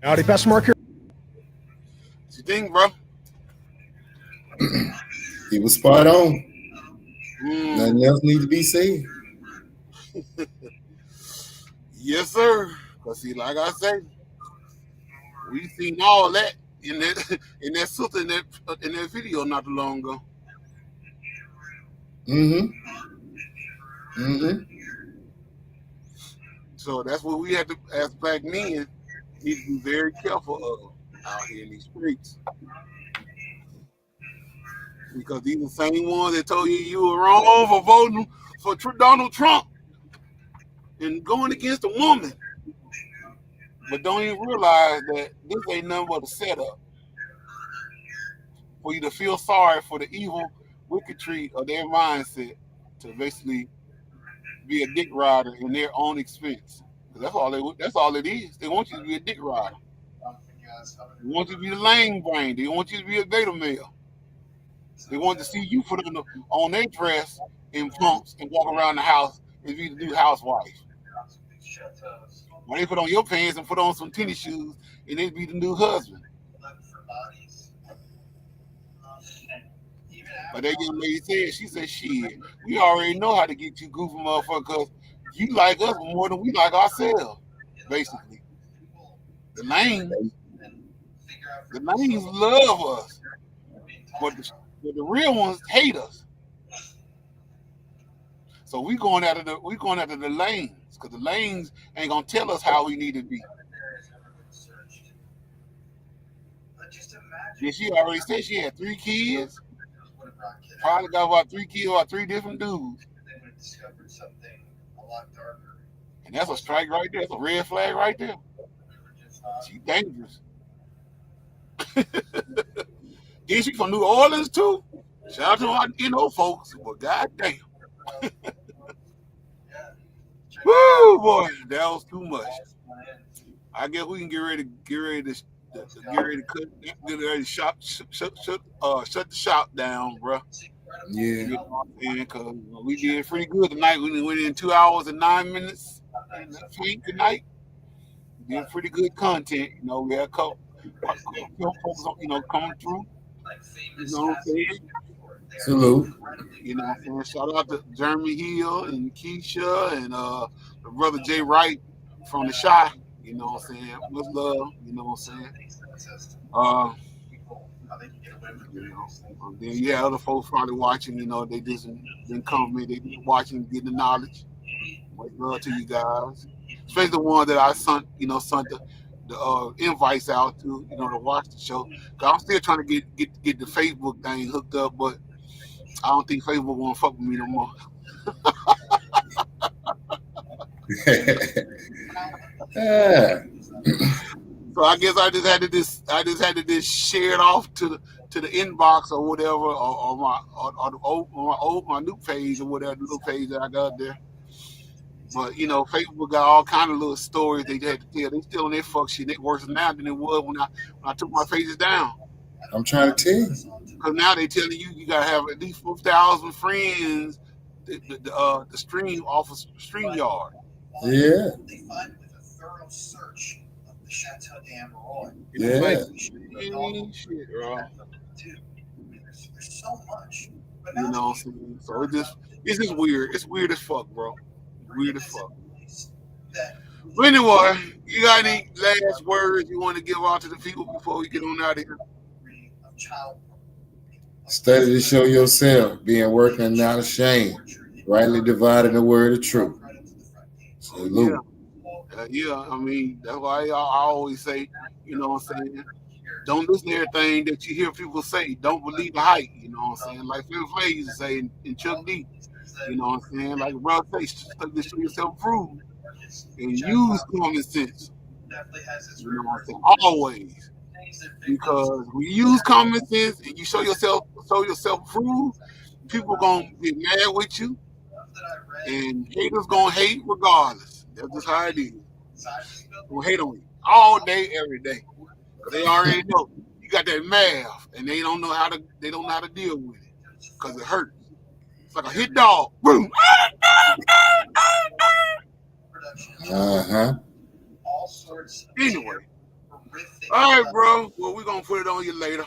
Howdy, Pastor Mark here. What you think, bro? He was spot on. Nothing else needs to be said. Yes, sir. Because see, like I say, we seen all that in that sister in that video not too long ago. So that's what we have to, as black men, need to be very careful of out here in these streets. Because these are the same ones that told you were wrong for voting for Donald Trump and going against a woman. But don't even realize that this ain't nothing but a setup for you to feel sorry for the evil wicketry of their mindset to basically be a dick rider in their own expense. That's all it is. They want you to be a dick rider. They want you to be the lame brain. They want you to be a beta male. They want to see you put on their dress in pumps and walk around the house and be the new housewife. When they put on your pants and put on some tennis shoes and they be the new husband. But that young lady said, she said, shit, we already know how to get you goofy motherfucker because you like us more than we like ourselves, basically. The lanes love us, but the real ones hate us. So we going after the lanes because the lanes ain't gonna tell us how we need to be. Yeah, she already said she had 3 kids. Probably got about 3 kids or 3 different dudes. And that's a strike right there. That's a red flag right there. She's dangerous. Then she from New Orleans too. Shout out to our folks. But goddamn. Woo, boy, that was too much. I guess we can get ready to shut the shop down, bro. Yeah. Because we did pretty good tonight. We went in 2 hours and 9 minutes tonight. We did pretty good content. You know, we had a couple folks, coming through. You know what I'm saying? Salute. You know what I'm saying? Shout out to Jeremy Hill and Keisha and the brother Jay Wright from the Shy. You know what I'm saying? With love. You know what I'm saying? Then you have other folks probably watching. You know, they just didn't come in. They been watching, getting the knowledge. Much love to you guys, especially the one that I sent the invites out to, to watch the show. Cause I'm still trying to get the Facebook thing hooked up, but I don't think Facebook won't fuck with me no more. So I guess I just had to just share it off to the inbox or whatever, or my new page or whatever, the little page that I got there. But you know, Facebook got all kind of little stories they had to tell. They still on their fuck shit. They worse now than it was when I took my pages down. I'm trying to tell you. Because now they telling you gotta have at least 4,000 friends. The stream off of StreamYard. Yeah. They find with a thorough search of the Chateau d'Amoroy. Yeah. Shit, bro. There's so much. But You know what I'm saying? So it's just weird. It's weird as fuck, bro. Weird as fuck. But anyway, you got any last words you want to give out to the people before we get on out of here? Study to show yourself, being working and not ashamed, rightly dividing the word of truth. Salute. Yeah, I mean, that's why I always say, you know what I'm saying? Don't listen to everything that you hear people say. Don't believe the hype, you know what I'm saying? Like Phil Flay used to say in Chuck D, you know what I'm saying? Like Rob say, study to show yourself approved and use common sense. You know what I'm saying? Always. Because when you use common sense and you show yourself approved, people gonna get mad with you, and haters gonna hate regardless. That's just how it is. Gonna hate on you all day, every day. They already know you got that math, and they don't know how to deal with it because it hurts. It's like a hit dog. Boom. Anyway. All right, bro. Well, we're gonna put it on you later.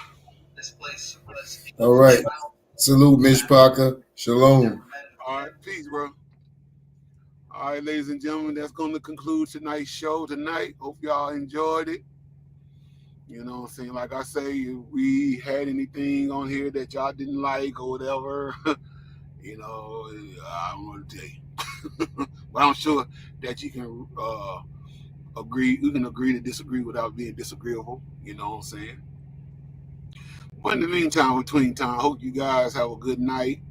All right. Salute, Miss Parker. Shalom. All right, peace, bro. All right, ladies and gentlemen, that's going to conclude tonight's show tonight. Hope y'all enjoyed it. You know what I'm saying? Like I say, if we had anything on here that y'all didn't like or whatever, you know, I don't want to tell you. But I'm sure that you can agree. We can agree to disagree without being disagreeable. You know what I'm saying? But in the meantime, between time, hope you guys have a good night.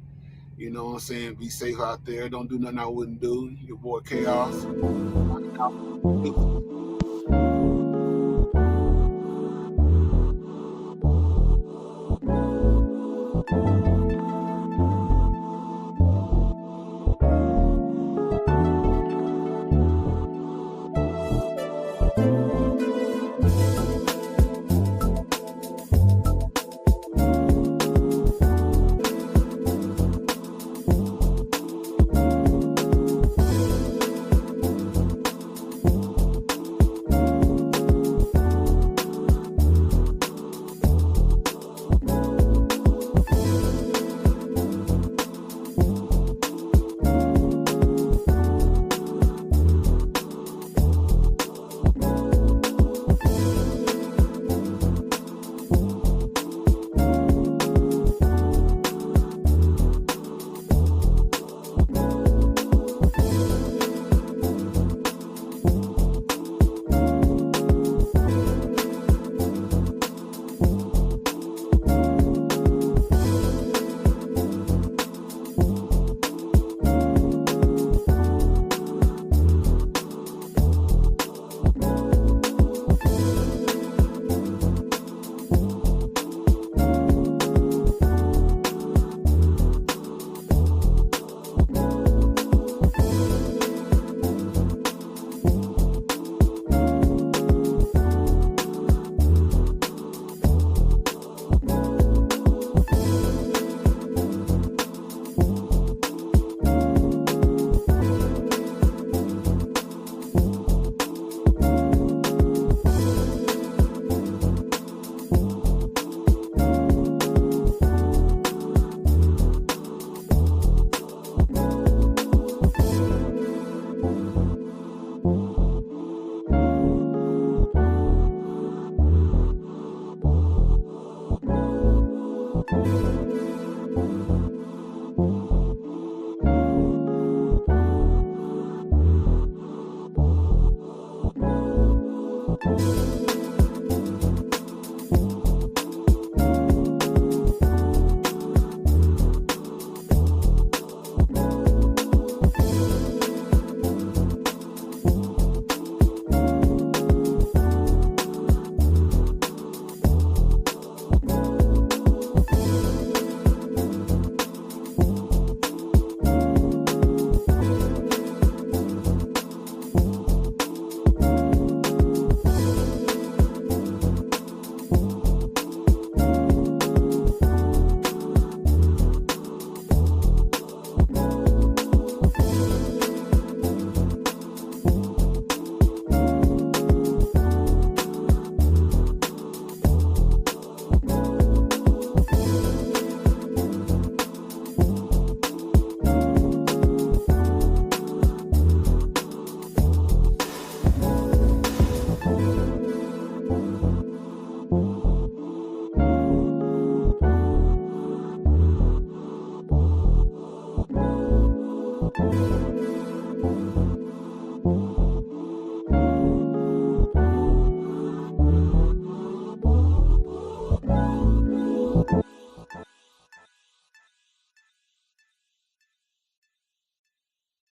You know what I'm saying? Be safe out there. Don't do nothing I wouldn't do. Your boy Chaos.